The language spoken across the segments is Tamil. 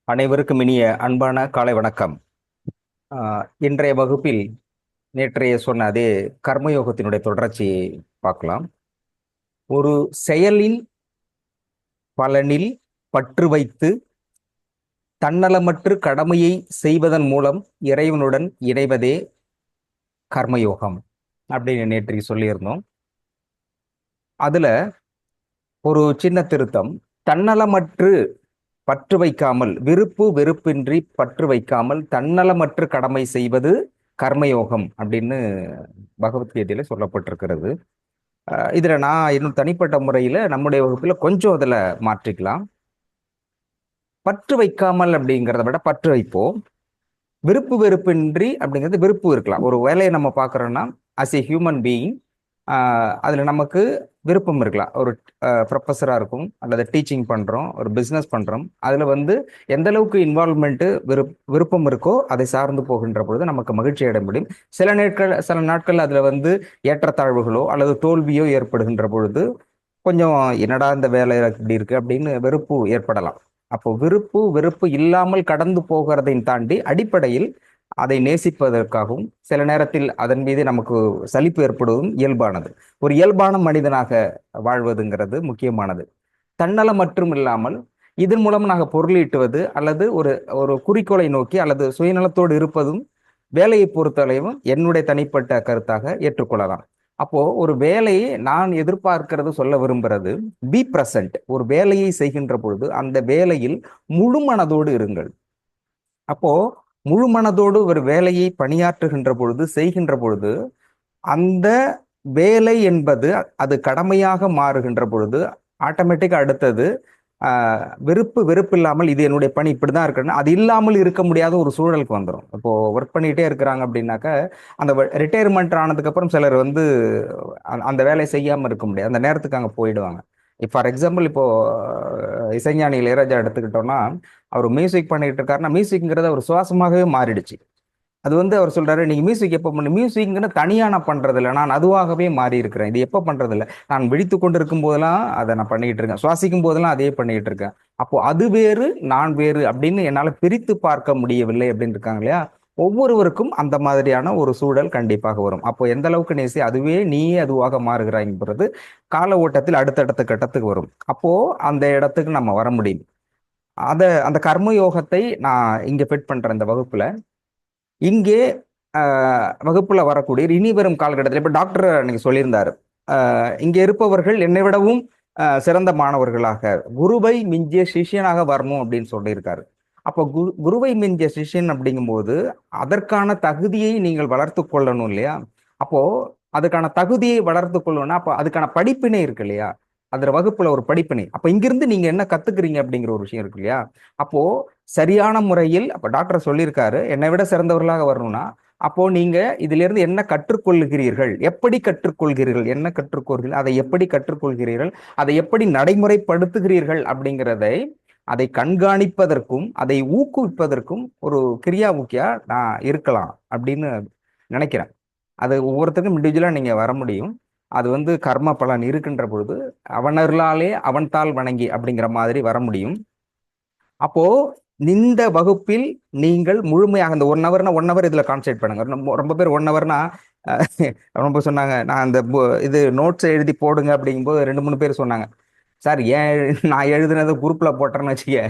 அனைவருக்கும் இனிய அன்பான காலை வணக்கம். இன்றைய வகுப்பில் நேற்றைய சொன்ன அதே கர்மயோகத்தினுடைய தொடர்ச்சியை பார்க்கலாம். ஒரு செயலின் பலனில் பற்று வைத்து தன்னலமற்று கடமையை செய்வதன் மூலம் இறைவனுடன் இணைவதே கர்மயோகம் அப்படின்னு நேற்றைக்கு சொல்லியிருந்தோம். அதுல ஒரு சின்ன திருத்தம், தன்னலமற்று பற்று வைக்காமல், விருப்பு வெறுப்பின்றி பற்று வைக்காமல் தன்னலமற்று கடமை செய்வது கர்மயோகம் அப்படின்னு பகவத்கீதையில சொல்லப்பட்டிருக்கிறது. இதுல நான் இன்னும் தனிப்பட்ட முறையில நம்முடைய வகுப்புல கொஞ்சம் அதுல மாற்றிக்கலாம். பற்று வைக்காமல் அப்படிங்கிறத விட பற்று வைப்போம். விருப்பு வெறுப்பின்றி அப்படிங்கிறது, விருப்பு இருக்கலாம். ஒரு வேலையை நம்ம பார்க்குறோம்னா அஸ் ஏ ஹியூமன் பீயிங் அதில் நமக்கு விருப்பம் இருக்கலாம். ஒரு ப்ரொஃபஸராக இருக்கும், அல்லது டீச்சிங் பண்ணுறோம், ஒரு பிஸ்னஸ் பண்ணுறோம். அதில் எந்த அளவுக்கு இன்வால்வ்மெண்ட்டு விருப்பம் இருக்கோ அதை சார்ந்து போகின்ற பொழுது நமக்கு மகிழ்ச்சி அடைய முடியும். சில நாட்கள் அதில் ஏற்றத்தாழ்வுகளோ அல்லது தோல்வியோ ஏற்படுகின்ற பொழுது கொஞ்சம் என்னடா இந்த வேலை இப்படி இருக்கு அப்படின்னு வெறுப்பு ஏற்படலாம். அப்போ விருப்பு வெறுப்பு இல்லாமல் கடந்து போகிறதையும் தாண்டி அடிப்படையில் அதை நேசிப்பதற்காகவும் சில நேரத்தில் அதன் மீது நமக்கு சலிப்பு ஏற்படுவதும் இயல்பானது. ஒரு இயல்பான மனிதனாக வாழ்வதுங்கிறது முக்கியமானது. தன்னலம் மட்டும் இல்லாமல் இதன் மூலம் நாங்கள் பொருளீட்டுவது அல்லது ஒரு ஒரு குறிக்கோளை நோக்கி அல்லது சுயநலத்தோடு இருப்பதும் வேலையை பொறுத்தவரையும் என்னுடைய தனிப்பட்ட கருத்தாக ஏற்றுக்கொள்ளலாம். அப்போ ஒரு வேலையை நான் எதிர்பார்க்கிறது, சொல்ல விரும்புறது, பி பிரசன்ட். ஒரு வேலையை செய்கின்ற பொழுது அந்த வேலையில் முழு மனதோடு இருங்கள். அப்போ முழு மனதோடு ஒரு வேலையை பணியாற்றுகின்ற பொழுது, செய்கின்ற பொழுது, அந்த வேலை என்பது அது கடமையாக மாறுகின்ற பொழுது ஆட்டோமேட்டிக்கா அடுத்தது வெறுப்பு இல்லாமல் இது என்னுடைய பணி இப்படிதான் இருக்கணும், அது இல்லாமல் இருக்க முடியாத ஒரு சூழலுக்கு வந்துடும். இப்போ ஒர்க் பண்ணிட்டே இருக்கிறாங்க அப்படின்னாக்க அந்த ரிட்டையர்மெண்ட் ஆனதுக்கு அப்புறம் சிலர் அந்த வேலையை செய்யாம இருக்க முடியாது, அந்த நேரத்துக்கு அங்கே போயிடுவாங்க. ஃபார் எக்ஸாம்பிள் இப்போ இசைஞானி இளையராஜா எடுத்துக்கிட்டோம்னா, அவர் மியூசிக் பண்ணிட்டு இருக்காருன்னா மியூசிக்ங்கிறது அவர் சுவாசமாகவே மாறிடுச்சு. அது அவர் சொல்றாரு, நீங்க மியூசிக் எப்போ பண்ணு, மியூசிக்னு தனியா நான் பண்றது இல்லை, நான் அதுவாகவே மாறி இருக்கிறேன். இது எப்போ பண்றது இல்லை, நான் விழித்து கொண்டு இருக்கும் போதெல்லாம் அதை நான் பண்ணிட்டு இருக்கேன், சுவாசிக்கும் போதெல்லாம் அதே பண்ணிட்டு இருக்கேன். அப்போ அது வேறு நான் வேறு அப்படின்னு என்னால பிரித்து பார்க்க முடியவில்லை அப்படின்னு இருக்காங்க இல்லையா. ஒவ்வொருவருக்கும் அந்த மாதிரியான ஒரு சூழல் கண்டிப்பாக வரும். அப்போ எந்த அளவுக்கு நேசி அதுவே நீயே அதுவாக மாறுகிறாய்ங்கிறது கால ஓட்டத்தில் அடுத்தடுத்த கட்டத்துக்கு வரும். அப்போ அந்த இடத்துக்கு நம்ம வர முடியும். அந்த கர்ம யோகத்தை நான் இங்க ஃபிட் பண்றேன் இந்த வகுப்புல. இங்கே வகுப்புல வரக்கூடிய இனி வரும் காலகட்டத்தில், இப்ப டாக்டர் நீங்க சொல்லியிருந்தாரு, இங்க இருப்பவர்கள் என்னை விடவும் சிறந்த மாணவர்களாக, குருவை மிஞ்சிய சிஷியனாக வரணும் அப்படின்னு சொல்லியிருக்காரு. அப்போ குருவை மிஞ்சிய சிஷியன் அப்படிங்கும்போது அதற்கான தகுதியை நீங்கள் வளர்த்து கொள்ளணும் இல்லையா. அப்போ அதுக்கான தகுதியை வளர்த்து கொள்ளணும்னா அப்போ அதுக்கான படிப்பினை இருக்கு இல்லையா. அதுல வகுப்புல ஒரு படிப்பினை, அப்ப இங்கிருந்து நீங்க என்ன கத்துக்கிறீங்க அப்படிங்கிற ஒரு விஷயம் இருக்கு இல்லையா. அப்போ சரியான முறையில், அப்ப டாக்டர் சொல்லியிருக்காரு என்னை விட சிறந்தவர்களாக வரணும்னா, அப்போ நீங்க இதுல இருந்து என்ன கற்றுக்கொள்கிறீர்கள், எப்படி கற்றுக்கொள்கிறீர்கள், என்ன கற்றுக்கொள்கிறீர்கள், அதை எப்படி கற்றுக்கொள்கிறீர்கள், அதை எப்படி நடைமுறைப்படுத்துகிறீர்கள் அப்படிங்கிறதை, அதை கண்காணிப்பதற்கும் அதை ஊக்குவிப்பதற்கும் ஒரு கிரியா முக்கியா நான் இருக்கலாம் அப்படின்னு நினைக்கிறேன். அது ஒவ்வொருத்தருக்கும் இண்டிவிஜுவலா நீங்க வர முடியும். அது கர்ம பலன் இருக்கின்ற பொழுது அவனர்களாலே அவன் தாள் வணங்கி அப்படிங்கிற மாதிரி வர முடியும். அப்போ இந்த வகுப்பில் நீங்கள் முழுமையாக இந்த 1 ஹவர்னா 1 ஹவர் இதுல கான்சென்ட்ரேட் பண்ணுங்க. ரொம்ப பேர் 1 ஹவர்னா ரொம்ப சொன்னாங்க, நான் அந்த இது நோட்ஸ் எழுதி போடுங்க அப்படிங்கும்போது 2 3 பேர் சொன்னாங்க, சார் ஏன் நான் எழுதுனது குரூப்ல போட்டேன்னு வச்சுக்க,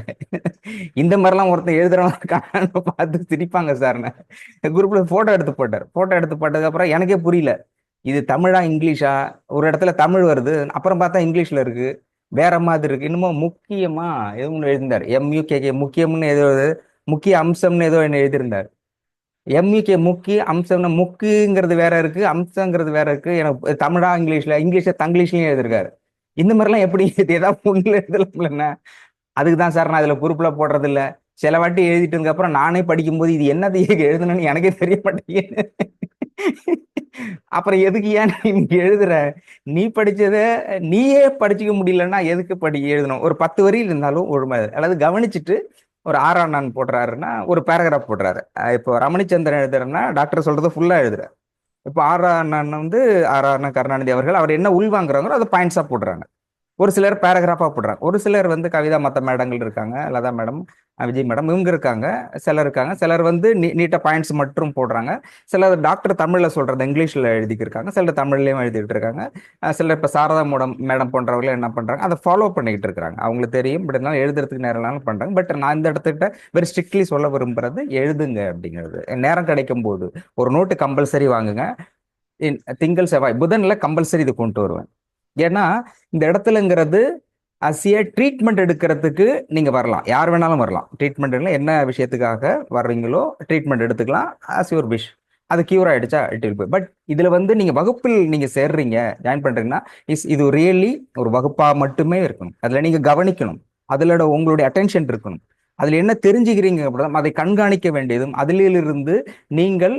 இந்த மாதிரிலாம் ஒருத்தன் எழுதுறவங்க பார்த்து சிரிப்பாங்க சார். குரூப்ல போட்டோ எடுத்து போட்டார். போட்டோ எடுத்து போட்டதுக்கு அப்புறம் எனக்கே புரியல, இது தமிழா இங்கிலீஷா, ஒரு இடத்துல தமிழ் வருது, அப்புறம் பார்த்தா இங்கிலீஷ்ல இருக்கு, வேற மாதிரி இருக்கு. இன்னமும் முக்கியமா எதுவும் எழுதியிருந்தார், MUKK முக்கியம்னு ஏதோ, முக்கிய அம்சம்னு ஏதோ என்ன எழுதியிருந்தார். MUK முக்கிய அம்சம்னா முக்குங்கிறது வேற இருக்கு, அம்சங்கிறது வேற இருக்கு. எனக்கு தமிழா இங்கிலீஷ்ல தங்கிலீஷ்லயும் எழுதிருக்காரு. இந்த மாதிரிலாம் எப்படி ஏதாவது ஒண்ணுல எழுதலாம்ல. அதுக்கு தான் சார் நான் இதுல குரூப்ல போடுறது இல்ல. சில வாட்டி எழுதிட்டதுக்கு அப்புறம் நானே படிக்கும்போது இது என்னது எழுதணும்னு எனக்கே தெரிய மாட்டேங்குது. அப்புறம் எதுக்கு ஏன் நீ எழுதுற, நீ படிச்சத நீயே படிச்சுக்க முடியலன்னா எதுக்கு எழுதணும். ஒரு 10 வரியில் இருந்தாலும் ஒழுமை, அல்லது கவனிச்சுட்டு ஒரு ஆறாண்ணன் போடுறாருன்னா ஒரு பேராகிராஃப் போடுறாரு. இப்போ ரமணிச்சந்திரன் எழுதுறேன்னா டாக்டர் சொல்றது ஃபுல்லா எழுதுறாரு. இப்போ ஆறாண்ணன் ஆறாண்ணன் கருணாநிதி அவர்கள் அவர் என்ன உள்வாங்குறாங்களோ அதை பாயிண்ட்ஸா போடுறாங்க. ஒரு சிலர் பேராகிராஃபாக போடுறாங்க, ஒரு சிலர் வந்து கவிதா மற்ற மேடங்கள் இருக்காங்க, லதா மேடம், விஜய் மேடம் இவங்க இருக்காங்க, சிலர் இருக்காங்க, சிலர் வந்து நீட்டாக பாயிண்ட்ஸ் மட்டும் போடுறாங்க, சிலர் டாக்டர் தமிழில் சொல்கிறத இங்கிலீஷில் எழுதிக்கிருக்காங்க, சிலர் தமிழ்லேயும் எழுதிட்டு இருக்காங்க, சிலர் இப்போ சாரதா மேடம் போன்றவர்கள் என்ன பண்ணுறாங்க, அதை ஃபாலோ பண்ணிக்கிட்டு இருக்கிறாங்க. அவங்களுக்கு தெரியும் இப்படி இருந்தாலும் எழுதுறதுக்கு நேரம் பண்ணுறாங்க. பட் நான் இந்த இடத்துக்கிட்ட வெரி ஸ்ட்ரிக்ட்லி சொல்ல விரும்புறது எழுதுங்க அப்படிங்கிறது. நேரம் கிடைக்கும் போது ஒரு நோட்டு கம்பல்சரி வாங்குங்க. திங்கள் செவ்வாய் புதன்ல கம்பல்சரி இது கொண்டு வருவேன். ஏன்னா இந்த இடத்துலங்கிறது அசிய ட்ரீட்மெண்ட் எடுக்கிறதுக்கு நீங்க வரலாம், யார் வேணாலும் வரலாம். ட்ரீட்மெண்ட் என்ன விஷயத்துக்காக வர்றீங்களோ ட்ரீட்மெண்ட் எடுத்துக்கலாம், ஆஸ் யுவர் விஷ். அது கியூர் ஆயிடுச்சா இட் வில் பி. பட் இதுல வந்து நீங்க வகுப்பில் நீங்க சேர்றீங்க, ஜாயின் பண்றீங்கன்னா இது ரியலி ஒரு வகுப்பா மட்டுமே இருக்கணும். அதுல நீங்க கவனிக்கணும், அதுல உங்களுடைய அட்டென்ஷன் இருக்கணும். அதுல என்ன தெரிஞ்சுக்கிறீங்க அப்படின்னா அதை கண்காணிக்க வேண்டியதும், அதிலிருந்து நீங்கள்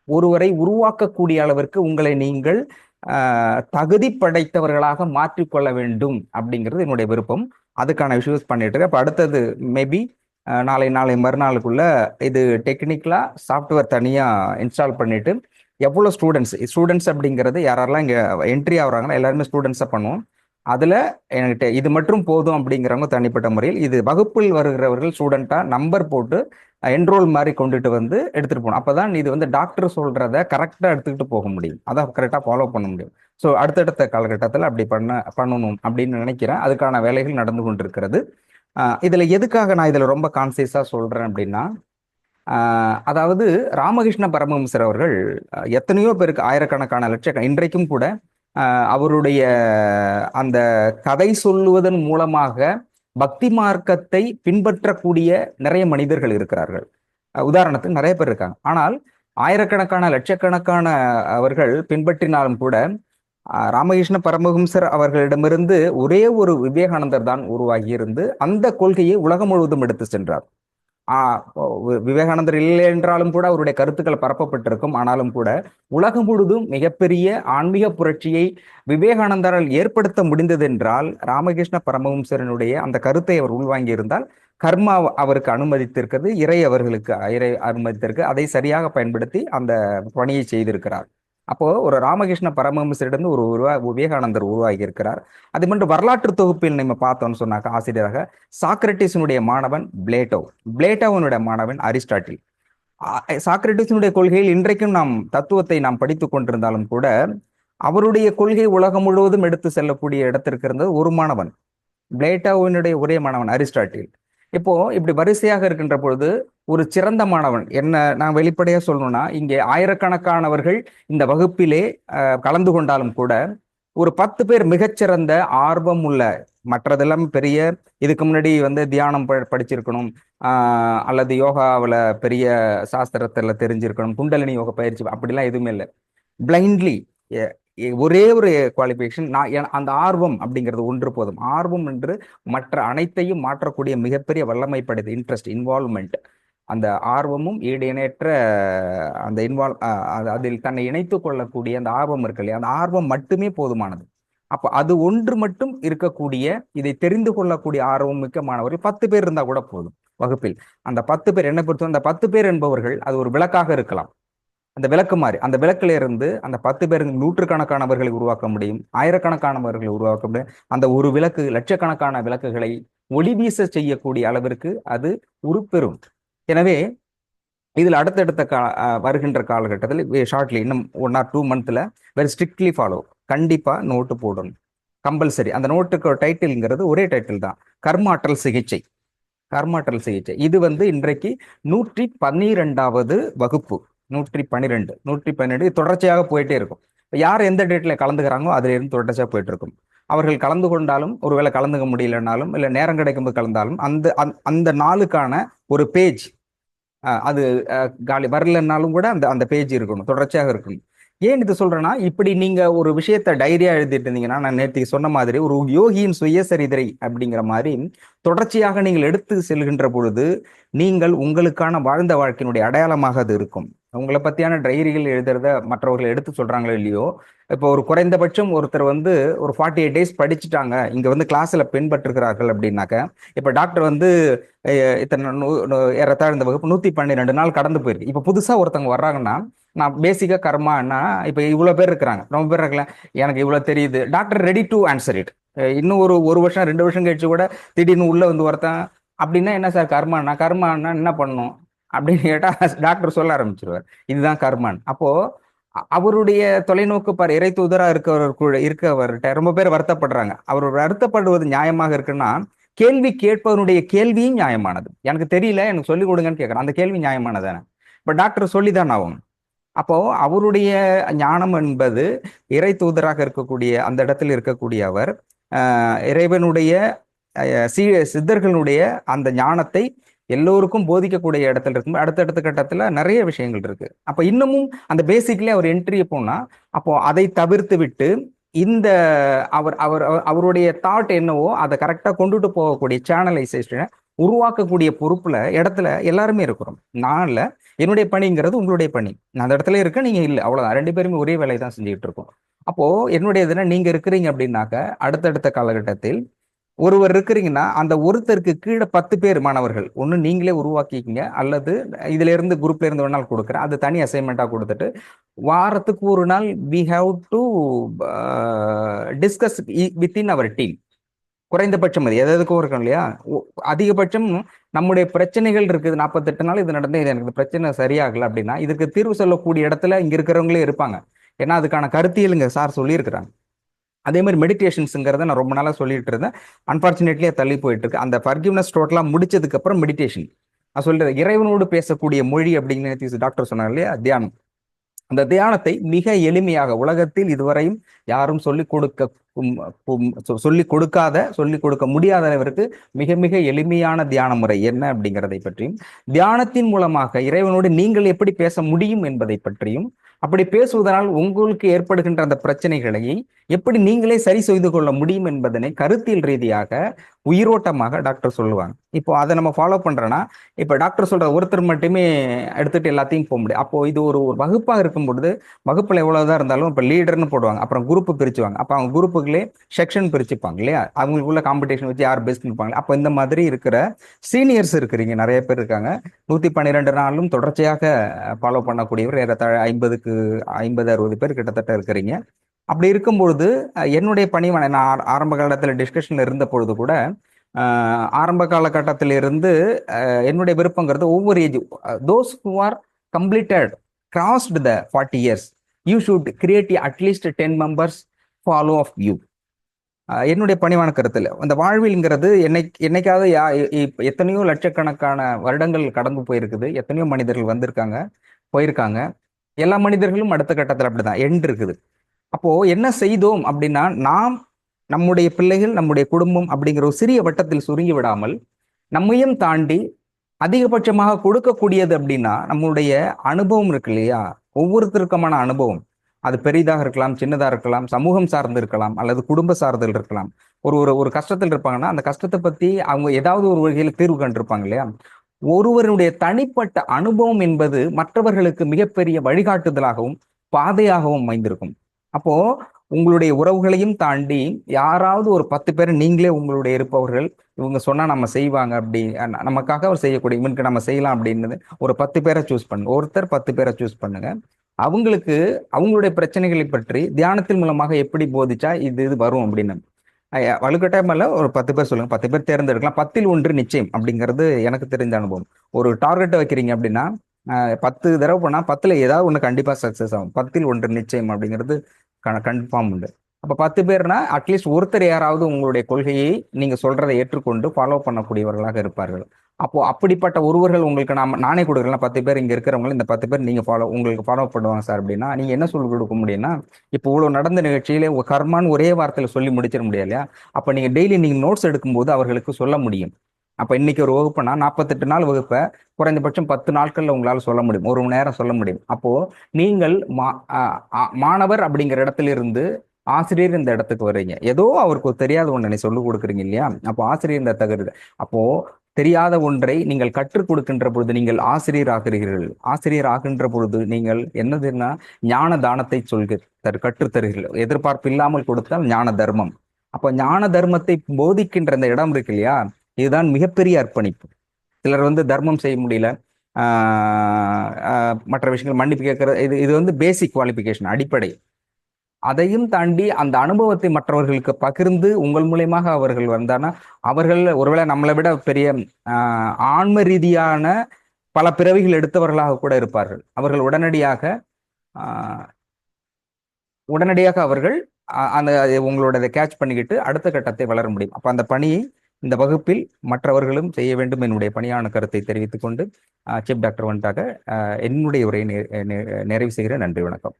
ஒருவரை உருவாக்கக்கூடிய அளவிற்கு உங்களை நீங்கள் தகுதி படைத்தவர்களாக மாற்றிக்கொள்ள வேண்டும் அப்படிங்கிறது என்னுடைய விருப்பம். அதுக்கான விஷயம் பண்ணிட்டு இருக்கேன். இப்போ அடுத்தது மேபி நாளை மறுநாளுக்குள்ள இது டெக்னிக்கலா சாஃப்ட்வேர் தனியா இன்ஸ்டால் பண்ணிட்டு எவ்வளோ ஸ்டூடெண்ட்ஸ் அப்படிங்கிறது யாரெல்லாம் இங்கே என்ட்ரி ஆகுறாங்களோ எல்லாருமே ஸ்டூடெண்ட்ஸாக பண்ணுவோம். அதில் என்கிட்ட இது மட்டும் போதும் அப்படிங்கிறவங்க தனிப்பட்ட முறையில், இது வகுப்பில் வருகிறவர்கள் ஸ்டூடெண்ட்டாக நம்பர் போட்டு என்ரோல் மாதிரி கொண்டுட்டு வந்து எடுத்துகிட்டு போகணும். அப்போ தான் இது வந்து டாக்டர் சொல்கிறத கரெக்டாக எடுத்துக்கிட்டு போக முடியும், அதான் கரெக்டாக ஃபாலோ பண்ண முடியும். ஸோ அடுத்தடுத்த காலகட்டத்தில் அப்படி பண்ணணும் அப்படின்னு நினைக்கிறேன். அதுக்கான வேலைகள் நடந்து கொண்டிருக்கிறது. இதில் எதுக்காக நான் இதில் ரொம்ப கான்சியஸாக சொல்கிறேன் அப்படின்னா, அதாவது ராமகிருஷ்ண பரமஹம்சர் அவர்கள் எத்தனையோ பேருக்கு ஆயிரக்கணக்கான இன்றைக்கும் கூட அவருடைய அந்த கதை சொல்லுவதன் மூலமாக பக்தி மார்க்கத்தை பின்பற்றக்கூடிய நிறைய மனிதர்கள் இருக்கிறார்கள். உதாரணத்துக்கு நிறைய பேர் இருக்காங்க. ஆனால் ஆயிரக்கணக்கான லட்சக்கணக்கான அவர்கள் பின்பற்றினாலும் கூட ராமகிருஷ்ண பரமஹம்சர் அவர்களிடமிருந்து ஒரே ஒரு விவேகானந்தர் தான் உருவாகி இருந்து அந்த கொள்கையை உலகம் முழுவதும் எடுத்து சென்றார். விவேகானந்தர் இல்லை என்றாலும் கூட அவருடைய கருத்துக்கள் பரப்பப்பட்டிருக்கும். ஆனாலும் கூட உலகம் முழுவதும் மிகப்பெரிய ஆன்மீக புரட்சியை விவேகானந்தரால் ஏற்படுத்த முடிந்தது என்றால் ராமகிருஷ்ண பரமஹம்சரனுடைய அந்த கருத்தை அவர் உள்வாங்கி இருந்தால், கர்மா அவருக்கு அனுமதித்திருக்கிறது, இறை அவர்களுக்கு அனுமதித்திருக்கு, அதை சரியாக பயன்படுத்தி அந்த பணியை செய்திருக்கிறார். அப்போ ஒரு ராமகிருஷ்ண பரமஹம்சரிடம் ஒரு விவேகானந்தர் உருவாகி இருக்கிறார். அது மட்டும் வரலாற்று தொகுப்பில் நம்ம பார்த்தோம்னு சொன்னாக்க ஆசிரியராக சாக்ரட்டிஸினுடைய மாணவன் பிளேட்டோவனுடைய மாணவன் அரிஸ்டாட்டில். சாக்ரட்டிஸினுடைய கொள்கையில் இன்றைக்கும் நாம் தத்துவத்தை நாம் படித்துக் கொண்டிருந்தாலும் கூட அவருடைய கொள்கை உலகம் முழுவதும் எடுத்து செல்லக்கூடிய இடத்திற்கு இருந்தது ஒரு மாணவன், பிளேட்டோவினுடைய ஒரே மாணவன் அரிஸ்டாட்டில். இப்போ இப்படி வரிசையாக இருக்கின்ற பொழுது ஒரு சிறந்த மாணவன் என்ன நான் வெளிப்படையா சொல்லணும்னா, இங்கே ஆயிரக்கணக்கானவர்கள் இந்த வகுப்பிலே கலந்து கொண்டாலும் கூட ஒரு 10 பேர் மிகச்சிறந்த ஆர்வம் உள்ள, மற்றதெல்லாம் பெரிய இதுக்கு முன்னாடி வந்து தியானம் படிச்சிருக்கணும், அல்லது யோகாவில் பெரிய சாஸ்திரத்துல தெரிஞ்சிருக்கணும், குண்டலினி யோகா பயிற்சி அப்படிலாம் எதுவுமே இல்லை. பிளைண்ட்லி ஒரே ஒரு குவாலிஃபிகேஷன், நான் அந்த ஆர்வம் அப்படிங்கிறது ஒன்று போதும். ஆர்வம் என்று மற்ற அனைத்தையும் மாற்றக்கூடிய மிகப்பெரிய வல்லமை படைத்த இன்வால்வ்மெண்ட், அந்த ஆர்வமும் ஈடு இணையற்ற அந்த அதில் தன்னை இணைத்து கொள்ளக்கூடிய அந்த ஆர்வம் இருக்கு இல்லையா, அந்த ஆர்வம் மட்டுமே போதுமானது. அப்போ அது ஒன்று மட்டும் இருக்கக்கூடிய, இதை தெரிந்து கொள்ளக்கூடிய ஆர்வம் மிக்க மாணவர்கள் 10 பேர் இருந்தா கூட போதும் வகுப்பில். அந்த 10 பேர் என்ன பொறுத்தவரை அந்த 10 பேர் என்பவர்கள் அது ஒரு விளக்காக இருக்கலாம். அந்த விளக்கு மாதிரி அந்த விளக்குல இருந்து அந்த 10 பேர் நூற்றுக்கணக்கானவர்களை உருவாக்க முடியும், ஆயிரக்கணக்கானவர்களை உருவாக்க முடியும். அந்த ஒரு விளக்கு லட்சக்கணக்கான விளக்குகளை ஒளி வீச செய்யக்கூடிய அளவிற்கு அது உருப்பெறும். எனவே இதில் அடுத்தடுத்த வருகின்ற காலகட்டத்தில் ஷார்ட்லி இன்னும் 1 or 2 monthல வெரி ஸ்ட்ரிக்ட்லி ஃபாலோ, கண்டிப்பா நோட்டு போடணும் கம்பல்சரி. அந்த நோட்டுக்கு டைட்டில்ங்கிறது ஒரே டைட்டில் தான், கர்மாற்றல் சிகிச்சை. கர்மாற்றல் சிகிச்சை இது வந்து இன்றைக்கு 112வது வகுப்பு, 112 தொடர்ச்சியாக போயிட்டே இருக்கும். யார் எந்த டேட்ல கலந்துக்கிறாங்களோ அதுல இருந்து தொடர்ச்சியாக போயிட்டு இருக்கும். அவர்கள் கலந்து கொண்டாலும், ஒருவேளை கலந்துக்க முடியலனாலும், இல்லை நேரம் கிடைக்கும்போது கலந்தாலும் அந்த அந்த நாளுக்கான ஒரு பேஜ் அது காலி வரலன்னாலும் கூட அந்த அந்த பேஜ் இருக்கணும், தொடர்ச்சியாக இருக்கணும். ஏன் இது சொல்றேன்னா, இப்படி நீங்க ஒரு விஷயத்த டைரியா எழுதிட்டு இருந்தீங்கன்னா, நான் நேற்று சொன்ன மாதிரி ஒரு யோகியின் சுயசரிதை அப்படிங்கிற மாதிரி தொடர்ச்சியாக நீங்கள் எடுத்து செல்கின்ற பொழுது நீங்கள் உங்களுக்கான வாழ்ந்த வாழ்க்கையினுடைய அடையாளமாக அது இருக்கும். உங்களை பத்தியான டைரிகள் எழுதுறத மற்றவர்கள் எடுத்து சொல்றாங்களோ இல்லையோ, இப்போ ஒரு குறைந்தபட்சம் ஒருத்தர் வந்து ஒரு 48 days படிச்சுட்டாங்க, இங்க வந்து கிளாஸ்ல பின்பற்றுகிறார்கள் அப்படின்னாக்க, இப்ப டாக்டர் வந்து இத்தனை ஏறத்தாழ இந்த வகுப்பு 112 நாள் கடந்து போயிருக்கு. இப்ப புதுசா ஒருத்தவங்க வர்றாங்கன்னா, நான் பேசிக்கா கர்மான்னா இப்ப இவ்வளவு பேர் இருக்கிறாங்க, ரொம்ப பேர் இருக்கல, எனக்கு இவ்வளவு தெரியுது, doctor ready to answer it. இன்னும் ஒரு ஒரு வருஷம் 2 வருஷம் கழிச்சு கூட திடீர்னு உள்ள வந்து ஒருத்தன் அப்படின்னா என்ன சார் கர்மானா, கர்மானா என்ன பண்ணும் அப்படின்னு கேட்டா டாக்டர் சொல்ல ஆரம்பிச்சிருவார், இதுதான் கர்மான். அப்போ அவருடைய தொலைநோக்கு பார் இறை தூதரா இருக்கவர்கிட்ட ரொம்ப பேர் வருத்தப்படுறாங்க. அவர் வருத்தப்படுவது நியாயமாக இருக்குன்னா, கேள்வி கேட்பவனுடைய கேள்வியும் நியாயமானது. எனக்கு தெரியல, எனக்கு சொல்லிக் கொடுங்கன்னு கேட்கறேன், அந்த கேள்வி நியாயமானதானே? இப்ப டாக்டர் சொல்லிதான் ஆகும். அப்போ அவருடைய ஞானம் என்பது இறை தூதராக இருக்கக்கூடிய அந்த இடத்தில் இருக்கக்கூடிய அவர் இறைவனுடைய சித்தர்களுடைய அந்த ஞானத்தை எல்லோருக்கும் போதிக்கக்கூடிய இடத்துல இருக்கும். அடுத்தடுத்த கட்டத்துல நிறைய விஷயங்கள் இருக்கு. அப்ப இன்னமும் அந்த பேசிக்லயே அவர் என்ட்ரி போனா, அப்போ அதை தவிர்த்து விட்டு இந்த அவர் அவர் அவருடைய தாட் என்னவோ அதை கரெக்டா கொண்டுட்டு போகக்கூடிய சேனலைசேஷனை உருவாக்கக்கூடிய பொறுப்புல இடத்துல எல்லாருமே இருக்கிறோம். நான் இல்ல, என்னுடைய பணிங்கிறது உங்களுடைய பணி. நான் அந்த இடத்துல இருக்க, நீங்க இல்லை, அவ்வளவுதான். 2 பேருமே ஒரே வேலையை தான் செஞ்சுக்கிட்டு இருக்கோம். அப்போ என்னுடைய இதுனா நீங்க இருக்கிறீங்க அப்படின்னாக்க அடுத்தடுத்த காலகட்டத்தில் ஒருவர் இருக்கிறீங்கன்னா அந்த ஒருத்தருக்கு கீழே 10 பேர் மாணவர்கள் ஒன்று நீங்களே உருவாக்கிக்கிங்க, அல்லது இதுல இருந்து குரூப்ல இருந்து ஒரு நாள் கொடுக்குறேன், அது தனி அசைன்மெண்டா கொடுத்துட்டு வாரத்துக்கு ஒரு நாள் we have to discuss within our team. குறைந்தபட்சம் அது எதுக்கும் இருக்கும் இல்லையா? அதிகபட்சம் நம்முடைய பிரச்சனைகள் இருக்குது, 48 நாள் இது நடந்து இது எனக்கு பிரச்சனை சரியாகல அப்படின்னா இதுக்கு தீர்வு சொல்லக்கூடிய இடத்துல இங்க இருக்கிறவங்களே இருப்பாங்க. ஏன்னா அதுக்கான கருத்தியலுங்க சார் சொல்லியிருக்கிறாங்க. அதே மாதிரி மெடிடேஷன்ஸுங்கிறத நான் ரொம்ப நாளாக சொல்லிட்டு இருந்தேன். அன்பார்ச்சுனேட்லியே தள்ளி போயிட்டு இருக்கு. அந்த ஃபர்கிவ்னஸ் டோட்டலாக முடிச்சதுக்கு அப்புறம் மெடிடேஷன். நான் சொல்றேன், இறைவனோடு பேசக்கூடிய மொழி அப்படின்னு டாக்டர் சொன்னார் இல்லையா, தியானம். அந்த தியானத்தை மிக எளிமையாக உலகத்தில் இதுவரையும் யாரும் சொல்லிக் கொடுக்காத, சொல்லிக் கொடுக்க முடியாத அளவிற்கு மிக மிக எளிமையான தியான முறை என்ன அப்படிங்கிறதை பற்றியும், தியானத்தின் மூலமாக இறைவனோடு நீங்கள் எப்படி பேச முடியும் என்பதை பற்றியும், அப்படி பேசுவதனால் உங்களுக்கு ஏற்படுகின்ற அந்த பிரச்சனைகளை எப்படி நீங்களே சரி செய்து கொள்ள முடியும் என்பதனை கருத்தியல் ரீதியாக உயிரோட்டமாக டாக்டர் சொல்லுவாங்க. இப்போ அதை நம்ம ஃபாலோ பண்றோம்னா, இப்போ டாக்டர் சொல்ற ஒருத்தர் மட்டுமே எடுத்துட்டு எல்லாத்தையும் போக முடியும். அப்போ இது ஒரு வகுப்பாக இருக்கும் பொழுது வகுப்புல எவ்வளவுதான் இருந்தாலும் இப்போ லீடர்னு போடுவாங்க, அப்புறம் குரூப் பிரிச்சுவாங்க. அப்போ அவங்க குரூப்புகளே செக்ஷன் பிரிச்சுப்பாங்க இல்லையா, அவங்களுக்குள்ள காம்படிஷன் வச்சு யார் பெஸ்ட் இருப்பாங்க. அப்போ இந்த மாதிரி இருக்கிற சீனியர்ஸ் இருக்கிறீங்க, நிறைய பேர் இருக்காங்க. 112 நாளும் தொடர்ச்சியாக ஃபாலோ பண்ணக்கூடியவர் ஏறத்தாழ 50-60 பேர் கிட்டத்தட்ட இருக்கிறீங்க. அப்படி இருக்கும்பொழுது என்னுடைய பணிவான நான் ஆரம்ப காலத்தில் டிஸ்கஷன்ல இருந்த பொழுது கூட ஆரம்ப காலகட்டத்திலிருந்து என்னுடைய விருப்பங்கிறது ஒவ்வொரு age those who are completed crossed the 40 years you should create at least 10 members follow of you. என்னுடைய பணிவான கருத்தில் அந்த வாழ்வில்ங்கிறது என்னைக்காவது எத்தனையோ லட்சக்கணக்கான வருடங்கள் கடந்து போயிருக்குது, எத்தனையோ மனிதர்கள் வந்திருக்காங்க போயிருக்காங்க. எல்லா மனிதர்களும் அடுத்த கட்டத்தில் அப்படிதான் எண்ட் இருக்குது. அப்போ என்ன செய்தோம் அப்படின்னா, நாம் நம்முடைய பிள்ளைகள் நம்முடைய குடும்பம் அப்படிங்கிற ஒரு சிறிய வட்டத்தில் சுருங்கி விடாமல் நம்மையும் தாண்டி அதிகபட்சமாக கொடுக்கக்கூடியது அப்படின்னா நம்முடைய அனுபவம் இருக்கு இல்லையா, ஒவ்வொருத்தருக்குமான அனுபவம். அது பெரிதாக இருக்கலாம், சின்னதாக இருக்கலாம், சமூகம் சார்ந்து இருக்கலாம், அல்லது குடும்ப சார்ந்தல் இருக்கலாம். ஒரு ஒரு ஒரு கஷ்டத்தில் இருப்பாங்கன்னா அந்த கஷ்டத்தை பத்தி அவங்க ஏதாவது ஒரு வகையில் தீர்வு கண்டிருப்பாங்க இல்லையா. ஒருவருடைய தனிப்பட்ட அனுபவம் என்பது மற்றவர்களுக்கு மிகப்பெரிய வழிகாட்டுதலாகவும் பாதையாகவும் அமைந்திருக்கும். அப்போ உங்களுடைய உறவுகளையும் தாண்டி யாராவது ஒரு 10 பேர் நீங்களே உங்களுடைய இருப்பவர்கள், இவங்க சொன்னா நம்ம செய்வாங்க, அப்படி நமக்காக அவர் செய்யக்கூடிய இவனுக்கு நம்ம செய்யலாம் அப்படின்னு ஒரு 10 பேரை சூஸ் பண்ணுங்க. ஒருத்தர் 10 பேரை சூஸ் பண்ணுங்க. அவங்களுக்கு அவங்களுடைய பிரச்சனைகளை பற்றி தியானத்தின் மூலமாக எப்படி போதிச்சா இது வரும் அப்படின்னு வலுக்கட்டாயமல்ல, ஒரு 10 பேர் சொல்லுங்க, 10 பேர் தேர்ந்தெடுக்கலாம். 10ல் 1 நிச்சயம் அப்படிங்கிறது எனக்கு தெரிந்த அனுபவம். ஒரு டார்கெட்டை வைக்கிறீங்க அப்படின்னா 10 தடவை பண்ணா 10ல் ஏதாவது ஒன்று கண்டிப்பா சக்சஸ் ஆகும். 10ல் 1 நிச்சயம் அப்படிங்கிறது கன்ஃபார்ம் உண்டு. அப்ப 10 பேர்னா அட்லீஸ்ட் ஒருத்தர் யாராவது உங்களுடைய கொள்கையை நீங்க சொல்றதை ஏற்றுக்கொண்டு ஃபாலோ பண்ணக்கூடியவர்களாக இருப்பார்கள். அப்போ அப்படிப்பட்ட ஒருவர்கள் உங்களுக்கு நானே கொடுக்குறேன். 10 பேர் இங்க இருக்கிறவங்க, இந்த 10 பேர் நீங்க உங்களுக்கு ஃபாலோ பண்ணுவாங்க சார் அப்படின்னா நீங்க என்ன சொல்லி கொடுக்க முடியும்னா, இப்போ இவ்வளவு நடந்த நிகழ்ச்சியிலே கர்மான்னு ஒரே வார்த்தையில சொல்லி முடிச்சிட முடியாது இல்லையா. அப்ப நீங்க டெய்லி நீங்க நோட்ஸ் எடுக்கும்போது அவர்களுக்கு சொல்ல முடியும். அப்ப இன்னைக்கு ஒரு வகுப்புனா 48 நாள் வகுப்பை குறைந்தபட்சம் 10 நாட்கள்ல உங்களால சொல்ல முடியும், 1 மணி நேரம் சொல்ல முடியும். அப்போ நீங்கள் மாணவர் அப்படிங்கிற இடத்துல இருந்து ஆசிரியர் இந்த இடத்துக்கு வர்றீங்க. ஏதோ அவருக்கு தெரியாத ஒன்றை சொல்லிக் கொடுக்குறீங்க இல்லையா. அப்போ ஆசிரியர் இந்த தகுதி. அப்போ தெரியாத ஒன்றை நீங்கள் கற்றுக் கொடுக்கின்ற பொழுது நீங்கள் ஆசிரியர் ஆகிறீர்கள். ஆசிரியர் ஆகின்ற பொழுது நீங்கள் என்னதுன்னா ஞான தானத்தை கற்றுத் தருகிறீர்கள். எதிர்பார்ப்பு இல்லாமல் கொடுத்தால் ஞான தர்மம். அப்போ ஞான தர்மத்தை போதிக்கின்ற இந்த இடம் இருக்கு இல்லையா, இதுதான் மிகப்பெரிய அர்ப்பணிப்பு. சிலர் தர்மம் செய்ய முடியல, மற்ற விஷயங்கள் மன்னிப்பு கேட்கறது, இது பேசிக் குவாலிஃபிகேஷன், அடிப்படை. அதையும் தாண்டி அந்த அனுபவத்தை மற்றவர்களுக்கு பகிர்ந்து உங்கள் மூலியமாக அவர்கள் வந்தானா, அவர்கள் ஒருவேளை நம்மளை விட பெரிய ஆன்ம ரீதியான பல பிறவிகள் எடுத்தவர்களாக கூட இருப்பார்கள். அவர்கள் உடனடியாக அவர்கள் அந்த உங்களோட கேட்ச் பண்ணிக்கிட்டு அடுத்த கட்டத்தை வளர முடியும். அப்ப அந்த பணியை இந்த வகுப்பில் மற்றவர்களும் செய்ய வேண்டும் என்னுடைய பணியான கருத்தை தெரிவித்துக் கொண்டு சீஃப் டாக்டர் வந்துட்டாக என்னுடைய உரையை நிறைவு செய்கிறேன். நன்றி, வணக்கம்.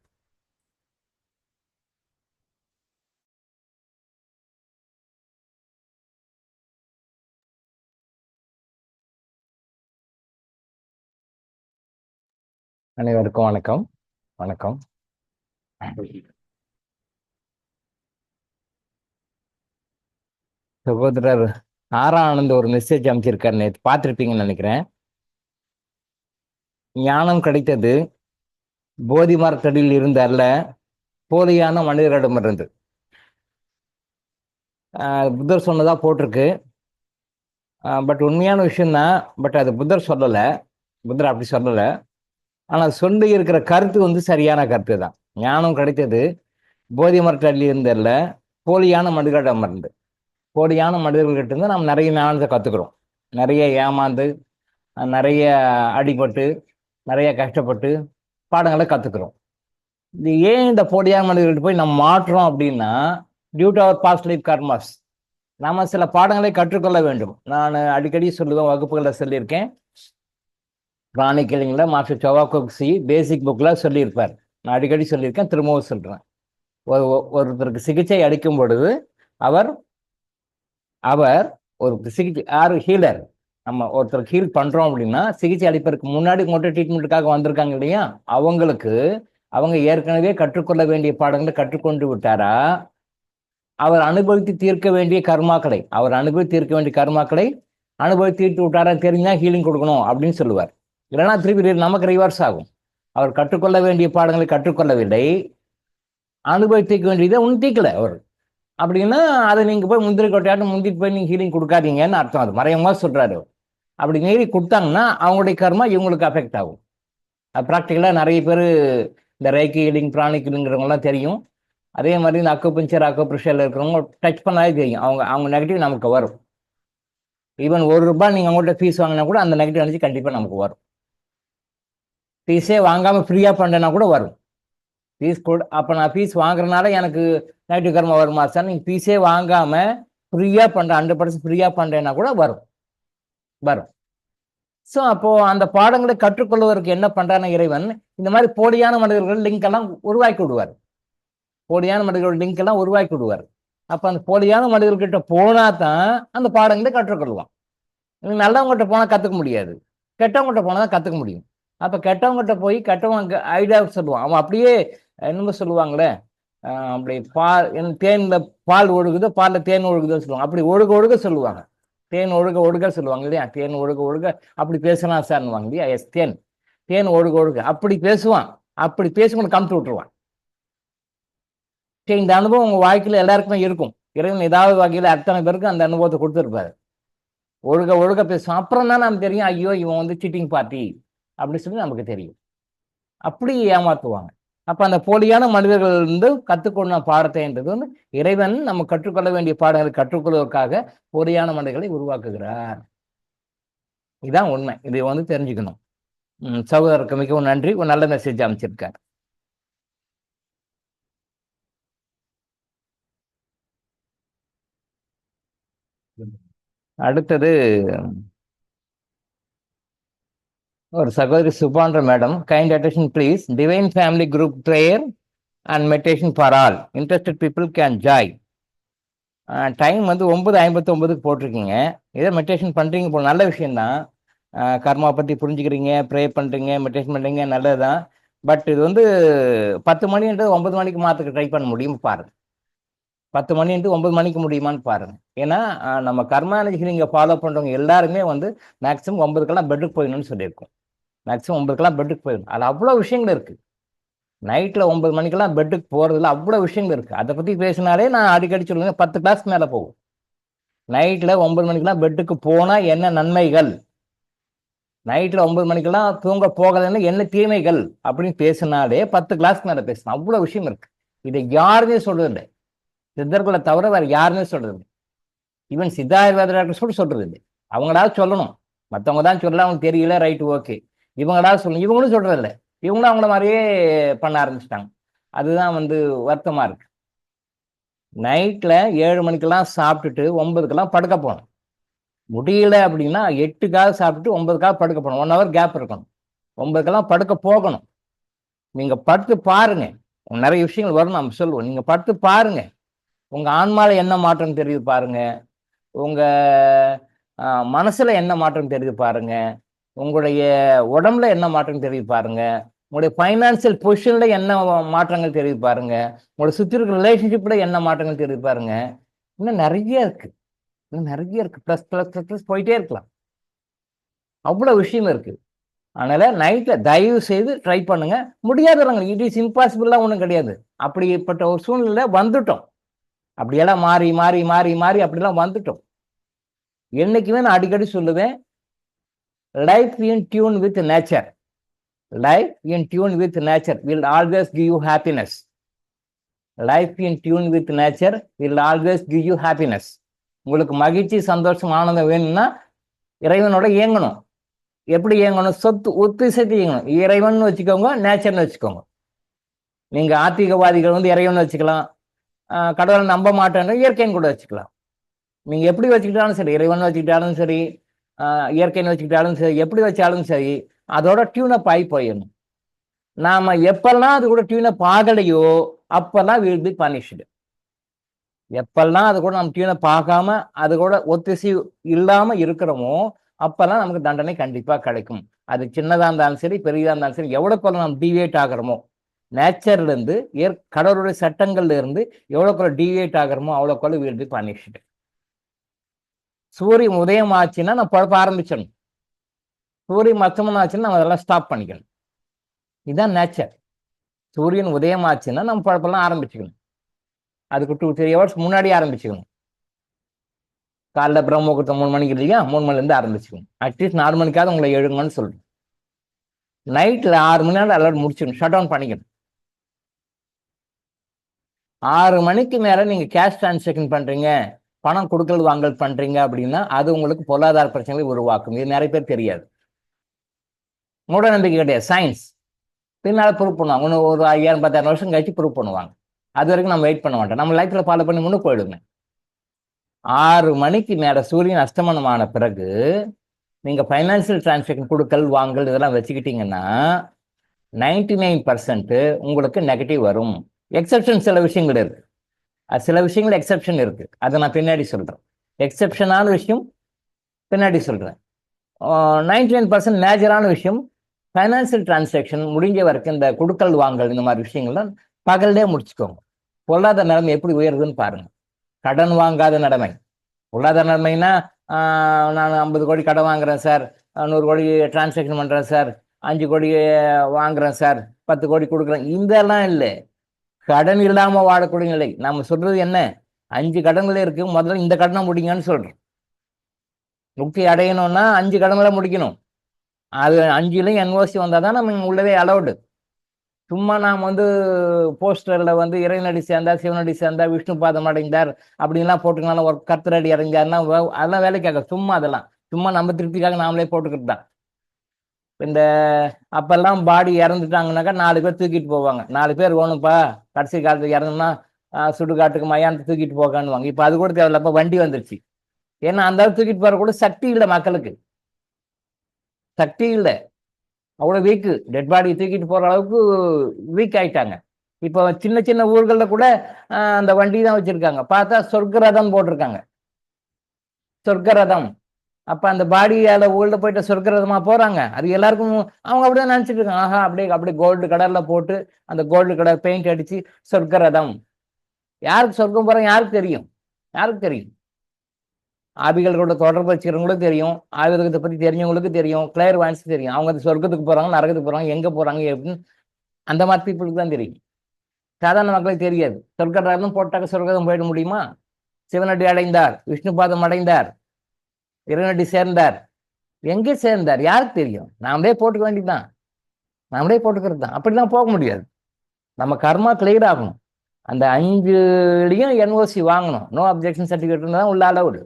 அனைவருக்கும் வணக்கம். வணக்கம். சகோதரர் ஆனந்த் ஒரு மெசேஜ் அமைச்சிருக்காரு, நேற்று பார்த்துருப்பீங்கன்னு நினைக்கிறேன். ஞானம் கிடைத்தது போதி மரத்தடியில் இருந்த அல்ல, போலியான மனிதரிடமிருந்து. புத்தர் சொன்னதா போட்டிருக்கு. பட் உண்மையான விஷயம்தான். பட் அது புத்தர் சொல்லலை, புத்தர் அப்படி சொல்லலை. ஆனால் சொல்லி இருக்கிற கருத்து வந்து சரியான கருத்து தான். ஞானம் கிடைத்தது போதி மரத்தடியில் இருந்தல்ல, போலியான மனிதரிடமிருந்து. போலியான மனிதர்கள்கிட்ட இருந்து நம்ம நிறைய ஞானத்தை கற்றுக்குறோம். நிறைய ஏமாந்து, நிறைய அடிபட்டு, நிறைய கஷ்டப்பட்டு பாடங்களை கற்றுக்குறோம். இது ஏன் இந்த போலியான மனிதர்கள்ட்ட போய் நம்ம மாற்றுறோம் அப்படின்னா, due to our past life karmas. நம்ம சில பாடங்களை கற்றுக்கொள்ள வேண்டும். நான் அடிக்கடி சொல்லுவேன், வகுப்புகளில் சொல்லியிருக்கேன். பிராணிக் ஹீலிங்கில் மாஸ்டர் சவாகோக்சி பேசிக் புக்கில் சொல்லியிருப்பார். நான் அடிக்கடி சொல்லியிருக்கேன், திரும்பவும் சொல்கிறேன். ஒருத்தருக்கு சிகிச்சை அளிக்கும் பொழுது அவர் ஒரு சிகிச்சை ஹீலர். நம்ம ஒருத்தருக்கு ஹீல் பண்ணுறோம் அப்படின்னா, சிகிச்சை அளிப்பதற்கு முன்னாடி மட்டும் ட்ரீட்மெண்ட்டுக்காக வந்திருக்காங்க இல்லையா, அவங்க ஏற்கனவே கற்றுக்கொள்ள வேண்டிய பாடங்களை கற்றுக்கொண்டு விட்டாரா, அவர் அனுபவித்து தீர்க்க வேண்டிய கர்மாக்களை அனுபவித்து தீர்த்து விட்டாரா தெரிஞ்சா ஹீலிங் கொடுக்கணும் அப்படின்னு சொல்லுவார். இல்லைன்னா திருப்பி நமக்கு ரிவர்ஸ் ஆகும். அவர் கற்றுக்கொள்ள வேண்டிய பாடங்களை கற்றுக்கொள்ளவில்லை, அனுபவித்திக்க வேண்டியதை உணர்த்திக்கல அவர். அப்படின்னா அதை நீங்கள் போய் முந்திரி கொட்டையாட்டம் முந்திட்டு போய் நீங்கள் ஹீலிங் கொடுக்காதீங்கன்னு அர்த்தம். அது மறைமுகமாக சொல்கிறாரு. அப்படி மீறி கொடுத்தாங்கன்னா அவங்களுடைய கர்மா இவங்களுக்கு அஃபெக்ட் ஆகும். அது ப்ராக்டிக்கலாக நிறைய பேர் இந்த ரேக்கி ஹீலிங், பிராணிக் ஹீலிங்கிறவங்களாம் தெரியும். அதே மாதிரி இந்த அக்குப்ரெஷரில் இருக்கிறவங்க டச் பண்ணாலே தெரியும், அவங்க நெகட்டிவ் நமக்கு வரும். ஈவன் ₹1 நீங்கள் அவங்கள்ட்ட ஃபீஸ் வாங்கினா கூட அந்த நெகட்டிவ் எனர்ஜி கண்டிப்பாக நமக்கு வரும். ஃபீஸே வாங்காமல் ஃப்ரீயாக பண்ணனா கூட வரும். ஃபீஸ் அப்போ நான் ஃபீஸ் வாங்குறதுனால எனக்கு நெகட்டிவ் கர்மா வருமா சார்? நீங்கள் ஃபீஸே வாங்காமல் ஃப்ரீயாக பண்ணுற 100% ஃப்ரீயாக பண்ணுறேன்னா கூட வரும். ஸோ அப்போது அந்த பாடங்களை கற்றுக்கொள்வதற்கு என்ன பண்ணுறான இறைவன், இந்த மாதிரி போலியான மனிதர்கள் லிங்க் எல்லாம் உருவாக்கி விடுவார். அப்போ அந்த போலியான மனிதர்கிட்ட போனால் தான் அந்த பாடங்களை கற்றுக்கொள்வான். நல்லவங்ககிட்ட போனால் கற்றுக்க முடியாது, கெட்டவங்ககிட்ட போனால் தான் கற்றுக்க முடியும். அப்போ கெட்டவங்ககிட்ட போய் கெட்டவங்க ஐடியா சொல்லுவான். அவன் அப்படியே என்னமோ சொல்லுவாங்களே, அப்படி தேனில் பால் ஒழுகுது, பாலில் தேன் ஒழுகுதுன்னு சொல்லுவாங்க. அப்படி ஒழுக சொல்லுவாங்க. தேன் ஒழுக சொல்லுவாங்க இல்லையா, தேன் ஒழுக அப்படி பேசலாம் சார்னுவாங்க இல்லையா. எஸ், தேன் ஒழுக அப்படி பேசுவான். அப்படி பேசும்போது கமுத்து விட்டுருவான். சரி, இந்த அனுபவம் உங்கள் வாழ்க்கையில் எல்லாருக்குமே இருக்கும். இறைவன் ஏதாவது வகையில் அத்தனை பேருக்கு அந்த அனுபவத்தை கொடுத்துருப்பாரு. ஒழுக பேசுவான். அப்புறம் தான் நமக்கு தெரியும், ஐயோ இவன் வந்து சீட்டிங் பார்ட்டி அப்படின்னு சொல்லி நமக்கு தெரியும். அப்படி ஏமாத்துவாங்க. அப்போ அந்த போலியான மனிதர்கள் வந்து கற்றுக்கொண்ட பாடத்தைன்றது வந்து இறைவன் நம்ம கற்றுக்கொள்ள வேண்டிய பாடங்களை கற்றுக்கொள்வதற்காக போலியான மனிதர்களை உருவாக்குகிறார். இதுதான் உண்மை. இதை வந்து தெரிஞ்சுக்கணும். சகோதரருக்கு மிகவும் நன்றி. ஒரு நல்ல மெசேஜ் அமைச்சிருக்கார். அடுத்தது ஒரு சகோதரி சுபான்ற madam. Kind attention please. Divine family group prayer and meditation for all interested people can join. Time வந்து 9:59 போட்டிருக்கீங்க. ஏதோ மெடிடேஷன் பண்ணுறீங்க போல், நல்ல விஷயந்தான். கர்மா பற்றி புரிஞ்சுக்கிறீங்க, ப்ரே பண்ணுறீங்க, மெடிடேஷன் பண்ணுறீங்க, நல்லது தான். பட் இது வந்து 10 மணின்றது 9 மணிக்கு மாற்றுக்க ட்ரை பண்ண முடியும் பாருங்கள். 10 மணின்ட்டு 9 மணிக்கு முடியுமான்னு பாருங்கள். ஏன்னா நம்ம கர்மா எனர்ஜி ஃபாலோ பண்ணுறவங்க எல்லாருமே வந்து மேக்ஸிமம் 9க்கெல்லாம் பெட்டுக்கு போயிடணும்னு சொல்லியிருக்கோம். மேக்ஸிமம் 9க்கெல்லாம் பெட்டுக்கு போயிடணும். அது அவ்வளோ விஷயங்கள் இருக்குது. நைட்டில் 9 மணிக்கெல்லாம் பெட்டுக்கு போகிறதுல அவ்வளோ விஷயங்கள் இருக்குது. அதை பற்றி பேசினாலே நான் அடிக்கடி சொல்லுவேன், 10 கிளாஸ்க்கு மேலே போகும். நைட்டில் 9 மணிக்கெல்லாம் பெட்டுக்கு போனால் என்ன நன்மைகள், நைட்டில் 9 மணிக்கெல்லாம் தூங்க போகலைன்னா என்ன தீமைகள் அப்படின்னு பேசினாலே 10 கிளாஸ்க்கு மேலே பேசணும். அவ்வளோ விஷயம் இருக்குது. இதை யாருமே சொல்றது இல்லை. சித்தர்களை தவிர வேற யாருமே சொல்றது இல்லை. ஈவன் சித்த ஆயுர்வேத டாக்டர்ஸ் கூட சொல்றது இல்லை. அவங்களாவது சொல்லணும், மற்றவங்க தான் சொல்ல அவங்களுக்கு தெரியல, ரைட்டு ஓகே. இவங்களாவது சொல்லணும், இவங்களும் சொல்றது இல்லை. இவங்களும் அவங்கள மாதிரியே பண்ண ஆரம்பிச்சிட்டாங்க. அதுதான் வருத்தமா இருக்கு. நைட்ல 7 மணிக்கெல்லாம் சாப்பிட்டுட்டு 9க்கெல்லாம் படுக்க போகணும். முடியல அப்படின்னா 8க்காக சாப்பிட்டு 9க்காக படுக்க போகணும். 1 ஹவர் கேப் இருக்கணும். 9க்கெல்லாம் படுக்க போகணும். நீங்க படுத்து பாருங்க, நிறைய விஷயங்கள் வரும், நம்ம சொல்லுவோம். நீங்க படுத்து பாருங்க, உங்க ஆன்மால என்ன மாற்றம் தெரியுது பாருங்க, உங்க மனசுல என்ன மாற்றம் தெரியுது பாருங்க, உங்களுடைய உடம்புல என்ன மாற்றம் தெரியுது பாருங்க, உங்களுடைய ஃபைனான்சியல் பொசிஷன்ல என்ன மாற்றங்கள் தெரியுது பாருங்க, உங்களோட சுற்றி இருக்கிற ரிலேஷன்ஷிப்ல என்ன மாற்றங்கள் தெரியுது பாருங்க. இன்னும் நிறைய இருக்கு, இன்னும் நிறைய இருக்கு. ப்ளஸ் ப்ளஸ் ப்ளஸ் போயிட்டே இருக்கலாம். அவ்வளவு விஷயம் இருக்கு. அதனால நைட்ல தயவு செய்து ட்ரை பண்ணுங்க. முடியாதவங்க, இட் இஸ் இம்பாசிபிள்லாம் ஒன்றும் கிடையாது. அப்படிப்பட்ட ஒரு சூழ்நிலை வந்துட்டோம். அப்படியெல்லாம் மாறி மாறி மாறி மாறி அப்படிலாம் வந்துட்டோம். என்னைக்குமே நான் அடிக்கடி சொல்லுவேன், life in tune with nature, life in tune with nature will always give you happiness. Life in tune with nature will always give you happiness. உங்களுக்கு மகிழ்ச்சி, சந்தோஷம், ஆனந்தம் வேணும்னா இறைவனோட இயங்கணும். எப்படி இயங்கணும்? ஒத்திசைத்து இயங்கணும். இறைவன் வச்சுக்கோங்க, நேச்சர்னு வச்சுக்கோங்க. நீங்க ஆத்திகவாதிகள் இறைவன் வச்சுக்கலாம், கடவுளை நம்ப மாட்டேன்னு இயற்கைன்னு கூட வச்சுக்கலாம். நீங்க எப்படி வச்சுக்கிட்டாலும் சரி, இறைவன் வச்சுக்கிட்டாலும் சரி, இயற்கைன்னு வச்சுக்கிட்டாலும் சரி, எப்படி வச்சாலும் சரி, அதோட டியூனப் ஆகி போயிடணும். நாம எப்பெல்லாம் அது கூட டியூனப் ஆகலையோ அப்பெல்லாம் வில் பி பனிஷ்டு. எப்பெல்லாம் அது கூட நம்ம டியூனப் ஆகாம அது கூட ஒத்திசை இல்லாம இருக்கிறோமோ அப்பெல்லாம் நமக்கு தண்டனை கண்டிப்பா கிடைக்கும். அது சின்னதா இருந்தாலும் சரி, பெரியதா இருந்தாலும் சரி, எவ்வளவுக்கு நம்ம டிவியேட் ஆகிறோமோ நேச்சர்ல இருந்து, கடவுளுடைய சட்டங்கள்ல இருந்து எவ்வளவுக்கு டிவியேட் ஆகிறோமோ அவ்வளவுக்கு வில் பி பனிஷ்டு. சூரியன் உதயம் ஆச்சுன்னா நம்ம பழப்ப ஆரம்பிச்சிடணும். சூரியன் மச்சமன் ஆச்சுன்னா நம்ம அதெல்லாம் ஸ்டாப் பண்ணிக்கணும். இதுதான் நேச்சர். சூரியன் உதயம் ஆச்சுன்னா நம்ம பழப்பெல்லாம் ஆரம்பிச்சுக்கணும். அதுக்கு 2-3 ஹவர்ஸ் முன்னாடி ஆரம்பிச்சுக்கணும். காலைல பிரம்ம முகூர்த்தம் 3 மணிக்கு இல்லையா, 3 மணிலேருந்து ஆரம்பிச்சுக்கணும். அட்லீஸ்ட் 4 மணிக்காவது உங்களை எழுங்கன்னு சொல்றேன். நைட்ல 6 மணி நேரம் எல்லாரும் முடிச்சிடணும், ஷட் டவுன் பண்ணிக்கணும். 6 மணிக்கு மேல நீங்க கேஷ் டிரான்சாக்ஷன் பண்றீங்க, பணம் கொடுக்கல் வாங்கல் பண்றீங்க அப்படின்னா அது உங்களுக்கு பொருளாதார பிரச்சனைகளை உருவாக்கும். இது நிறைய பேர் தெரியாது. மூட நம்பிக்கை கிடையாது, சயின்ஸ். பின்னால ப்ரூவ் பண்ணுவாங்க. இன்னும் ஒரு 5000-10,000 வருஷம் கழிச்சு ப்ரூவ் பண்ணுவாங்க. அது வரைக்கும் நம்ம வெயிட் பண்ண மாட்டோம். நம்ம லைஃப்ல ஃபாலோ பண்ணி முன்னுக்கு போயிடுங்க. 6 மணிக்கு மேல சூரியன் அஸ்தமனமான பிறகு நீங்க ஃபைனான்சியல் டிரான்சாக்ஷன் கொடுக்கல் வாங்கல் இதெல்லாம் வச்சுக்கிட்டீங்கன்னா 99% உங்களுக்கு நெகட்டிவ் வரும். எக்ஸப்ஷன் சில விஷயங்கள் இருக்கு, சில விஷயங்கள் எக்ஸப்ஷன் இருக்கு, அதை நான் பின்னாடி சொல்றேன். எக்ஸப்ஷனான விஷயம் பின்னாடி சொல்றேன். 99% மேஜரான விஷயம் ஃபைனான்சியல் டிரான்சாக்ஷன் முடிஞ்ச வரைக்கும் இந்த கொடுக்கல் வாங்கல் இந்த மாதிரி விஷயங்கள்லாம் பகல்லே முடிச்சுக்கோங்க. பொருளாதார நிலைமை எப்படி உயருதுன்னு பாருங்க. கடன் வாங்காத நிலைமை. பொருளாதார நிலைமைனா நான் 50 கோடி கடன் வாங்குறேன் சார், 100 கோடி டிரான்சாக்ஷன் பண்றேன் சார், 5 கோடி வாங்குறேன் சார், 10 கோடி கொடுக்குறேன், இதெல்லாம் இல்லை. கடன் இல்லாம வாழக்கூடிய நிலை. நம்ம சொல்றது என்ன? 5 கடன்களே இருக்கு, முதல்ல இந்த கடனை முடிங்கன்னு சொல்றோம். முக்தி அடையணும்னா 5 கடன்களை முடிக்கணும். அது 5லையும் என்ஓசி வந்தால் தான் நம்ம உள்ளவே அலௌடு. சும்மா நாம் போஸ்டரில் இறைநடி சேர்ந்தார், சிவனடி சேர்ந்தார், விஷ்ணு பாதம் அடைந்தார் அப்படின்லாம் போட்டுக்கலாம், ஒரு கர்த்தரடி இறந்தார்னா அதெல்லாம் வேலைக்காக, சும்மா அதெல்லாம் சும்மா நம்ம திருப்திக்காக நாமளே போட்டுக்கிட்டு தான். இந்த அப்பெல்லாம் பாடி இறந்துட்டாங்கன்னாக்கா 4 பேர் தூக்கிட்டு போவாங்க. 4 பேர் வேணும்ப்பா, கடைசி காலத்துக்கு இறந்துன்னா சுடுகாட்டுக்கு மயானத்தை தூக்கிட்டு போகான்னுவாங்க. இப்போ அது கூட தேவையில்லப்ப வண்டி வந்துருச்சு. ஏன்னா அந்த தூக்கிட்டு போற கூட சக்தி இல்லை, மக்களுக்கு சக்தி இல்லை, அவ்வளோ வீக்கு. டெட் பாடி தூக்கிட்டு போகிற அளவுக்கு வீக் ஆயிட்டாங்க. இப்போ சின்ன சின்ன ஊர்களில் கூட அந்த வண்டி தான் வச்சுருக்காங்க. பார்த்தா சொர்க்கரதம் போட்டிருக்காங்க, சொர்க்கரதம். அப்போ அந்த பாடியால் உள்ள போயிட்டு சொர்க்கரதமாக போகிறாங்க. அது எல்லாருக்கும் அவங்க அப்படியே நினச்சிட்டு இருக்காங்க. ஆஹா, அப்படியே கோல்டு கலரில் போட்டு அந்த கோல்டு கலர் பெயிண்ட் அடித்து சொர்க்கரதம். யாருக்கு சொர்க்கம் போகிறாங்க யாருக்கு தெரியும்? யாருக்கு தெரியும்? ஆபிகளோட தொடர்பு வச்சுக்கிறவங்களுக்கு தெரியும், ஆயுர்வேதத்தை பற்றி தெரிஞ்சவங்களுக்கு தெரியும், கிளியர் வான்ஸ் தெரியும். அவங்க சொர்க்கத்துக்கு போகிறாங்க, நரகத்துக்கு போகிறாங்க, எங்கே போகிறாங்க எப்படின்னு அந்த மாதிரி பீப்புளுக்கு தான் தெரியும். சாதாரண மக்களுக்கு தெரியாது. சொர்க்கரதம் போட்டாக்க சொர்க்கதம் போயிட முடியுமா? சிவனடி அடைந்தார், விஷ்ணு பாதம் அடைந்தார், இறைவனடி சேர்ந்தார், எங்கே சேர்ந்தார் யாருக்கு தெரியும்? நாமளே போட்டுக்க வேண்டியதுதான், நாமளே போட்டுக்கிறது தான். அப்படிலாம் போக முடியாது. நம்ம கர்மா கிளியர் ஆகணும். அந்த 5லையும் என்ஓசி வாங்கணும். நோ அப்ஜெக்ஷன் சர்டிஃபிகேட் இருந்தால் தான் உள்ள அலவுடு.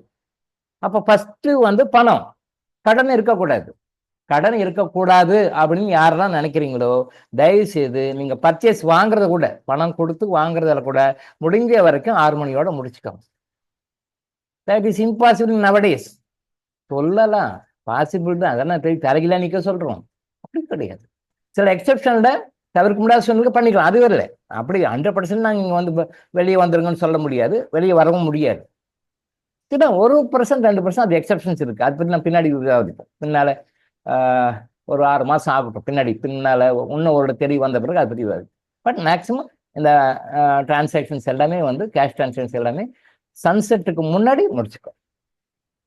அப்போ ஃபர்ஸ்ட் வந்து பணம், கடன் இருக்கக்கூடாது. கடன் இருக்கக்கூடாது அப்படின்னு யாரெல்லாம் நினைக்கிறீங்களோ தயவு செய்து நீங்க பர்ச்சேஸ் வாங்குறத கூட, பணம் கொடுத்து வாங்குறதுல கூட முடிஞ்ச வரைக்கும் 6 மணியோட முடிச்சுக்கோங்க. That is impossible nowadays. சொல்லலாம், பாசிபிள் தான், அதெல்லாம் தரகில நிக்க சொல்றோம், அப்படி கிடையாது. சில எக்ஸெப்ஷன்ல தவிர்க்க முடியாத சூழ்நிலை பண்ணிக்கலாம், அது வரல. அப்படி 100% நாங்கள் இங்கே வந்து வெளியே வந்துருங்கன்னு சொல்ல முடியாது, வெளியே வரவும் முடியாது. கிட்ட 1% 2% அது எக்ஸெப்ஷன்ஸ் இருக்கு. அதை பற்றி நான் பின்னாடி விவாதிப்போம். பின்னால ஒரு 6 மாதம் ஆகட்டும், பின்னால இன்னும் ஒரு தெரிய வந்த பிறகு அதை பற்றி விவாதிப்போம். பட் மேக்ஸிமம் இந்த டிரான்சாக்ஷன்ஸ் எல்லாமே வந்து கேஷ் டிரான்சாக்ஷன்ஸ் எல்லாமே சன்செட்டுக்கு முன்னாடி முடிச்சுக்கோ.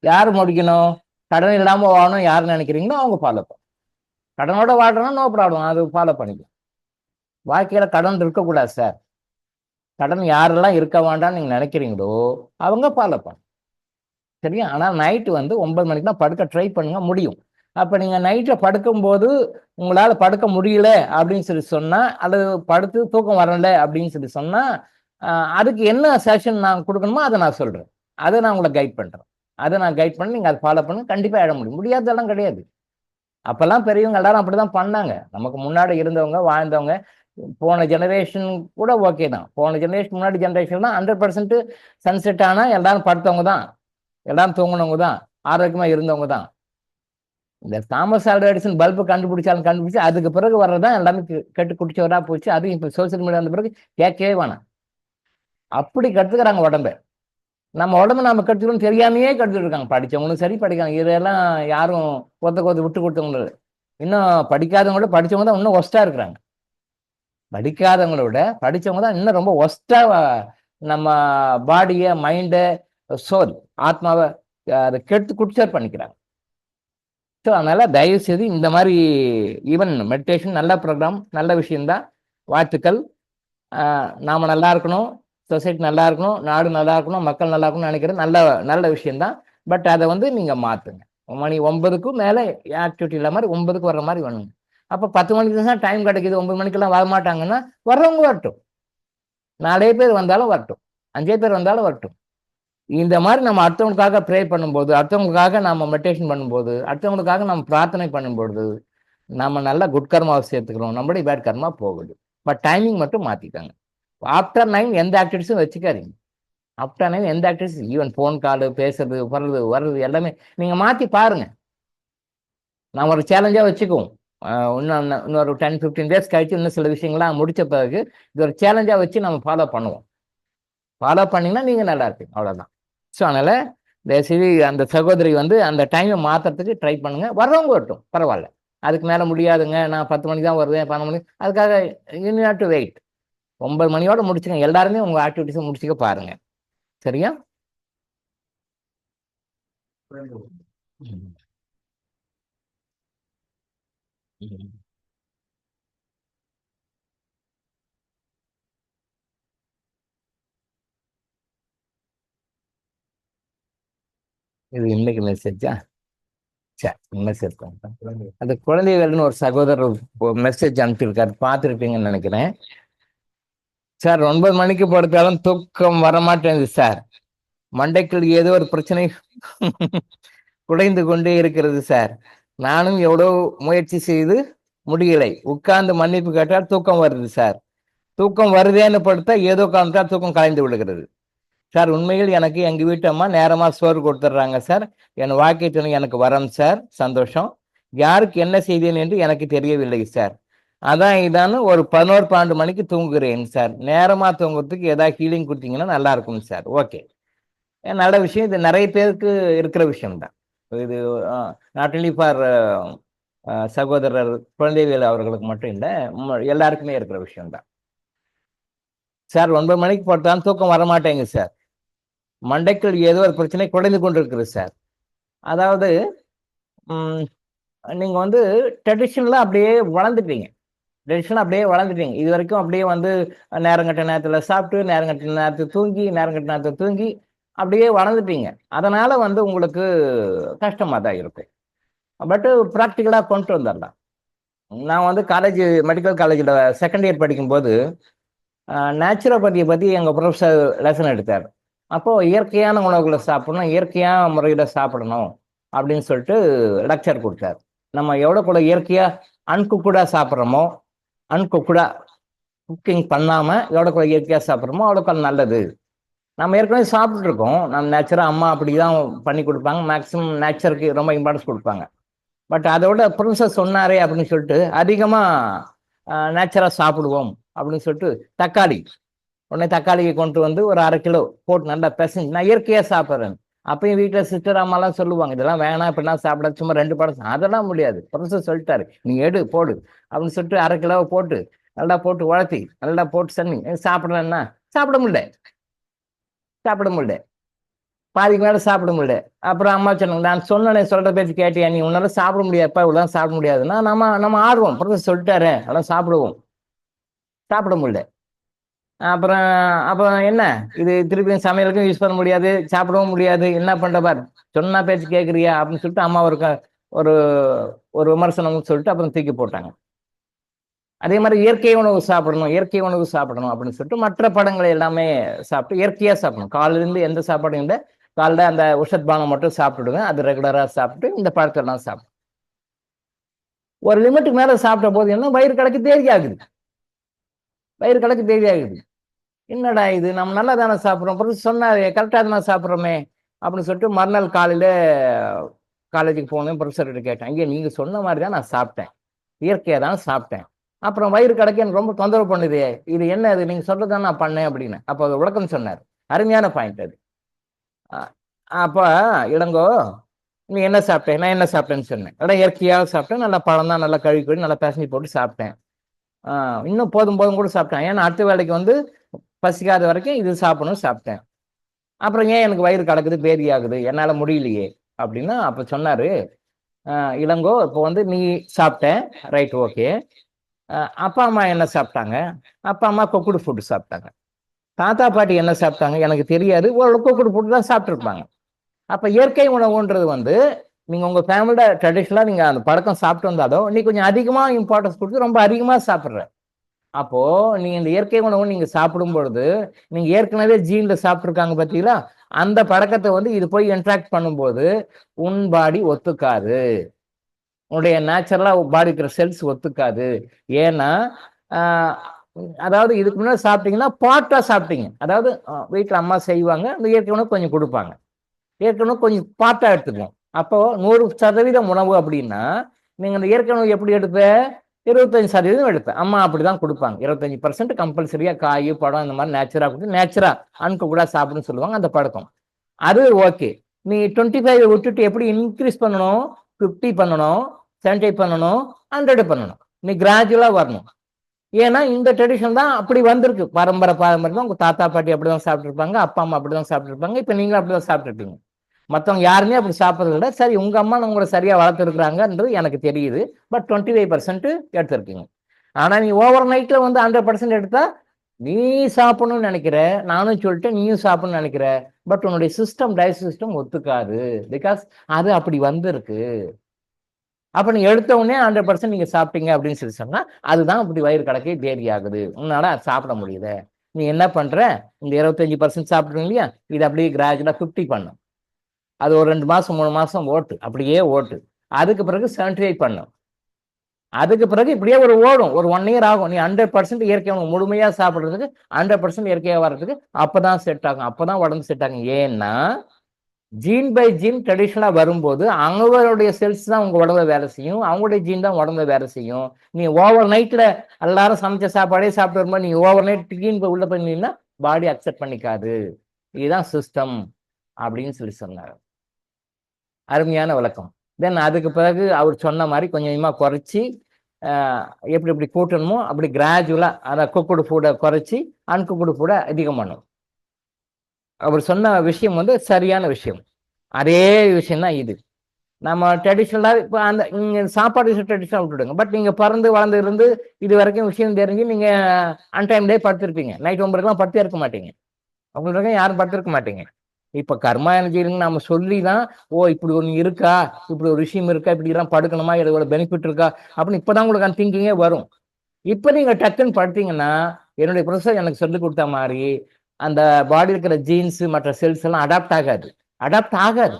யார் முடிக்கணும்? கடன் இல்லாமல் வாழணும் யார் நினைக்கிறீங்களோ அவங்க ஃபாலோ பண்ணும். கடனோட வாடுறோம்னா நோ ப்ராப்ளம், அது ஃபாலோ பண்ணிக்கலாம். வாழ்க்கையில் கடன் இருக்கக்கூடாது சார், கடன் யாரெல்லாம் இருக்க வேண்டாம்னு நீங்கள் நினைக்கிறீங்களோ அவங்க ஃபாலோ பண்ணும். சரியா? ஆனால் நைட்டு வந்து 9 மணிக்கு தான் படுக்க ட்ரை பண்ணுங்க, முடியும். அப்போ நீங்கள் நைட்டில் படுக்கும்போது உங்களால் படுக்க முடியல அப்படின்னு சொல்லி சொன்னால், அல்லது படுத்து தூக்கம் வரல அப்படின்னு சொல்லி சொன்னால், அதுக்கு என்ன செஷன் நான் கொடுக்கணுமோ அதை நான் சொல்கிறேன். அதை நான் உங்களை கைட் பண்ணுறேன். அதை நான் கைட் பண்ணி நீங்கள் அதை ஃபாலோ பண்ணி கண்டிப்பாக எழ முடியும். முடியாததெல்லாம் கிடையாது. அப்போல்லாம் பெரியவங்க எல்லாரும் அப்படி தான் பண்ணாங்க. நமக்கு முன்னாடி இருந்தவங்க வாழ்ந்தவங்க, போன ஜெனரேஷன் கூட ஓகே தான். போன ஜெனரேஷன் முன்னாடி ஜெனரேஷன் தான் 100% சன்செட் ஆனால் எல்லாரும் படுத்தவங்க தான், எல்லாரும் தூங்கினவங்க தான், ஆரோக்கியமாக இருந்தவங்க தான். இந்த தாமஸ் ஆல்வா எடிசன் பல்பு கண்டுபிடிச்சு அதுக்கு பிறகு வர்றதான் எல்லாமே கெட்டு குடிச்சவரா போச்சு. அதுவும் இப்போ சோசியல் மீடியா வந்த பிறகு கேட்கவே வேணாம். அப்படி கற்றுக்கிறாங்க உடம்பை. நம்ம உடம்பு நம்ம கற்றுக்கணும் தெரியாமையே கற்றுட்டு இருக்காங்க. படித்தவங்களும் சரி, படிக்காங்க. இதெல்லாம் யாரும் ஒருத்தருக்கு விட்டு கொடுத்தவங்களும் இன்னும் படிக்காதவங்களோட படித்தவங்க தான் இன்னும் ஒஸ்ட்டாக இருக்கிறாங்க. படிக்காதவங்களோட படித்தவங்க தான் இன்னும் ரொம்ப ஒஸ்ட்டாக நம்ம பாடியை, மைண்டை, சோல், ஆத்மாவை அதை கெடுத்து குடிச்சர் பண்ணிக்கிறாங்க. ஸோ அதனால தயவு செய்து இந்த மாதிரி ஈவன் மெடிடேஷன் நல்ல ப்ரோக்ராம், நல்ல விஷயம்தான். வாழ்த்துக்கள். நாம் நல்லா இருக்கணும், சொசைட்டி நல்லா இருக்கணும், நாடு நல்லா இருக்கணும், மக்கள் நல்லா இருக்கணும்னு நினைக்கிறது நல்ல நல்ல விஷயம்தான். பட் அதை வந்து நீங்கள் மாற்றுங்க. மணி 9க்கும் மேலே ஆக்டிவிட்டி இல்லாத மாதிரி 9க்கு வர்ற மாதிரி வேணுங்க. அப்போ 10 மணிக்கு தான் டைம் கிடைக்குது, 9 மணிக்கெல்லாம் வரமாட்டாங்கன்னா வர்றவங்க வரட்டும். 4 பேர் வந்தாலும் வரட்டும், 5 பேர் வந்தாலும் வரட்டும். இந்த மாதிரி நம்ம அடுத்தவங்களுக்காக ப்ரே பண்ணும்போது, அடுத்தவங்களுக்காக நம்ம மெடிடேஷன் பண்ணும்போது, அடுத்தவங்களுக்காக நம்ம பிரார்த்தனை பண்ணும்போது நம்ம நல்லா குட் கர்மாவை சேர்த்துக்கிறோம், நம்மளுடைய பேட் கர்மா போகுது. பட் டைமிங் மட்டும் மாற்றிட்டாங்க. ஆஃப்டர் 9 எந்த ஆக்டிவிட்டிஸும் வச்சுக்காதீங்க. ஆஃப்டர் 9 எந்த ஆக்டிவிட்டிஸ், ஈவன் ஃபோன் காலு, பேசுறது, வர்றது எல்லாமே நீங்கள் மாற்றி பாருங்கள். நான் ஒரு சேலஞ்சாக வச்சுக்குவோம். இன்னொரு 10-15 டேஸ் கழிச்சு இன்னும் சில விஷயங்கள்லாம் முடித்த பிறகு இது ஒரு சேலஞ்சாக வச்சு நம்ம ஃபாலோ பண்ணுவோம். ஃபாலோ பண்ணிங்கன்னா நீங்கள் நல்லா இருப்பீங்க, அவ்வளோதான். ஸோ அதனால் தயவுசெய்து அந்த சகோதரி வந்து அந்த டைமை மாற்றுறதுக்கு ட்ரை பண்ணுங்கள். வர்றவங்க வரட்டும், பரவாயில்ல. அதுக்கு மேலே முடியாதுங்க, நான் 10 மணிக்கு தான் வருவேன், 12 மணிக்கு, அதுக்காக யூ ஹேவ் டு வெயிட். 9 மணியோட முடிச்சுங்க. எல்லாருமே உங்கள் ஆக்டிவிட்டிஸை முடிச்சுக்க பாருங்க. சரியா? இது இன்னைக்கு மெசேஜா? சரி, மெசேஜ் பண்ணுறேன். அந்த குழந்தைகள்னு ஒரு சகோதரர் மெசேஜ் அனுப்பியிருக்காரு, பார்த்துருப்பீங்கன்னு நினைக்கிறேன். சார் 9 மணிக்கு படுத்தாலும் தூக்கம் வரமாட்டேங்குது சார். மண்டைக்குள் ஏதோ ஒரு பிரச்சனை குடைந்து கொண்டே இருக்கிறது சார். நானும் எவ்வளோ முயற்சி செய்து முடியலை. உட்கார்ந்து மன்னிப்பு கேட்டால் தூக்கம் வருது சார். தூக்கம் வருதேன்னு படுத்தா ஏதோ காரணத்தால் தூக்கம் கலைந்து விடுகிறது சார். உண்மையில் எனக்கு எங்க வீட்டு அம்மா நேரமா சோறு கொடுத்துட்றாங்க சார். என் வாழ்க்கை துணை எனக்கு வரம் சார், சந்தோஷம். யாருக்கு என்ன செய்தேன் என்று எனக்கு தெரியவில்லை சார். அதான் இதான்னு ஒரு 11-12 மணிக்கு தூங்குகிறேன் சார். நேரமா தூங்குறதுக்கு ஏதாவது ஹீலிங் கொடுத்தீங்கன்னா நல்லா இருக்கும் சார். ஓகே, நல்ல விஷயம். இது நிறைய பேருக்கு இருக்கிற விஷயம்தான். இது நாட் ஒன்லி ஃபார் சகோதரர் குழந்தைவேல் அவர்களுக்கு மட்டும் இல்லை, எல்லாருக்குமே இருக்கிற விஷயம்தான். சார் 9 மணிக்கு போட்டாலும் தூக்கம் வரமாட்டேங்குது சார். மண்டைக்குள் ஏதோ ஒரு பிரச்சனை குறைந்து கொண்டு இருக்குது சார். அதாவது நீங்கள் வந்து ட்ரெடிஷனலாக அப்படியே வளர்ந்துட்டீங்க. இது வரைக்கும் அப்படியே வந்து நேரங்கட்ட நேரத்தில் சாப்பிட்டு, நேரங்கட்ட நேரத்தில் தூங்கி, நேரங்கட்ட நேரத்தில் தூங்கி அப்படியே வளர்ந்துட்டீங்க. அதனால் வந்து உங்களுக்கு கஷ்டமாக தான் இருக்கும். பட்டு ப்ராக்டிக்கலாக கொண்டு வந்துடலாம். நான் வந்து மெடிக்கல் காலேஜில் செகண்ட் இயர் படிக்கும்போது நேச்சுரோபதியை பற்றி எங்கள் ப்ரொஃபஸர் லெசன் எடுத்தார். அப்போது இயற்கையான உணவுகளை சாப்பிடணும், இயற்கையான முறையில் சாப்பிடணும் அப்படின்னு சொல்லிட்டு லெக்சர் கொடுத்தார். நம்ம எவ்வளோக்குள்ள இயற்கையாக அன்குக்குடாக சாப்பிட்றோமோ, அன்குக்குடாக குக்கிங் பண்ணாமல் எவ்வளோக்குள்ள இயற்கையாக சாப்பிட்றோமோ அவ்வளோக்குள்ள நல்லது. நம்ம ஏற்கனவே சாப்பிட்ருக்கோம். நம்ம நேச்சராக அம்மா அப்படி தான் பண்ணி கொடுப்பாங்க. மேக்ஸிமம் நேச்சருக்கு ரொம்ப இம்பார்ட்டன்ஸ் கொடுப்பாங்க. பட் அதோட ப்ரொஃபஸர் சொன்னாரே அப்படின்னு சொல்லிட்டு அதிகமாக நேச்சராக சாப்பிடுவோம் அப்படின்னு சொல்லிட்டு தக்காளி, உடனே தக்காளியை கொண்டு வந்து ஒரு 1/2 கிலோ போட்டு நல்லா பிசைஞ்சு, நான் இயற்கையாக சாப்பிட்றேன். அப்பயும் வீட்டில் சிஸ்டர் அம்மாலாம் சொல்லுவாங்க, இதெல்லாம் வேணாம், இப்படிலாம் சாப்பிட, சும்மா 2 படம், அதெல்லாம் முடியாது, ப்ரொஃபஸர் சொல்லிட்டாரு, நீ எடு போடு அப்படின்னு சொல்லிட்டு 1/2 கிலோவை போட்டு நல்லா போட்டு உழத்தி நல்லா போட்டு தண்ணி சாப்பிட்றேன்னா சாப்பிட முடியல, சாப்பிட முடியல, பாதிக்கு மேலே சாப்பிட முடியல. அப்புறம் அம்மா சொன்னாங்க, நான் சொன்னேன் சொல்கிற பேச்சு கேட்டியா, நீ உன்னால சாப்பிட முடியாதுப்பா, இவ்வளோதான் சாப்பிட முடியாதுன்னா நம்ம ஆடுவோம், ப்ரொஃபஸர் சொல்லிட்டாரு அதெல்லாம் சாப்பிடுவோம், சாப்பிட முடியல. அப்புறம் அப்புறம் என்ன, இது திருப்பியும் சமையலுக்கும் யூஸ் பண்ண முடியாது, சாப்பிடவும் முடியாது, என்ன பண்ற பார், சொன்னா பேச்சு கேட்குறியா அப்படின்னு சொல்லிட்டு அம்மா ஒரு ஒரு விமர்சனம் சொல்லிட்டு அப்புறம் தூக்கி போட்டாங்க. அதே மாதிரி இயற்கை உணவு சாப்பிடணும், இயற்கை உணவு சாப்பிடணும் அப்படின்னு சொல்லிட்டு மற்ற படங்களை எல்லாமே சாப்பிட்டு இயற்கையா சாப்பிடணும். காலையிலேருந்து எந்த சாப்பாடும் இல்லை, காலைல அந்த உஷத் பானம் மட்டும் சாப்பிட்டுடுவேன், அது ரெகுலராக சாப்பிட்டு இந்த பழத்தெல்லாம் சாப்பிடும். ஒரு லிமிட்டுக்கு மேலே சாப்பிட்ட போது என்ன, வயிறு கலக்கு தேதி ஆகுது, வயிறு கலக்கு தேதி ஆகுது. என்னடா இது, நம்ம நல்லா தானே சாப்பிட்றோம், அப்புறம் சொன்னாரு கரெக்டாக தானே சாப்பிட்றோமே அப்படின்னு சொல்லிட்டு மறுநாள் காலையில் காலேஜுக்கு போனேன், ப்ரொஃபஸர்கிட்ட கேட்டேன், இங்கே நீங்கள் சொன்ன மாதிரி தான் நான் சாப்பிட்டேன், இயற்கையாக தான் சாப்பிட்டேன், அப்புறம் வயிறு கடைக்கு எனக்கு ரொம்ப தொந்தரவு பண்ணுது, இது என்ன, அது நீங்கள் சொல்றதான் நான் பண்ணேன் அப்படின்னு. அப்போ அது விளக்கம் சொன்னார், அருமையான பாயிண்ட் அது. அப்போ இளங்கோ, நீ என்ன சாப்பிட்டேன், நான் என்ன சாப்பிட்டேன்னு சொன்னேன், இடம் இயற்கையாக சாப்பிட்டேன், நல்லா பழம் தான் நல்லா கழுவி நல்லா பேசஞ்சு போட்டு சாப்பிட்டேன், இன்னும் போதும் போதும் கூட சாப்பிட்டேன், ஏன்னா அடுத்த வேலைக்கு வந்து பசிக்காத வரைக்கும் இது சாப்பிடணும் சாப்பிட்டேன். அப்புறம் ஏன் எனக்கு வயிறு கலக்குது, பேதி ஆகுது, என்னால் முடியலையே அப்படின்னா அப்போ சொன்னார், இளங்கோ இப்போ வந்து நீ சாப்பிட்டேன் ரைட் ஓகே, அப்பா அம்மா என்ன சாப்பிட்டாங்க, அப்பா அம்மா கொக்குடு ஃபுட்டு சாப்பிட்டாங்க, தாத்தா பாட்டி என்ன சாப்பிட்டாங்க எனக்கு தெரியாது, ஒரு கொக்குடு ஃபுட்டு தான் சாப்பிட்ருப்பாங்க. அப்போ இயற்கை உணவுன்றது வந்து நீங்கள் உங்கள் ஃபேமிலியோட ட்ரெடிஷ்னலாக நீங்கள் அந்த பழக்கம் சாப்பிட்டு வந்தாலும் நீ கொஞ்சம் அதிகமாக இம்பார்ட்டன்ஸ் கொடுத்து ரொம்ப அதிகமாக சாப்பிட்ற. அப்போ நீங்க இந்த இயற்கை உணவு நீங்க சாப்பிடும் பொழுது நீங்க ஏற்கனவே ஜீன்ல சாப்பிட்டுருக்காங்க பார்த்தீங்களா, அந்த பழக்கத்தை வந்து இது போய் இன்ட்ராக்ட் பண்ணும்போது உன் பாடி ஒத்துக்காது, உன்னுடைய நேச்சுரலா பாடி இருக்கிற செல்ஸ் ஒத்துக்காது. ஏன்னா அதாவது இதுக்கு முன்னாடி சாப்பிட்டீங்கன்னா பாட்டா சாப்பிட்டீங்க, அதாவது வீட்டில் அம்மா செய்வாங்க, அந்த இயற்கை உணவு கொஞ்சம் கொடுப்பாங்க, இயற்கை உணவு கொஞ்சம் பாட்டா எடுத்துக்கணும். அப்போ 100% உணவு அப்படின்னா நீங்க அந்த இயற்கை உணவு எப்படி எடுப்ப, 25% எடுப்பேன். அம்மா அப்படிதான் கொடுப்பாங்க, 25% கம்பல்சரியா காய் பழம் இந்த மாதிரி நேச்சுரா கொடுத்து நேச்சுரா அன்கு கூட சாப்பிடுன்னு சொல்லுவாங்க, அந்த பழக்கம் அது ஓகே. நீ 25 விட்டுட்டு எப்படி இன்க்ரீஸ் பண்ணணும், 50 பண்ணணும், 75 பண்ணணும், 100 பண்ணணும், நீ கிராஜுவலா வரணும். ஏன்னா இந்த ட்ரெடிஷன் தான் அப்படி வந்திருக்கு, பாரம்பரியம். உங்க தாத்தா பாட்டி அப்படிதான் சாப்பிட்டுருப்பாங்க, அப்பா அம்மா அப்படிதான் சாப்பிட்டுருப்பாங்க, இப்ப நீங்களும் அப்படிதான் சாப்பிட்டுருப்பீங்க. மற்றவங்க யாருமே அப்படி சாப்பிட்றது இல்லை. சரி, உங்க அம்மா உங்களை சரியா வளர்த்துருக்குறாங்கன்றது எனக்கு தெரியுது, பட் 25% எடுத்திருக்கீங்க. ஆனா நீ ஓவர் நைட்ல வந்து 100% எடுத்தா நீ சாப்பிடணும்னு நினைக்கிற, நானும் சொல்லிட்டு நீயும் சாப்பிடணும்னு நினைக்கிற, பட் உன்னுடைய டைஜஸ்ட் சிஸ்டம் ஒத்துக்காது, பிகாஸ் அது அப்படி வந்திருக்கு. அப்ப நீ எடுத்த உடனே 100% நீங்க சாப்பிட்டீங்க அப்படின்னு சொல்லி சொன்னா அதுதான் அப்படி வயிறு கணக்கே தேடி ஆகுது, உன்னால சாப்பிட முடியுது. நீ என்ன பண்ற, இந்த 25% சாப்பிட்றீங்க இல்லையா, இது அப்படியே கிராஜுவலா 50 பண்ணும், அது ஒரு 2 மாசம் 3 மாசம் ஓட்டு, அப்படியே ஓட்டு. அதுக்கு பிறகு 75 பண்ணும், அதுக்கு பிறகு இப்படியே ஓடும், ஒரு 1 இயர் ஆகும். நீ 100% இயற்கை முழுமையா சாப்பிடுறதுக்கு 100% இயற்கையா வர்றதுக்கு அப்பதான் செட் ஆகும், அப்பதான் உடம்பு செட் ஆகும். ஏன்னா ஜீன் பை ஜீன் ட்ரெடிஷனலா வரும்போது அவங்களுடைய செல்ஸ் தான் உங்க உடம்புல வேலை செய்யும், அவங்களுடைய ஜீன் தான் உடம்புல வேலை செய்யும். நீ ஓவர் நைட்ல எல்லாரும் சமைச்ச சாப்பாடே சாப்பிட்டு வரும்போது நீ ஓவர் நைட் ஜீன் உள்ள பண்ணீங்கன்னா பாடி அக்செப்ட் பண்ணிக்காது, இதுதான் சிஸ்டம் அப்படின்னு சொல்லி சொன்னார். அருமையான விளக்கம். தென் அதுக்கு பிறகு அவர் சொன்ன மாதிரி கொஞ்சம் கொஞ்சமாக குறைச்சி எப்படி எப்படி கூட்டணுமோ அப்படி கிராஜுவலா அதை குக்குடு ஃபுட்டை குறைச்சி அன்குக்குடு ஃபுட்டை அதிகம் பண்ணும். அவர் சொன்ன விஷயம் வந்து சரியான விஷயம், அதே விஷயம் தான் இது. நம்ம ட்ரெடிஷ்னலாக இப்போ அந்த நீங்கள் சாப்பாடு விஷயம் ட்ரெடிஷ்னலாக விட்டுடுங்க, பட் நீங்கள் பிறந்து வளர்ந்து இருந்து இது வரைக்கும் விஷயம் தெரிஞ்சு நீங்கள் அன்டைம்லேயே படுத்திருப்பீங்க, நைட் 9 படுத்தே இருக்க மாட்டீங்க, உங்களுக்கு யாரும் படுத்திருக்க மாட்டீங்க. இப்ப கர்மா எனர்ஜின்னு நம்ம சொல்லி தான், ஓ இப்படி ஒன்று இருக்கா, இப்படி ஒரு விஷயம் இருக்கா, இப்படி எல்லாம் படுக்கணுமா, இதோட பெனிஃபிட் இருக்கா அப்படின்னு இப்பதான் உங்களுக்கு அந்த திங்கிங்கே வரும். இப்போ நீங்க டக்குன்னு படுத்தீங்கன்னா, என்னுடைய ப்ரொஃபசர் எனக்கு சொல்லிக் கொடுத்த மாதிரி அந்த பாடி இருக்கிற ஜீன்ஸ் மற்ற செல்ஸ் எல்லாம் அடாப்ட் ஆகாது.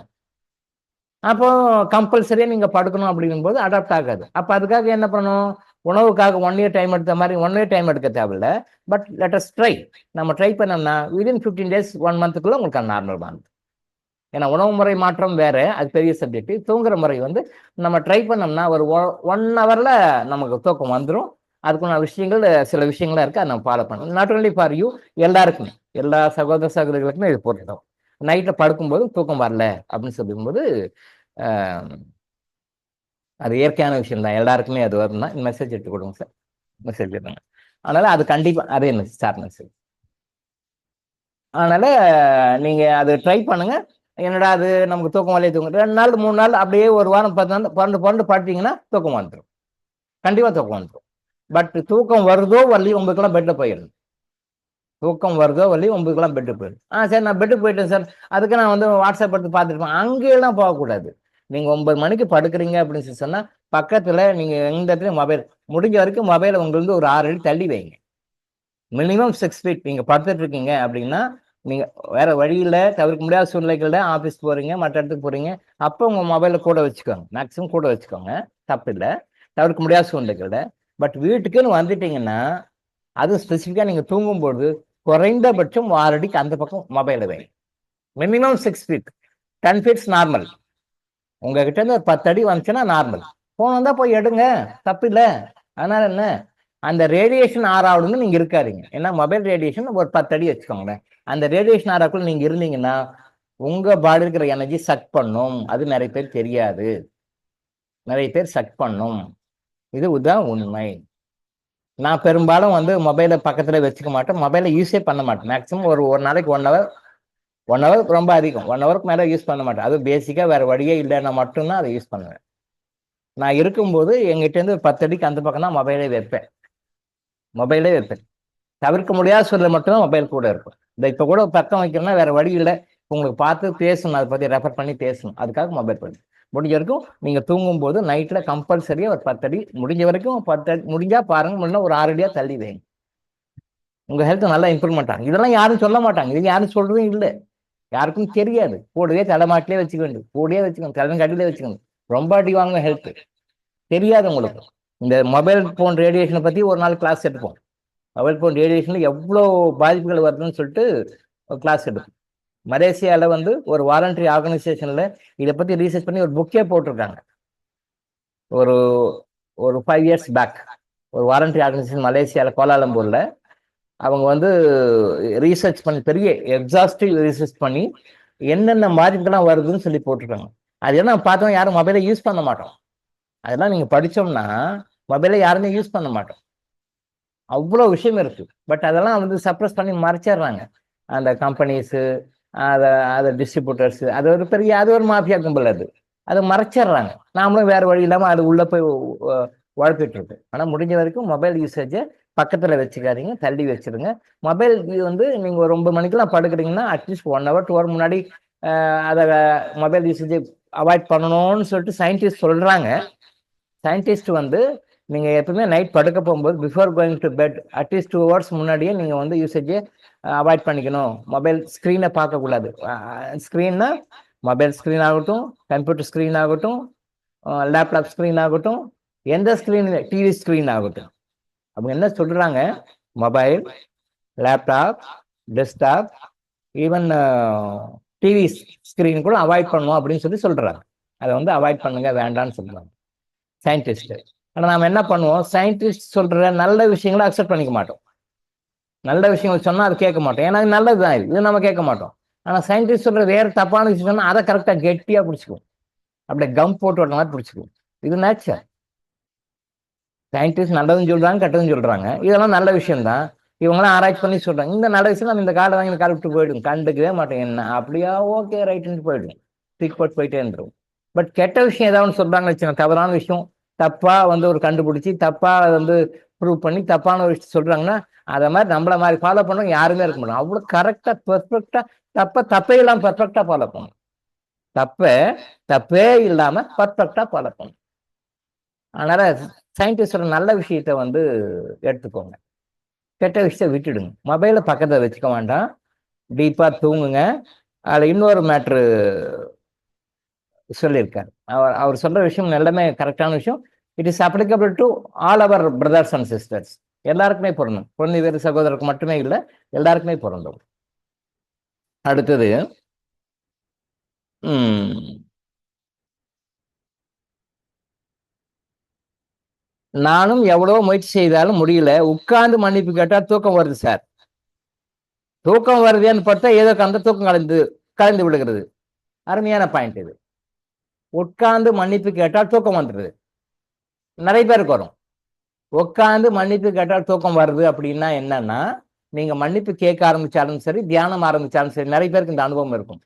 அப்போ கம்பல்சரியா நீங்க படுக்கணும் அப்படிங்கும்போது அடாப்ட் ஆகாது. அப்ப அதுக்காக என்ன பண்ணணும்? உணவுக்காக 1 இயர் டைம் எடுத்த மாதிரி 1 இயர் டைம் எடுக்க தேவையில்ல. But let us try. நம்ம ட்ரை பண்ணோம்னா விதின் 15 டேஸ் 1 மந்த்துக்குள்ள உங்களுக்கு நார்மல் வந்து. ஏன்னா உணவு முறை மாற்றம் வேற, அது பெரிய சப்ஜெக்ட். தூங்குற முறை வந்து நம்ம ட்ரை பண்ணோம்னா ஒரு 1 ஹவர்ல நமக்கு தூக்கம் வந்துடும். அதுக்குள்ள விஷயங்கள் சில விஷயங்கள்லாம் இருக்கு, அதை நம்ம ஃபாலோ பண்ணணும். நாட் ஒன்லி ஃபார் யூ, எல்லாருக்குமே, எல்லா சகோதர சகோதரிகளுக்குமே இது பொருத்தம். நைட்ல படுக்கும்போது தூக்கம் வரல அப்படின்னு சொல்லும்போது அது இயற்கையான விஷயம் தான், எல்லாருக்குமே அது வரும் தான். மெசேஜ் எடுத்து கொடுங்க சார், மெசேஜ் எடுங்க. அதனால அது கண்டிப்பா அதே ஸ்டார் மெசேஜ். அதனால நீங்க அது ட்ரை பண்ணுங்க. என்னடா அது நமக்கு தூக்கம் வரலையே, தூக்கம் 2 நாள் 3 நாள் அப்படியே ஒரு வாரம் 10 நாள் பன்னெண்டு பார்த்தீங்கன்னா தூக்கம் வந்துடும், கண்டிப்பா தூக்கம் வந்துடும். பட் தூக்கம் வருதோ வரலையோ உங்களுக்கெல்லாம் பெட்ல போயிடும். தூக்கம் வருதோ வரலையோ உங்களுக்கெல்லாம் பெட்டு போயிடும். சரி நான் பெட்டு போயிட்டேன் சார், அதுக்கு நான் வந்து வாட்ஸ்அப் எடுத்து பார்த்துருப்பேன், அங்கேயெல்லாம் போகக்கூடாது. நீங்க 9 மணிக்கு படுக்கிறீங்க அப்படின்னு சொன்னா பக்கத்துல நீங்க எந்த இடத்துலயும் மொபைல், முடிஞ்ச வரைக்கும் மொபைலை உங்களுக்கு ஒரு 6 அடி தள்ளி வைங்க. Minimum 6 feet. நீங்க படுத்துட்டு இருக்கீங்க அப்படின்னா நீங்க வேற வழியில தவிர்க்க முடியாத சூழ்நிலைகள்ல ஆஃபீஸ் போறீங்க, மற்ற இடத்துக்கு போறீங்க, அப்போ உங்க மொபைலை கூட வச்சுக்கோங்க, மேக்ஸிமம் கூட வச்சுக்கோங்க, தப்பு இல்லை, தவிர்க்க முடியாத சூழ்நிலைகள்ல. பட் வீட்டுக்குன்னு வந்துட்டீங்கன்னா அது ஸ்பெசிஃபிக்கா நீங்க தூங்கும்போது குறைந்தபட்சம் 6 அடிக்கு அந்த பக்கம் மொபைலை வைங்க. Minimum 6 feet. 10 feets normal. உங்ககிட்ட இருந்து ஒரு 10 அடி வந்துச்சுன்னா நார்மல். போன் தான் போய் எடுங்க, தப்பு இல்லை. அதனால என்ன, அந்த ரேடியேஷன் ஆறாவுன்னு நீங்க இருக்காதீங்க. ஏன்னா மொபைல் ரேடியேஷன் ஒரு 10 அடி வச்சுக்கோங்களேன். அந்த ரேடியேஷன் ஆறாக்குள்ள நீங்க இருந்தீங்கன்னா உங்க பாடி இருக்கிற எனர்ஜி சக் பண்ணும். அது நிறைய பேர் தெரியாது, நிறைய பேர் சக் பண்ணும். இதுதான் உண்மை. நான் பெரும்பாலும் வந்து மொபைலை பக்கத்துல வச்சுக்க மாட்டேன், மொபைலை யூஸே பண்ண மாட்டேன். மேக்ஸிமம் ஒரு நாளைக்கு 1 ஹவர் ரொம்ப அதிகம், 1 ஹவருக்கு மேலே யூஸ் பண்ண மாட்டேன். அது பேசிக்கா வேற வழியே இல்லைன்னா மட்டும்தான் அதை யூஸ் பண்ணுவேன். நான் இருக்கும்போது எங்கிட்ட இருந்து 10 அடிக்கு அந்த பக்கம் தான் மொபைலே வைப்பேன். தவிர்க்க முடியாத சொல்ல மட்டும்தான் மொபைல் கூட இருக்கும். இந்த இப்ப கூட பக்கம் வைக்கணும்னா வேற வழி இல்லை, உங்களுக்கு பார்த்து பேசணும், அதை பத்தி ரெஃபர் பண்ணி பேசணும், அதுக்காக மொபைல் பண்ணி. முடிஞ்ச வரைக்கும் நீங்க தூங்கும் போது நைட்ல கம்பல்சரியா ஒரு 10 அடி, முடிஞ்ச வரைக்கும் 10 அடி முடிஞ்சா பாருங்க, முடிஞ்சா ஒரு 6 அடியா தள்ளி வைங்க. உங்க ஹெல்த் நல்லா இம்ப்ரூவ்மெண்ட் ஆகும். இதெல்லாம் யாரும் சொல்ல மாட்டாங்க, இது யாரும் சொல்றதும் இல்லை, யாருக்கும் தெரியாது. கூடவே தலைமாட்டிலே வச்சுக்க வேண்டும், கூடவே வச்சுக்கணும், தலைங்கடியிலே வச்சுக்கணும். ரொம்ப அடி வாங்க ஹெல்த் தெரியாது உங்களுக்கு. இந்த மொபைல் போன் ரேடியேஷனை பத்தி ஒரு நாள் கிளாஸ் எடுப்போம். மொபைல் போன் ரேடியேஷன்ல எவ்வளோ பாதிப்புகள் வருதுன்னு சொல்லிட்டு கிளாஸ் எடுப்போம். மலேசியாவில் வந்து ஒரு வாலண்டரி ஆர்கனைசேஷன்ல இதை பத்தி ரீசர்ச் பண்ணி ஒரு புக்கே போட்டிருக்காங்க. ஒரு 5 இயர்ஸ் பேக் ஒரு வாலண்டரி ஆர்கனைசேஷன் மலேசியாவில் கோலாலம்பூர்ல அவங்க வந்து ரீசர்ச் பண்ணி, பெரிய எக்ஸாஸ்டிவ் ரிசர்ச் பண்ணி என்னென்ன பாதிப்புகள்லாம் வருதுன்னு சொல்லி போட்டிருக்காங்க. அது என்ன பார்த்தோம், யாரும் மொபைலை யூஸ் பண்ண மாட்டோம். அதெல்லாம் நீங்க படிச்சோம்னா மொபைலை யாருமே யூஸ் பண்ண மாட்டோம், அவ்வளோ விஷயம் இருக்கு. பட் அதெல்லாம் வந்து சப்ரஸ் பண்ணி மறைச்சிடுறாங்க அந்த கம்பெனிஸு, அதை டிஸ்ட்ரிபியூட்டர்ஸ். அது ஒரு மாஃபியா கும்பல், அதை மறைச்சிடுறாங்க. நாமளும் வேற வழி இல்லாமல் அது உள்ள போய் உழப்பிட்டு இருக்கு. ஆனால் முடிஞ்ச வரைக்கும் மொபைல் யூசேஜை பக்கத்துல வச்சுக்காதீங்க, தள்ளி வச்சிருங்க. மொபைல் வந்து நீங்க ஒரு 9 மணிக்கெல்லாம் படுக்கிறீங்கன்னா அட்லீஸ்ட் 1 ஹவர் 2 ஹவர் முன்னாடி அதை மொபைல் யூசேஜை அவாய்ட் பண்ணணும்னு சொல்லிட்டு சயின்டிஸ்ட் சொல்றாங்க. சயின்டிஸ்ட் வந்து நீங்க எப்பவுமே நைட் படுக்க போகும்போது before going to bed at least 2 hours முன்னாடியே நீங்க வந்து யூசேஜை அவாய்ட் பண்ணிக்கணும். மொபைல் ஸ்க்ரீனை பார்க்கக்கூடாது. ஸ்க்ரீன்னா மொபைல் ஸ்க்ரீன் ஆகட்டும், கம்ப்யூட்டர் ஸ்க்ரீன் ஆகட்டும், லேப்டாப் ஸ்க்ரீன் ஆகட்டும், எந்த ஸ்க்ரீன், டிவி ஸ்க்ரீன் ஆகட்டும். அவங்க என்ன சொல்றாங்க, mobile, laptop, desktop, even TV screen கூட அவாய்ட் பண்ணணும் அப்படின்னு சொல்லி சொல்றாங்க. அதை வந்து அவாய்ட் பண்ணுங்க, வேண்டான்னு சொல்றாங்க சயின்டிஸ்ட். ஆனால் நாம என்ன பண்ணுவோம், சயின்டிஸ்ட் சொல்ற நல்ல விஷயங்களை அக்செப்ட் பண்ணிக்க மாட்டோம். நல்ல விஷயங்கள் சொன்னா அது கேட்க மாட்டோம், ஏன்னா அது நல்லதுதான், இது நம்ம கேட்க மாட்டோம். ஆனா சயின்டிஸ்ட் சொல்ற வேற தப்பான விஷயம் சொன்னா அதை கரெக்டா கெட்டியா பிடிச்சிக்குவோம், அப்படியே கம் போட்டு விட்ட மாதிரி பிடிச்சிக்குவோம். இது நேச்சர். சயின்டிஸ்ட் நல்லதும் சொல்றாங்க, கெட்டதும் சொல்றாங்க, இதெல்லாம் நல்ல விஷயம் தான். இவங்களாம் ஆராய்ச்சி பண்ணி சொல்றாங்க, இந்த நல்ல விஷயம் நம்ம இந்த காலை வாங்கி இந்த காலை விட்டு போயிடும், கண்டுக்கவே மாட்டேன். என்ன அப்படியா, ஓகே ரைட்டுன்னு போயிடும், தூக்கி போட்டு போயிட்டே இருந்துரும். பட் கெட்ட விஷயம் ஏதாவது சொல்றாங்கன்னு வச்சுக்கோங்க, தவறான விஷயம், தப்பா வந்து ஒரு கண்டுபிடிச்சி தப்பா வந்து ப்ரூவ் பண்ணி தப்பான ஒரு விஷயம் சொல்றாங்கன்னா அதை மாதிரி நம்மள மாதிரி ஃபாலோ பண்ணவங்க யாருமே இருக்க மாட்டோம். அவ்வளவு கரெக்டா பெர்ஃபெக்டா, தப்பே இல்லாம பெர்ஃபெக்டா ஃபாலோ பண்ணணும். தப்பே இல்லாம பர்ஃபெக்டா ஃபாலோ பண்ணணும். அதனால சயின்டிஸ்டோட நல்ல விஷயத்த வந்து எடுத்துக்கோங்க, கெட்ட விஷயத்த விட்டுடுங்க. மொபைலை பக்கத்தில் வச்சுக்க வேண்டாம், டீப்பாக தூங்குங்க. அதில் இன்னொரு மேட்ரு சொல்லியிருக்காரு. அவர் அவர் சொல்ற விஷயம் எல்லாமே கரெக்டான விஷயம். It is applicable to all our brothers and sisters. எல்லாருக்குமே பொருந்தும். குழந்தை வேறு சகோதரருக்கு மட்டுமே இல்லை, எல்லாருக்குமே பொருந்தும். அடுத்தது நானும் எவ்வளவோ முயற்சி செய்தாலும் முடியல, உட்கார்ந்து மன்னிப்பு கேட்டா தூக்கம் வருது சார். தூக்கம் வருதுன்னு பார்த்தா ஏதோ அந்த தூக்கம் கலந்து விடுகிறது. அருமையான பாயிண்ட் இது. உட்கார்ந்து மன்னிப்பு கேட்டால் தூக்கம் வந்துடுது. நிறைய பேருக்கு வரும். உட்கார்ந்து மன்னிப்பு கேட்டால் தூக்கம் வருது அப்படின்னா என்னன்னா, நீங்க மன்னிப்பு கேட்க ஆரம்பிச்சாலும் சரி, தியானம் ஆரம்பிச்சாலும் சரி, நிறைய பேருக்கு இந்த அனுபவம் இருக்கும்.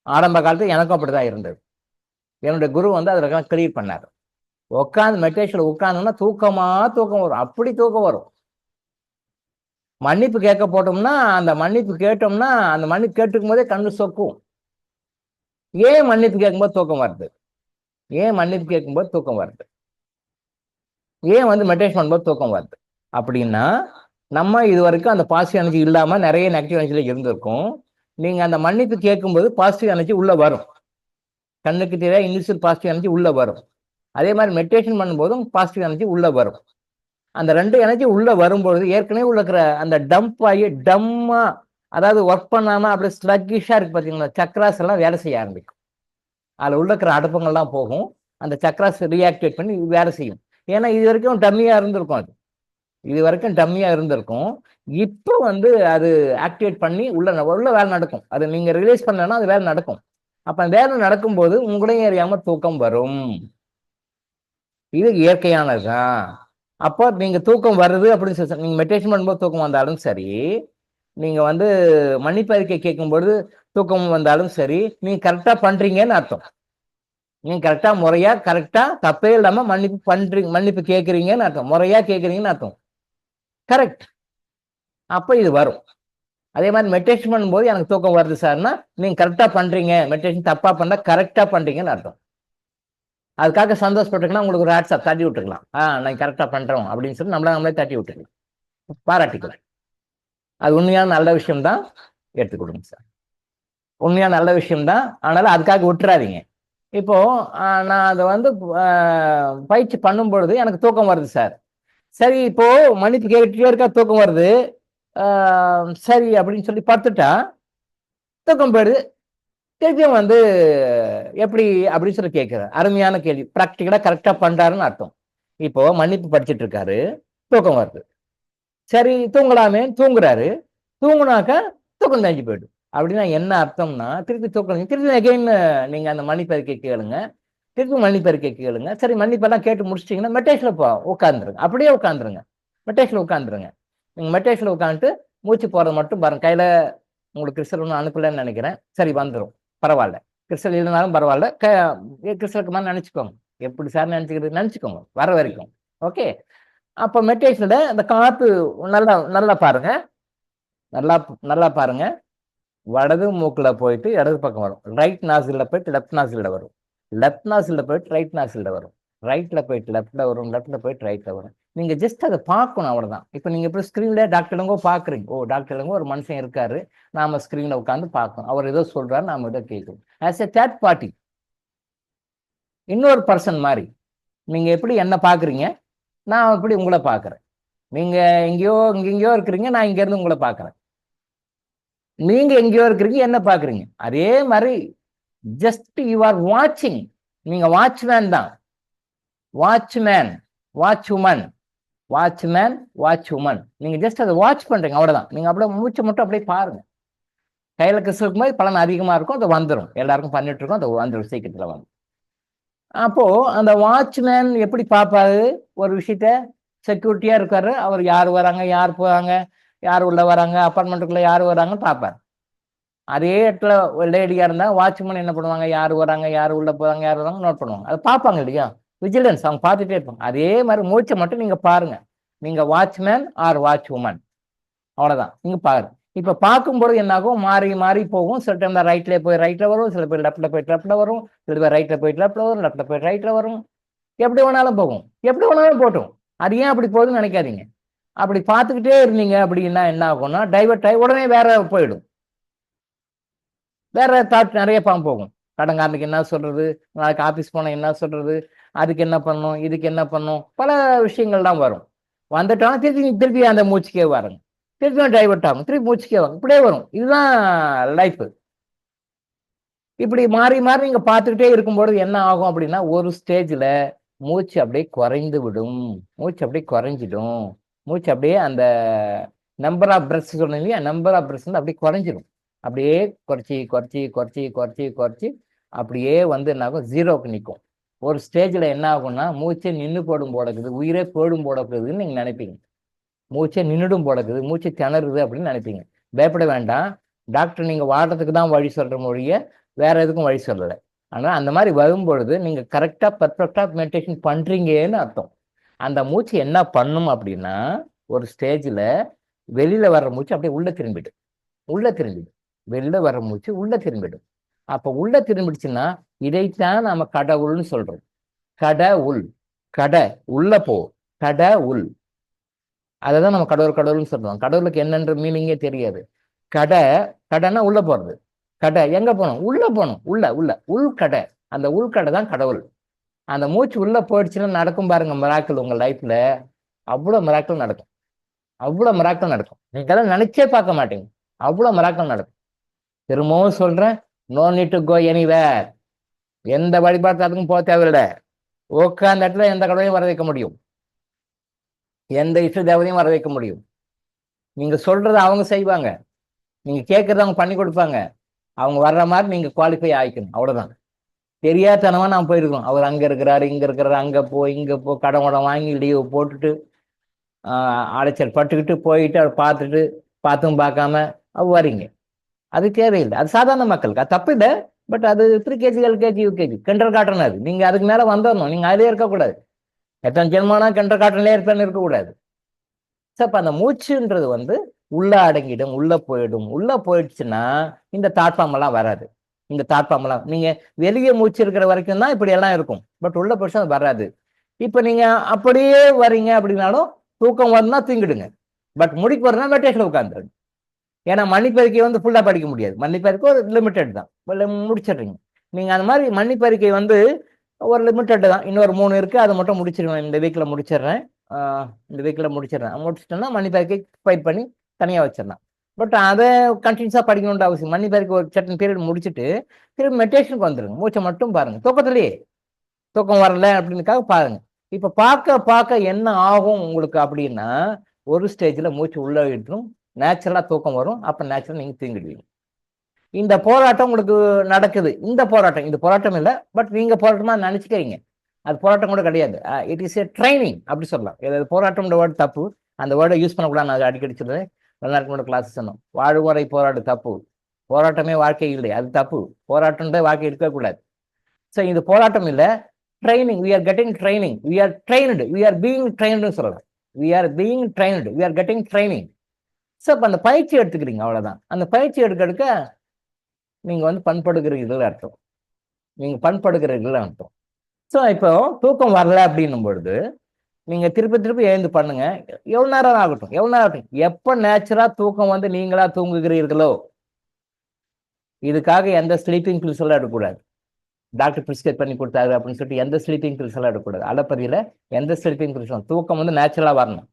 ஆரம்ப காலத்துல எனக்கும் அப்படிதான் இருந்தது. என்னுடைய குரு வந்து அதில் கிளியர் பண்ணாரு. உட்காந்து மெடிடேஷன்ல உட்கார்ந்தோம்னா தூக்கம் வரும். அப்படி தூக்கம் வரும். மன்னிப்பு கேட்க போட்டோம்னா, அந்த மன்னிப்பு கேட்டோம்னா, அந்த மன்னிப்பு கேட்டுக்கும் போதே கண்ணு சொக்கும். ஏன் மன்னிப்பு கேட்கும்போது தூக்கம் வருது? ஏன் மன்னிப்பு கேட்கும்போது தூக்கம் வருது? ஏன் வந்து மெடிடேஷன் பண்ணும்போது தூக்கம் வருது அப்படின்னா, நம்ம இது வரைக்கும் அந்த பாசிட்டிவ் எனர்ஜி இல்லாம நிறைய நெகட்டிவ் எனர்ஜில இருந்திருக்கும். நீங்க அந்த மன்னிப்பு கேட்கும்போது பாசிட்டிவ் எனர்ஜி உள்ள வரும். கண்ணுக்கு தெரியாத இனிஷியல் பாசிட்டிவ் எனர்ஜி உள்ள வரும். அதே மாதிரி மெடிடேஷன் பண்ணும்போதும் பாசிட்டிவ் எனர்ஜி உள்ள வரும். அந்த 2 எனர்ஜி உள்ள வரும்பொழுது ஏற்கனவே உள்ள இருக்கிற அந்த டம்ப் ஆகி டம்மா, அதாவது ஒர்க் பண்ணாம அப்படியே ஸ்லக்கிஷா இருக்கு பார்த்தீங்களா, சக்ராஸ் எல்லாம் வேலை செய்ய ஆரம்பிக்கும். அதில் உள்ள இருக்கிற அடப்பங்கள்லாம் போகும். அந்த சக்ராஸ் ரியாக்டிவேட் பண்ணி வேலை செய்யும். ஏன்னா இது வரைக்கும் டம்மியா இருந்திருக்கும். இது வரைக்கும் டம்மியா இருந்திருக்கும். இப்போ வந்து அது ஆக்டிவேட் பண்ணி உள்ள வேலை நடக்கும். அது நீங்க ரிலீஸ் பண்ணலன்னா அது வேலை நடக்கும். அப்ப அந்த வேலை நடக்கும்போது உங்களையும் அறியாம தூக்கம் வரும். இது இயற்கையானதுதான். அப்போ நீங்க தூக்கம் வருது அப்படின்னு சொல்லி நீங்க மெடிடேஷன் பண்ணும்போது தூக்கம் வந்தாலும் சரி, நீங்க வந்து மன்னிப்பு அறிக்கை கேட்கும்போது தூக்கம் வந்தாலும் சரி, நீங்க கரெக்டா பண்றீங்கன்னு அர்த்தம். நீங்க கரெக்டா முறையா கரெக்டா தப்பே இல்லாம மன்னிப்பு கேட்கறீங்கன்னு அர்த்தம். முறையா கேட்கறீங்கன்னு அர்த்தம். கரெக்ட். அப்ப இது வரும். அதே மாதிரி மெடிடேஷன் பண்ணும்போது எனக்கு தூக்கம் வருது சார்னா, நீங்க கரெக்டா பண்றீங்க, மெடிடேஷன் தப்பா பண்ணா கரெக்டா பண்றீங்கன்னு அர்த்தம். அதுக்காக சந்தோஷப்பட்டுக்கலாம், உங்களுக்கு ஒரு ஹேட்ஸ் அப் தட்டி விட்டுக்கலாம். நான் கரெக்டா பண்றோம் அப்படின்னு சொல்லி நம்மளே தட்டி விட்டுக்கலாம், பாராட்டிக்கலாம். அது உண்மையான நல்ல விஷயம் தான், எடுத்து கொடுங்க சார். உண்மையான நல்ல விஷயம் தான். ஆனாலும் அதுக்காக விட்டுறாதீங்க. இப்போ நான் அதை வந்து பயிற்சி பண்ணும் பொழுது எனக்கு தூக்கம் வருது சார். சரி, இப்போ மன்னிப்பு கேட்டுட்டே இருக்கா, தூக்கம் வருது, சரி அப்படின்னு சொல்லி படுத்துட்டா தூக்கம் போயிடுது. திருப்பியும் வந்து எப்படி அப்படின்னு சொல்லி கேட்குறேன். அருமையான கேள்வி. ப்ராக்டிக்கலா கரெக்டா பண்றாருன்னு அர்த்தம். இப்போ மன்னிப்பு படிச்சுட்டு இருக்காரு, தூக்கம் வருது. சரி தூங்கலாமே தூங்குறாரு. தூங்குனாக்கா தூக்கம் தெரிஞ்சு போயிடும். அப்படின்னா என்ன அர்த்தம்னா, திருப்பி தூக்கம் திருப்பி அகைன் நீங்க அந்த மன்னிப்பறிக்கை கேளுங்க. திருப்பி மன்னிப்பறிக்கை கேளுங்க. சரி மன்னிப்பெல்லாம் கேட்டு முடிச்சிட்டிங்கன்னா மெடிடேஷன்ல உட்காந்துருங்க. அப்படியே உட்காந்துருங்க. மெடிடேஷன்ல உட்காந்துருங்க. நீங்க மெடிடேஷன்ல உட்காந்துட்டு மூச்சு போறது மட்டும் பாருங்க. கையில உங்களுக்கு கிறிஸ்டல் ஒன்றும் அனுப்பலன்னு நினைக்கிறேன். சரி வந்துடும், பரவாயில்ல. கிறிஸ்டல் இல்லைனாலும் பரவாயில்ல. கிறிஸ்டலுக்கு மாதிரி நினைச்சுக்கோங்க. எப்படி சார் நினைச்சுக்கிறது நினைச்சுக்கோங்க வர வரைக்கும். ஓகே. அப்போ மெடிடேஷன்ல அந்த காத்து நல்லா நல்லா பாருங்க. நல்லா நல்லா பாருங்க. வடது மூக்குல போயிட்டு இடது பக்கம் வரும். ரைட் நாசில்ல போயிட்டு லெஃப்ட் நாசில்ல வரும். லெஃப்ட் நாசில்ல போயிட்டு ரைட் நாசில்ல வரும். ரைட்ல போயிட்டு லெஃப்ட்ல வரும். லெஃப்ட்ல போயிட்டு ரைட்ல வரும். நீங்க ஜஸ்ட் அதை பார்க்கணும், அவ்வளவுதான். இப்போ நீங்க எப்படி ஸ்கிரீன்ல டாக்டருங்க பாக்குறீங்க, ஓ டாக்டருங்க ஒரு மனுஷன் இருக்காரு, நாம ஸ்கிரீன்ல உட்காந்து பார்க்கணும், அவர் ஏதோ சொல்றாரு, நாம ஏதோ கேட்கணும். ஆஸ் எ தேர்ட் பார்ட்டி, இன்னொரு பர்சன் மாதிரி நீங்க எப்படி என்ன பாக்குறீங்க, நான் எப்படி உங்களை பாக்குறேன். நீங்க எங்கேயோ இருக்கிறீங்க, நான் இங்க இருந்து உங்களை பாக்குறேன். நீங்க எங்கேயோ இருக்கிறீங்க, என்ன பாக்குறீங்க. அதே மாதிரி ஜஸ்ட் யூ ஆர் வாட்சிங். நீங்க வாட்ச்மேன் தான். Watchman, watch woman, watchman, watch woman. நீங்க ஜஸ்ட் அதை வாட்ச் பண்றீங்க, அவ்வளவுதான். நீங்க அப்படியே மூச்சை மட்டும் அப்படியே பாருங்க. கையில கிறிஸ்து இருக்கும்போது பலன் அதிகமா இருக்கும், அது வந்துடும். எல்லாருக்கும் பண்ணிட்டு இருக்கோம், அது வந்துடும் சீக்கிரத்துல வந்து. அப்போ அந்த வாட்ச்மேன் எப்படி பார்ப்பாரு ஒரு விஷயத்த, செக்யூரிட்டியா இருக்காரு, அவர் யார் வராங்க யார் போறாங்க, யார் உள்ள வராங்க, அப்பார்ட்மெண்ட்டுக்குள்ள யார் வராங்கன்னு பார்ப்பாரு. அதே இடத்துல ஒரு லேடியா இருந்தா வாட்ச்மேன் என்ன பண்ணுவாங்க, யார் வராங்க யார் உள்ள போறாங்க யார் வராங்க நோட் பண்ணுவாங்க. அது பார்ப்பாங்க இல்லையா, விஜிலன்ஸ், அவங்க பார்த்துட்டே இருப்பாங்க. அதே மாதிரி மூச்சை மட்டும் நீங்க பாருங்க. நீங்க வாட்ச்மேன் ஆர் வாட்ச் உமன், அவ்வளவுதான். நீங்க பாருங்க. இப்ப பார்க்கும்போது என்னாகும், மாறி மாறி போகும். சில டைம் ரைட்ல போய் ரைட்ல வரும், சில பேர் லெஃப்ட்ல போயிட்டு லெஃப்ட்ல வரும், சில பேர் ரைட்ல போயிட்டு லெஃப்ட்ல வரும், லெஃப்ட்ல போயிட்டு ரைட்ல வரும். எப்படி வேணாலும் போகும், எப்படி வேணாலும் போட்டும். அது ஏன் அப்படி போகுதுன்னு நினைக்காதீங்க. அப்படி பார்த்துக்கிட்டே இருந்தீங்க அப்படின்னா என்ன ஆகும்னா டைவர்ட் ஆகி உடனே வேற போயிடும். வேற தாட் நிறைய போகும். கடங்காரனுக்கு என்ன சொல்றது, நாளைக்கு ஆஃபீஸ் போனால் என்ன சொல்றது, அதுக்கு என்ன பண்ணணும், இதுக்கு என்ன பண்ணணும், பல விஷயங்கள்லாம் வரும். வந்துட்டோம்னா திருப்பி அந்த மூச்சுக்கே வருங்க, திருப்பியும் டைவர்ட் ஆகும், திருப்பி மூச்சுக்கே வரும், இப்படியே வரும். இதுதான் லைஃப். இப்படி மாறி மாறி நீங்க பார்த்துக்கிட்டே இருக்கும்போது என்ன ஆகும் அப்படின்னா ஒரு ஸ்டேஜ்ல மூச்சு அப்படியே குறைந்து விடும். மூச்சு அப்படியே குறைஞ்சிடும். மூச்சு அப்படியே அந்த நம்பர் ஆஃப் பிரத்ஸ் சொன்னீங்க இல்லையா, நம்பர் ஆஃப் பிரத்ஸ் வந்து அப்படியே குறைஞ்சிடும். அப்படியே குறைச்சி குறைச்சி குறைச்சி குறைச்சி குறைச்சி அப்படியே வந்து என்ன ஆகும், ஜீரோக்கு நிற்கும். ஒரு ஸ்டேஜ்ல என்ன ஆகும்னா மூச்சை நின்று போடும் போடக்குது, உயிரே போடும் போடக்குதுன்னு நீங்க நினைப்பீங்க. மூச்சை நின்றுடும் போடக்குது, மூச்சு திணறுது அப்படின்னு நினைப்பீங்க. பயப்பட வேண்டாம். டாக்டர் நீங்க வாடுறதுக்கு தான் வழி சொல்ற மொழிய வேற எதுக்கும் வழி சொல்லலை. ஆனால் அந்த மாதிரி வரும்பொழுது நீங்க கரெக்டா பர்ஃபெக்டா மெடிடேஷன் பண்றீங்கன்னு அர்த்தம். அந்த மூச்சு என்ன பண்ணும் அப்படின்னா ஒரு ஸ்டேஜ்ல வெளியில வர்ற மூச்சு அப்படியே உள்ள திரும்பிடும். உள்ள திரும்பிடும். வெளியில வர்ற மூச்சு உள்ள திரும்பிடும். அப்ப உள்ள திரும்பிடுச்சுன்னா இதைத்தான் நம்ம கடவுள்னு சொல்றோம். கடவுள். கடை உள்ள போ. கடை உள். அதைதான் நம்ம கடவுள் கடவுள்னு சொல்றோம். கடவுளுக்கு என்னன்ற மீனிங்கே தெரியாது. கடை. கடைன்னா உள்ள போறது. கடை எங்க போகணும், உள்ள போகணும். உள்ள உள்ள உள்கடை. அந்த உள்கடை தான் கடவுள். அந்த மூச்சு உள்ள போயிடுச்சுன்னா நடக்கும் பாருங்க மிராக்கிள் உங்க லைஃப்ல. அவ்வளவு மிராக்கிள் நடக்கும். அவ்வளவு மிராக்கிள் நடக்கும். நீங்க அதெல்லாம் நினைச்சே பார்க்க மாட்டீங்க. அவ்வளவு மிராக்கிள் நடக்கும். திரும்பவும் சொல்றேன், no need to go anywhere. எந்த வழிபாட்டு அதுக்கும் போக தேவையில்லை. உட்கார்ந்த இடத்துல எந்த கடவுளையும் வர வைக்க முடியும், எந்த இஷ்ட தேவதையும் வர வைக்க முடியும். நீங்க சொல்றதை அவங்க செய்வாங்க, நீங்க கேட்கறத அவங்க பண்ணி கொடுப்பாங்க. அவங்க வர்ற மாதிரி நீங்க குவாலிஃபை ஆயிக்கணும், அவ்வளவுதான். தெரியாதனமா நான் போயிருக்கோம், அவர் அங்க இருக்கிறாரு இங்க இருக்கிறாரு, அங்க போ இங்க போ, கடன் உடம் வாங்கி லீவு போட்டுட்டு அலைச்சல் பட்டுக்கிட்டு போயிட்டு அவர் பார்த்துட்டு பார்த்தும் பார்க்காம வரீங்க. அது தேவையில்லை. அது சாதாரண மக்களுக்கு அது தப்பு இல்லை. பட் அது 3 kg LKG UKG kinder cotton. அது நீங்க அதுக்கு மேல வந்துடணும். நீங்க அதிலே இருக்கக்கூடாது. எத்தனை ஜென்மானா கிண்டர் காட்டன்லேயே இருப்பேன்னு இருக்கக்கூடாது. அப்ப அந்த மூச்சுன்றது வந்து உள்ள அடங்கிடும், உள்ள போயிடும். உள்ள போயிடுச்சுன்னா இந்த தாட்பாம் எல்லாம் வராது. இந்த தாட்பாம் எல்லாம் நீங்க வெளியே மூச்சு இருக்கிற வரைக்கும் தான் இப்படி எல்லாம் இருக்கும். பட் உள்ள போயிடுச்சு அது வராது. இப்ப நீங்க அப்படியே வரீங்க அப்படின்னாலும் தூக்கம் வரணும்னா தூங்கிடுங்க. பட் முடிக்கு வரணும்னா மெடிடேஷன்ல உட்காந்துருங்க. ஏன்னா மன்னிப்பறிக்கை வந்து ஃபுல்லா படிக்க முடியாது. மன்னிப்பறிக்கை ஒரு லிமிட்டட் தான், முடிச்சிடுறீங்க. நீங்க அந்த மாதிரி மன்னிப்பறிக்கை வந்து ஒரு லிமிட்டட் தான். இன்னொரு 3 இருக்கு, அதை மட்டும் முடிச்சிருவேன். இந்த வீக்ல முடிச்சிடுறேன். இந்த வீக்கில் முடிச்சிட்டேன்னா மன்னிப்பறிக்கை ஃபைட் பண்ணி தனியாக வச்சிடலாம். பட் அதை கண்டினியூஸாக படிக்கணுன்ற அவசியம். மன்னிப்பறிக்கை ஒரு சட்டன் பீரியட் முடிச்சுட்டு திரும்ப மெடிடேஷனுக்கு வந்துருங்க. மூச்சை மட்டும் பாருங்க. தூக்கத்திலேயே தூக்கம் வரல அப்படின்னுக்காக பாருங்க. இப்போ பார்க்க பார்க்க என்ன ஆகும் உங்களுக்கு அப்படின்னா ஒரு ஸ்டேஜில் மூச்சு உள்ள விட்டுரும், நேச்சுரலாக தூக்கம் வரும். அப்போ நேச்சுரலாக நீங்கள் தூங்கிடுவீங்க. இந்த போராட்டம் உங்களுக்கு நடக்குது. இந்த போராட்டம் இது போராட்டம் இல்லை, பட் நீங்கள் போராட்டமாக நினச்சிக்கிறீங்க. அது போராட்டம் கூட கிடையாது. இட் இஸ் ஏ ட்ரைனிங் அப்படி சொல்லலாம். ஏதாவது போராட்டம்ன்ற வேர்டு தப்பு. அந்த வேர்டை யூஸ் பண்ணக்கூடாது. நான் அடிக்கடி சொல்றேன். வெளிநாட்டு கிளாஸ் சொன்னோம். வாழ்வரை போராடு தப்பு, போராட்டமே வாழ்க்கை இல்லை, அது தப்பு. போராட்டம் வாழ்க்கை இருக்கக்கூடாது. ஸோ இது போராட்டம் இல்லை, training. We are getting training. We are trained. We are being ட்ரைன்டுன்னு சொல்லலாம். We are being trained. We are getting training. So அப்போ அந்த பயிற்சி எடுத்துக்கிறீங்க, அவ்வளோதான். அந்த பயிற்சி எடுக்க நீங்க வந்து பண்படுகிறீர்கள் அர்த்தம். நீங்க பண்படுகிறீர்கள் அர்த்தம். ஸோ இப்போ தூக்கம் வரல அப்படின்னும் பொழுது நீங்க திருப்பி திருப்பி எழுந்து பண்ணுங்க. எவ்வளவு நேரம் ஆகட்டும், எவ்வளவு நேரம் ஆகட்டும். எப்ப நேச்சுரா தூக்கம் வந்து நீங்களா தூங்குகிறீர்களோ, இதுக்காக எந்த ஸ்லீப்பிங் பில்ஸ் எல்லாம் எடுக்கக்கூடாது. டாக்டர் பிரிஸ்கிரைப் பண்ணி கொடுத்தாரு அப்படின்னு சொல்லிட்டு எந்த ஸ்லீப்பிங் பில்ஸ் எல்லாம் எடுக்கக்கூடாது. அலப்பதியில எந்த ஸ்லீப்பிங் பில்ஸ். தூக்கம் வந்து நேச்சுரலா வரணும்.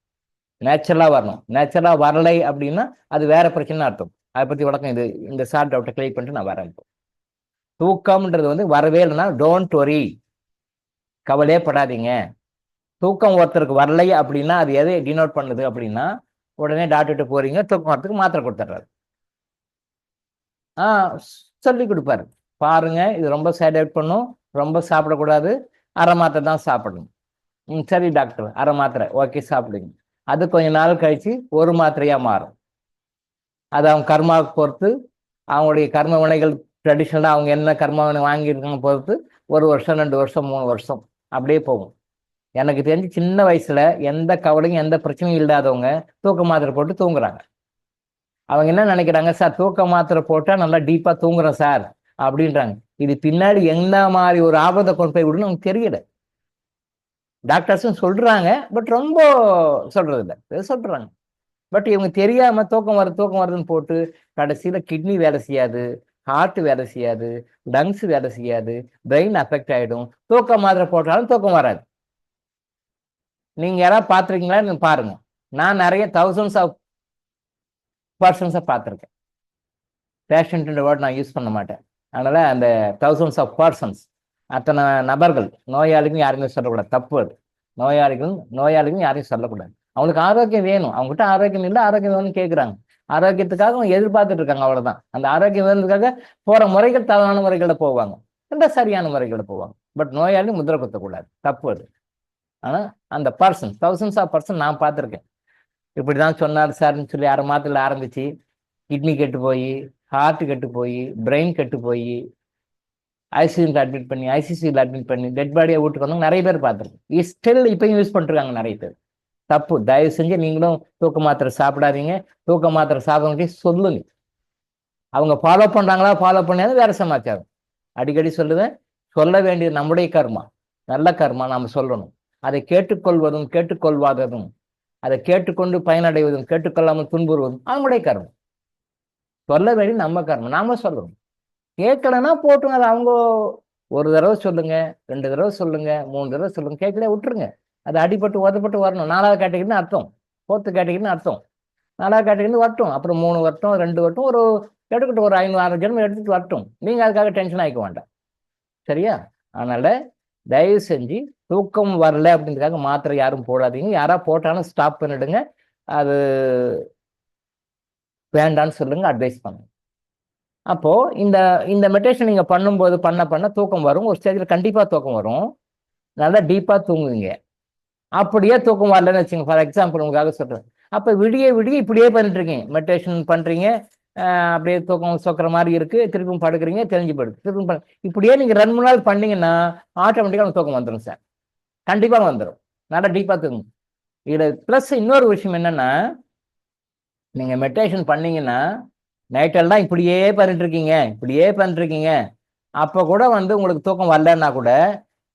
நேச்சுரலா வரணும். நேச்சுரலா வரலை அப்படின்னா அது வேற பிரச்சனை அர்த்தம். அதை பத்தி விளக்கம் இது இந்த ஷார்ட் டவுட்டை கிளிக் பண்ணிட்டு நான் வரேன். தூக்கம்ன்றது வந்து வரவே இல்லைன்னா டோன்ட் வரி, கவலையே படாதீங்க. தூக்கம் ஒருத்தருக்கு வரலை அப்படின்னா அது எதை டினோட் பண்ணுது அப்படின்னா உடனே டாக்டர்கிட்ட போறீங்க, தூக்கம் வரத்துக்கு மாத்திரை கொடுத்துட்றாரு. சொல்லி கொடுப்பாரு, பாருங்க இது ரொம்ப சைட் எஃபெக்ட் பண்ணும், ரொம்ப சாப்பிடக்கூடாது, அரை மாத்திரை தான் சாப்பிடணும். சரி டாக்டர், அரை மாத்திரை ஓகே சாப்பிடுங்க. அது கொஞ்ச நாள் கழிச்சு ஒரு மாத்திரையா மாறும். அது அவங்க கர்மாவுக்கு பொறுத்து, அவங்களுடைய கர்ம வினைகள் ட்ரெடிஷ்னலாக அவங்க என்ன கர்ம வினை வாங்கியிருக்காங்க பொறுத்து 1 வருஷம் 2 வருஷம் 3 வருஷம் அப்படியே போகும். எனக்கு தெரிஞ்சு சின்ன வயசுல எந்த கவலையும் எந்த பிரச்சனையும் இல்லாதவங்க தூக்க மாத்திரை போட்டு தூங்குறாங்க. அவங்க என்ன நினைக்கிறாங்க, சார் தூக்க மாத்திரை போட்டா நல்லா டீப்பா தூங்குறோம் சார் அப்படின்றாங்க. இது பின்னாடி எந்த மாதிரி ஒரு ஆபத்தை கொண்டு போய் விடுன்னு அவங்க தெரியல. டாக்டர்ஸும் சொல்றாங்க, பட் ரொம்ப சொல்றது இல்லை, சொல்றாங்க. பட் இவங்க தெரியாம தூக்கம் வருதுன்னு போட்டு கடைசியில கிட்னி வேலை செய்யாது, ஹார்ட் வேலை செய்யாது, லங்ஸ் வேலை செய்யாது, பிரெயின் அஃபெக்ட் ஆயிடும். தூக்க மாத்திரை போட்டாலும் தூக்கம் வராது. நீங்க யாராவது பார்த்துருக்கீங்களா பாருங்க. நான் நிறைய thousands ஆஃப் பர்சன்ஸை பார்த்துருக்கேன். பேஷண்ட்ன்ற வேர்ட் நான் யூஸ் பண்ண மாட்டேன். அதனால அந்த thousands ஆஃப் பர்சன்ஸ், அத்தனை நபர்கள், நோயாளிகள் யாருமே சொல்லக்கூடாது, தப்பு அது. நோயாளிகள் யாரையும் சொல்லக்கூடாது. அவங்களுக்கு ஆரோக்கியம் வேணும், அவங்ககிட்ட ஆரோக்கியம் இல்லை, ஆரோக்கியம் வேணும்னு கேட்குறாங்க. ஆரோக்கியத்துக்காக அவங்க எதிர்பார்த்துட்டு இருக்காங்க, அவ்வளவுதான். அந்த ஆரோக்கியம் வேணுன்றதுக்காக போற முறைகள் தவறான முறைகளை போவாங்க, இல்லை சரியான முறைகளை போவாங்க. பட் நோயாளி முதிரை குத்தக்கூடாது, தப்பு அது. ஆனா அந்த பர்சன் thousands ஆஃப் பர்சன் நான் பார்த்துருக்கேன். இப்படிதான் சொன்னார் சார்ன்னு சொல்லி அரை மாதத்துல ஆரம்பிச்சு கிட்னி கெட்டு போய், ஹார்ட் கெட்டு போய், பிரெயின் கெட்டு போய், ஐசியூல அட்மிட் பண்ணி டெட் பாடியை வீட்டுக்கு வந்தவங்க நிறைய பேர் பார்த்துருக்கேன். ஸ்டில் இப்பயும் யூஸ் பண்ணிருக்காங்க நிறைய பேர். தப்பு. தயவு செஞ்சு நீங்களும் தூக்க மாத்திரை சாப்பிடாதீங்க. தூக்க மாத்திரை சாப்பிட சொல்லுங்க. அவங்க ஃபாலோ பண்றாங்களா, ஃபாலோ பண்ணாது வேற சமாச்சாரம். அடிக்கடி சொல்லுவேன், சொல்ல வேண்டியது நம்முடைய கர்மா, நல்ல கர்மா நாம சொல்லணும். அதை கேட்டுக்கொள்வதும் கேட்டுக்கொள்வாததும், அதை கேட்டுக்கொண்டு பயனடைவதும் கேட்டுக்கொள்ளாமல் துன்புறுவதும் அவங்களுடைய கர்மம். சொல்ல வேண்டியது நம்ம கர்மம், நாம சொல்லணும். கேட்கலன்னா போட்டுங்க, அது அவங்க ஒரு தடவை சொல்லுங்க, 2 தடவை சொல்லுங்க, 3 தடவை சொல்லுங்க, கேட்கல விட்டுருங்க. அது அடிபட்டு உதப்பட்டு வரணும். 4வது கேட்டகிரின்னு அர்த்தம், 4th கேட்டகிரின்னு அர்த்தம். 4வது கேட்டகிரின்னு வரட்டும், அப்புறம் 3 வரட்டும், 2 வரட்டும், ஒரு எடுக்கட்டும், ஒரு 500 ஜென்மம் எடுத்துட்டு வரட்டும். நீங்க அதுக்காக டென்ஷன் ஆகிக்க வேண்டாம், சரியா? அதனால தயவு செஞ்சு தூக்கம் வரல அப்படின்றதுக்காக மாத்திரை யாரும் போடாதீங்க. யாரா போட்டாலும் ஸ்டாப் பண்ணிடுங்க. அது வேண்டான்னு சொல்லுங்க, அட்வைஸ் பண்ணுங்க. அப்போ இந்த இந்த மெடிடேஷன் நீங்க பண்ணும்போது பண்ண தூக்கம் வரும். ஒரு ஸ்டேஜ்ல கண்டிப்பா தூக்கம் வரும். நல்லா டீப்பா தூங்குவீங்க. அப்படியே தூக்கம் வரலன்னு வச்சுங்க, ஃபார் எக்ஸாம்பிள் உங்களுக்காக சொல்றேன். அப்ப விடிய விடிய இப்படியே பண்ணிட்டு இருக்கீங்க, மெடிடேஷன் பண்றீங்க, அப்படியே தூக்கம் சொக்கிற மாதிரி இருக்கு, திருப்பும் படுக்கிறீங்க, தெரிஞ்சு படுது, திருப்பும் இப்படியே நீங்க 2-3 நாள் பண்ணீங்கன்னா ஆட்டோமேட்டிக்கா தூக்கம் வந்துடும் சார், கண்டிப்பா வந்துடும். நல்லா டீப்பா தூங்கும். இதுல பிளஸ் இன்னொரு விஷயம் என்னன்னா, நீங்க மெடிடேஷன் பண்ணீங்கன்னா நைட்டெல்லாம் இப்படியே பண்ணிட்டு இருக்கீங்க, அப்போ கூட வந்து உங்களுக்கு தூக்கம் வரலன்னா கூட,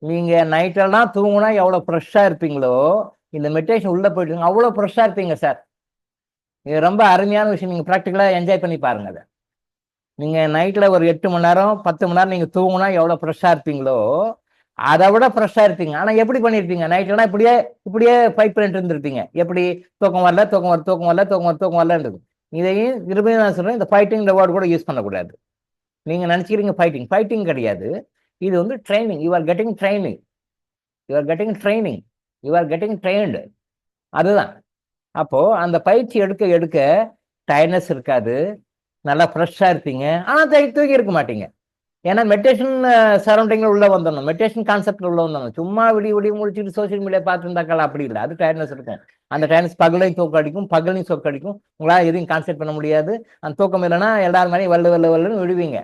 நீங்க நைட்டெல்லாம் தூங்குனா எவ்வளவு ஃப்ரெஷ்ஷா இருப்பீங்களோ, இந்த மெடிடேஷன் உள்ள போயிட்டு அவ்வளவு ஃப்ரெஷ்ஷா இருப்பீங்க சார். இது ரொம்ப அருமையான விஷயம். நீங்க ப்ராக்டிக்கலா என்ஜாய் பண்ணி பாருங்க அதை. நீங்க நைட்ல ஒரு 8 மணி நேரம் 10 மணி நேரம் நீங்க தூங்குனா எவ்வளவு ஃப்ரெஷ்ஷா இருப்பீங்களோ, அதை விட ஃப்ரெஷ்ஷா இருப்பீங்க. ஆனா எப்படி பண்ணிருப்பீங்க, நைட்லாம் இப்படியே ஃபைட் பண்ணிட்டு இருந்திருப்பீங்க. எப்படி? தூக்கம் வரல, தூக்கம் வரலன்றது. இதையும் திரும்பியும் நான் சொல்றேன், இந்த ஃபைட்டிங் வேர்டு கூட யூஸ் பண்ணக்கூடாது. நீங்க நினைச்சுக்கிறீங்க ஃபைட்டிங் கிடையாது. இது வந்து training. You are getting trained. அதுதான். அப்போ அந்த பயிற்சி எடுக்க எடுக்க டயர்ட்னஸ் இருக்காது, நல்லா ஃப்ரெஷ்ஷா இருப்பீங்க. ஆனா தூக்கி இருக்க மாட்டீங்க. ஏன்னா மெடிடேஷன் சரௌண்டிங்ல உள்ள வந்துடணும், மெடிடேஷன் கான்செப்ட்ல உள்ள வந்துடணும். சும்மா விடிய முடிச்சுட்டு சோசியல் மீடியா பார்த்து இருந்தாக்கால அப்படி இல்லை, அது டயர்ட்னஸ் இருக்கும். அந்த டயர்ட்னஸ் பகலையும் தூக்கம் அடிக்கும், உங்களால் எதையும் கான்செப்ட் பண்ண முடியாது. அந்த தூக்கம் இல்லைன்னா எல்லாரும் மாதிரி வல்லுன்னு விடுவீங்க.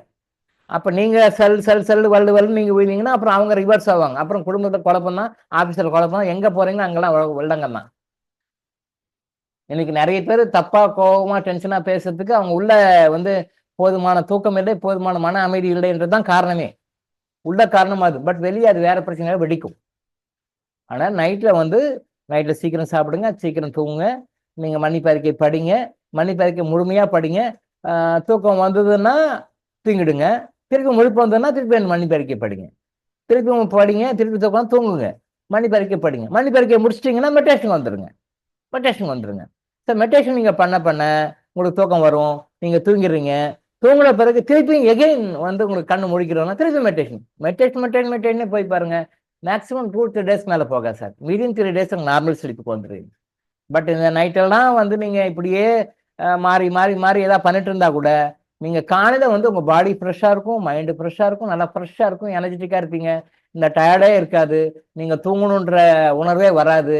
அப்ப நீங்க செல் வல்லு நீங்க விழுவீங்கன்னா அப்புறம் அவங்க ரிவர்ஸ் ஆவாங்க. அப்புறம் குடும்பத்துல குழப்பம் தான், ஆபீஸ்ல குழப்பம், எங்க போறீங்க அங்கெல்லாம் வெள்ளங்கம் தான். இன்னைக்கு நிறைய பேர் தப்பா கோபமா டென்ஷனா பேசுறதுக்கு அவங்க உள்ள வந்து போதுமான தூக்கம் இல்லை, போதுமான மன அமைதி இல்லைன்றதுதான் காரணமே. உள்ள காரணம் அது. பட் வெளியே அது வேற பிரச்சனையாக வெடிக்கும். ஆனா நைட்ல சீக்கிரம் சாப்பிடுங்க, சீக்கிரம் தூங்குங்க. நீங்க மன்னிப்பறிக்கை படிங்க, மன்னிப்பறிக்கை முழுமையா படிங்க. தூக்கம் வந்ததுன்னா தூங்கிடுங்க, திருப்பி முழிப்பு வந்ததுன்னா திருப்பி மன்னிப்பறிக்கை படிங்க, திருப்பி படிங்க, திருப்பி தூக்கம் தூங்குங்க, மன்னிப்பறிக்கை படிங்க. மன்னிப்பறிக்கை முடிச்சிட்டிங்கன்னா மெடிடேஷன் வந்துருங்க. ஸோ மெடிடேஷன் நீங்க பண்ண உங்களுக்கு தூக்கம் வரும், நீங்க தூங்கிடுறீங்க. தூங்குன பிறகு திருப்பி எகைன் வந்து உங்களுக்கு கண்ணு முழிக்கிறோம்னா திருப்பி மெடிடேஷன் போய் பாருங்க. மேக்ஸிமம் 2-3 டேஸ் மேல போகாது சார். விதின் 3 டேஸ் நார்மல் ஸ்லீப்புக்கு வந்துடுங்க. பட் இந்த நைட்டெல்லாம் வந்து நீங்க இப்படியே மாறி ஏதாவது பண்ணிட்டு இருந்தா கூட நீங்க காலையில வந்து உங்க பாடி ஃப்ரெஷ்ஷா இருக்கும், மைண்டு ஃப்ரெஷ்ஷா இருக்கும், நல்லா ஃப்ரெஷ்ஷா இருக்கும், எனர்ஜெட்டிக்கா இருப்பீங்க. இந்த டயர்டே இருக்காது, நீங்க தூங்கணுன்ற உணர்வே வராது,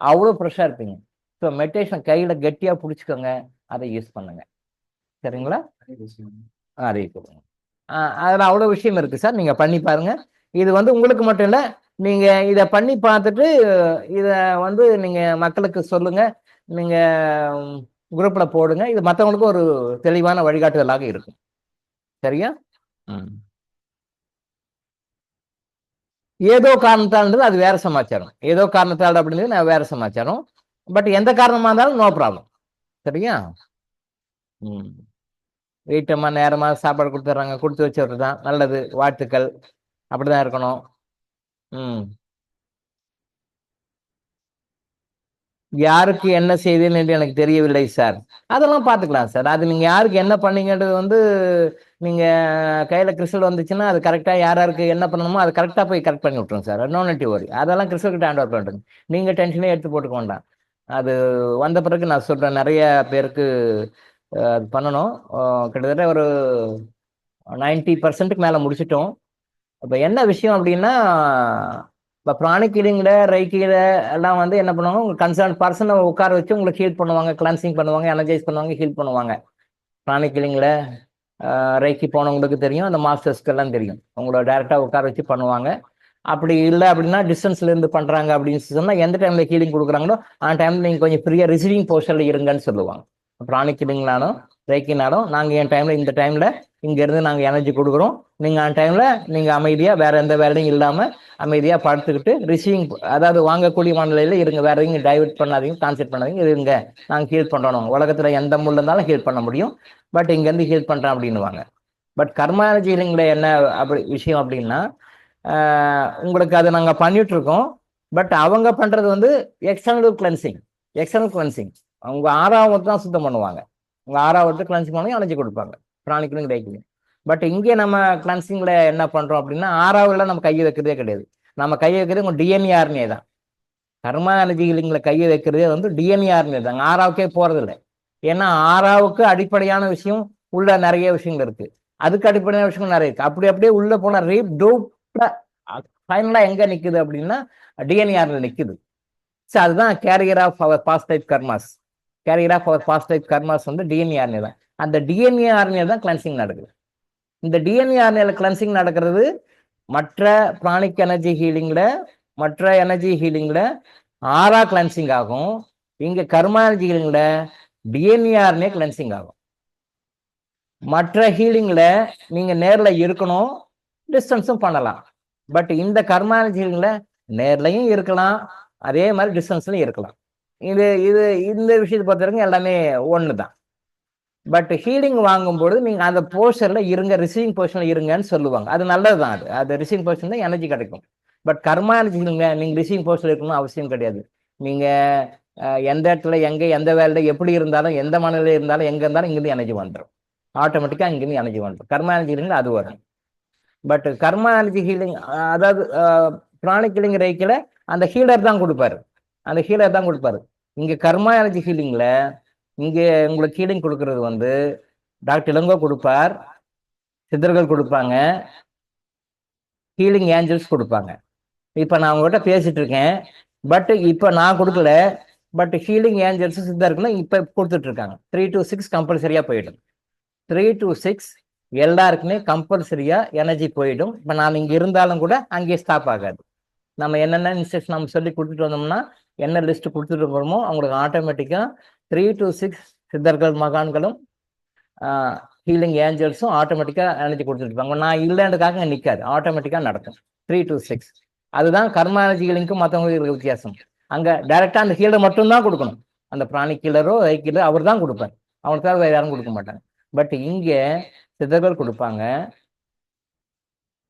அவ்வளோ ஃப்ரெஷ்ஷா இருப்பீங்க. ஸோ மெடிடேஷன் கையில கெட்டியா பிடிச்சிக்கோங்க, அதை யூஸ் பண்ணுங்க, சரிங்களா? அதே கொடுங்க. அதில் அவ்வளோ விஷயம் இருக்கு சார், நீங்க பண்ணி பாருங்க. இது வந்து உங்களுக்கு மட்டும் இல்லை, நீங்க இதை பண்ணி பார்த்துட்டு இதை வந்து நீங்க மக்களுக்கு சொல்லுங்க, நீங்க குரூப்ல போடுங்க. இது மற்றவங்களுக்கும் ஒரு தெளிவான வழிகாட்டுதலாக இருக்கும், சரியா? ஏதோ காரணத்தால்ன்றது அது வேற சமாச்சாரம். ஏதோ காரணத்தால் அப்படின்றது நான் வேற சமாச்சாரம். பட் எந்த காரணமா இருந்தாலும் நோ ப்ராப்ளம். சரியா? வீட்டம்மா நேரமா சாப்பாடு கொடுத்துட்றாங்க, கொடுத்து வச்சது தான் நல்லது. வாழ்த்துக்கள். அப்படிதான் இருக்கணும். ம் யாருக்கு என்ன செய்தேன்னு என்று எனக்கு தெரியவில்லை சார். அதெல்லாம் பார்த்துக்கலாம் சார். அது நீங்க யாருக்கு என்ன பண்ணீங்கன்றது வந்து நீங்க கையில கிறிஸ்டல் வந்துச்சுன்னா அது கரெக்டா யார் யாருக்கு என்ன பண்ணணுமோ அதை கரெக்டா போய் கரெக்ட் பண்ணி விட்டுரும் சார். நோ நெட்டி வரி. அதெல்லாம் கிறிஸ்டல் கிட்ட ஹேண்ட் ஓவர் பண்ணிட்டுங்க. நீங்க டென்ஷனே எடுத்து போட்டுக்க வேண்டாம். அது வந்த பிறகு நான் சொல்றேன், நிறைய பேருக்கு அது பண்ணணும். கிட்டத்தட்ட ஒரு 90% மேல முடிச்சிட்டோம். அப்ப என்ன விஷயம் அப்படின்னா, இப்போ ப்ராணிக் ஹீலிங்ல ரைக்கில எல்லாம் வந்து என்ன பண்ணுவாங்க, உங்க கன்சர்ன் பர்சனை உட்கார வச்சு உங்களுக்கு ஹீல் பண்ணுவாங்க, கிளன்சிங் பண்ணுவாங்க, எனர்ஜைஸ் பண்ணுவாங்க, ஹீல் பண்ணுவாங்க. ப்ராணிக் ஹீலிங்ல ரைக்கி போனவங்களுக்கு தெரியும், அந்த மாஸ்டர்ஸ்க்கு எல்லாம் தெரியும். உங்களோட டைரக்டா உட்கார வச்சு பண்ணுவாங்க. அப்படி இல்லை அப்படின்னா டிஸ்டன்ஸ்ல இருந்து பண்றாங்க அப்படின்னு சொன்னா எந்த டைம்ல ஹீலிங் கொடுக்குறாங்களோ அந்த டைம்ல நீங்க கொஞ்சம் ஃப்ரீயா ரிசீவிங் போர்ஷன்ல இருங்கன்னு சொல்லுவாங்க. ப்ராணிக் ஹீலிங்னாலும் ரைக்கினாலும் நாங்க என் டைம்ல இந்த டைம்ல இங்க இருந்து நாங்க எனர்ஜி கொடுக்குறோம். நீங்க அந்த டைம்ல நீங்க அமைதியா வேற எந்த வேலையும் இல்லாம அமைதியா படுத்துக்கிட்டு ரிசீவிங், அதாவது வாங்கக்கூடிய மனநிலையில இருங்க. வேற எதையும் டைவர்ட் பண்ணாதீங்க, கான்சென்ட் பண்ணாதீங்க, இருங்க. நாங்க ஹீல் பண்றோம். உலகத்துல எந்த முள்ள இருந்தாலும் ஹீல் பண்ண முடியும். பட் இங்க இருந்து ஹீல் பண்றேன் அப்படின்னுவாங்க. பட் கர்மா எனர்ஜி ஹீலிங்ல என்ன அப்படி விஷயம் அப்படின்னா, உங்களுக்கு அதை நாங்க பண்ணிட்டு இருக்கோம். பட் அவங்க பண்றது வந்து எக்ஸ்டர்னல் கிளென்சிங். எக்ஸ்டர்னல் கிளென்சிங் அவங்க ஆறாவது தான் சுத்தம் பண்ணுவாங்க. உங்க ஆறாவது கிளென்சிங் பண்ணி அணைஞ்சு கொடுப்பாங்க. பிராணிக்கலும் கிடைக்கணும். பட் இங்கே நம்ம கிளென்சிங்ல என்ன பண்றோம் அப்படின்னா, ஆறாவதுல நம்ம கையை வைக்கிறதே கிடையாது. நம்ம கையை வைக்கிறது உங்க டிஎன்ஏஆர்னே தான். கர்மா எனர்ஜி ஹீலிங்ல கையை வைக்கிறதே வந்து டிஎன்ஏஆர்னே தான். ஆறாவுக்கே போறது இல்லை. ஏன்னா ஆறாவுக்கு அடிப்படையான விஷயம் உள்ள நிறைய விஷயங்கள் இருக்கு. அதுக்கு அடிப்படையான விஷயங்கள் நிறைய இருக்கு. அப்படி அப்படியே உள்ள போன ரீப் டூப் ஃபைனலா எங்க நிக்குது அப்படின்னா டிஎன்ஏஆர்ல நிக்குது. ஸோ அதுதான் carrier of our past life karmas. Carrier of our past life karmas வந்து டிஎன்ஏஆர்னே தான். அந்த டிஎன்ஏஆர்னே தான் கிளென்சிங் நடக்குது. இந்த டிஎன்ஏஆர்னேல கிளென்சிங் நடக்கிறது மற்ற பிராணிக் எனர்ஜி ஹீலிங்ல, மற்ற எனர்ஜி ஹீலிங்ல ஆறா கிளென்சிங் ஆகும். இங்க கர்மா எனர்ஜி ஹீலிங்ல டிஎன்ஏஆர்னே கிளென்சிங் ஆகும். மற்ற ஹீலிங்ல நீங்க நேர்ல இருக்கணும், டிஸ்டன்ஸும் பண்ணலாம். பட் இந்த கர்மா எனர்ஜி ஹீலிங்ல நேர்லையும் இருக்கலாம், அதே மாதிரி டிஸ்டன்ஸ்லயும் இருக்கலாம். இது இது இந்த விஷயத்தை பொறுத்த வரைக்கும் எல்லாமே ஒன்று தான். பட் ஹீலிங் வாங்கும்போது நீங்க அந்த போர்ஷன்ல இருங்க, ரிசீவிங் போர்ஷன்ல இருங்கன்னு சொல்லுவாங்க. அது நல்லதுதான். அது ரிசீவிங் போர்ஷன் தான் எனர்ஜி கிடைக்கும். பட் கர்மா எனர்ஜி ஹீலிங்ல நீங்க ரிசீவிங் போர்ஷன்ல இருக்கணும்னு அவசியம் கிடையாது. நீங்க எந்த இடத்துல எங்க எந்த வேலையில எப்படி இருந்தாலும், எந்த மனநிலையில் இருந்தாலும், எங்க இருந்தாலும் இங்கிருந்து எனர்ஜி வந்துடும். ஆட்டோமேட்டிக்கா இங்கிருந்து எனர்ஜி வந்துடும். கர்மா எனர்ஜி ஹீலிங்ல அது வரும். பட் கர்மா எனர்ஜி ஹீலிங், அதாவது பிராணிக் ஹீலிங் ரைக்கில அந்த ஹீலர் தான் கொடுப்பாரு. அந்த ஹீலர் தான் கொடுப்பாரு. இங்க கர்மா எனர்ஜி ஹீலிங்ல இங்க உங்களுக்கு ஹீலிங் கொடுக்கறது வந்து டாக்டர் இளங்கோ கொடுப்பார், சித்தர்கள் கொடுப்பாங்க, ஹீலிங் ஏஞ்சல்ஸ் கொடுப்பாங்க. இப்ப நான் உங்ககிட்ட பேசிட்டு இருக்கேன். பட் இப்ப நான் கொடுக்கல. பட் ஹீலிங் ஏஞ்சல்ஸ் சித்தர்களும் இப்ப கொடுத்துட்டு இருக்காங்க. 3 to 6 கம்பல்சரியா போயிடும். 3 to 6 எல்லாருக்குமே கம்பல்சரியா எனர்ஜி போயிடும். இப்ப நான் இங்க இருந்தாலும் கூட அங்கேயே ஸ்டாப் ஆகாது. நம்ம என்னென்ன இன்ஸ்ட்ரக்ஷன் நம்ம சொல்லி கொடுத்துட்டு வந்தோம்னா, என்ன லிஸ்ட் கொடுத்துட்டு இருக்கோமோ அவங்களுக்கு ஆட்டோமேட்டிக்கா 3 to 6 சித்தர்கள் மகான்களும் ஹீலிங் ஏஞ்சல்ஸும் ஆட்டோமேட்டிக்கா எனர்ஜி கொடுத்துட்டு இருப்பாங்க. நான் இல்லைன்றதுக்காக நிற்காது, ஆட்டோமேட்டிக்கா நடக்கும். 3 to 6 அதுதான் கர்மா எனர்ஜி ஹீலிங்க்கும் மற்றவங்களுக்கு இருக்கிற வித்தியாசம். அங்க டைரக்டா அந்த ஹீலர் மட்டும்தான் கொடுக்கணும். அந்த பிராணிக் ஹீலரோ ஹீலர் அவர் தான் கொடுப்பார். அவனுக்காக வேற யாரும் கொடுக்க மாட்டாங்க. பட் இங்க சித்தர்கள் கொடுப்பாங்க,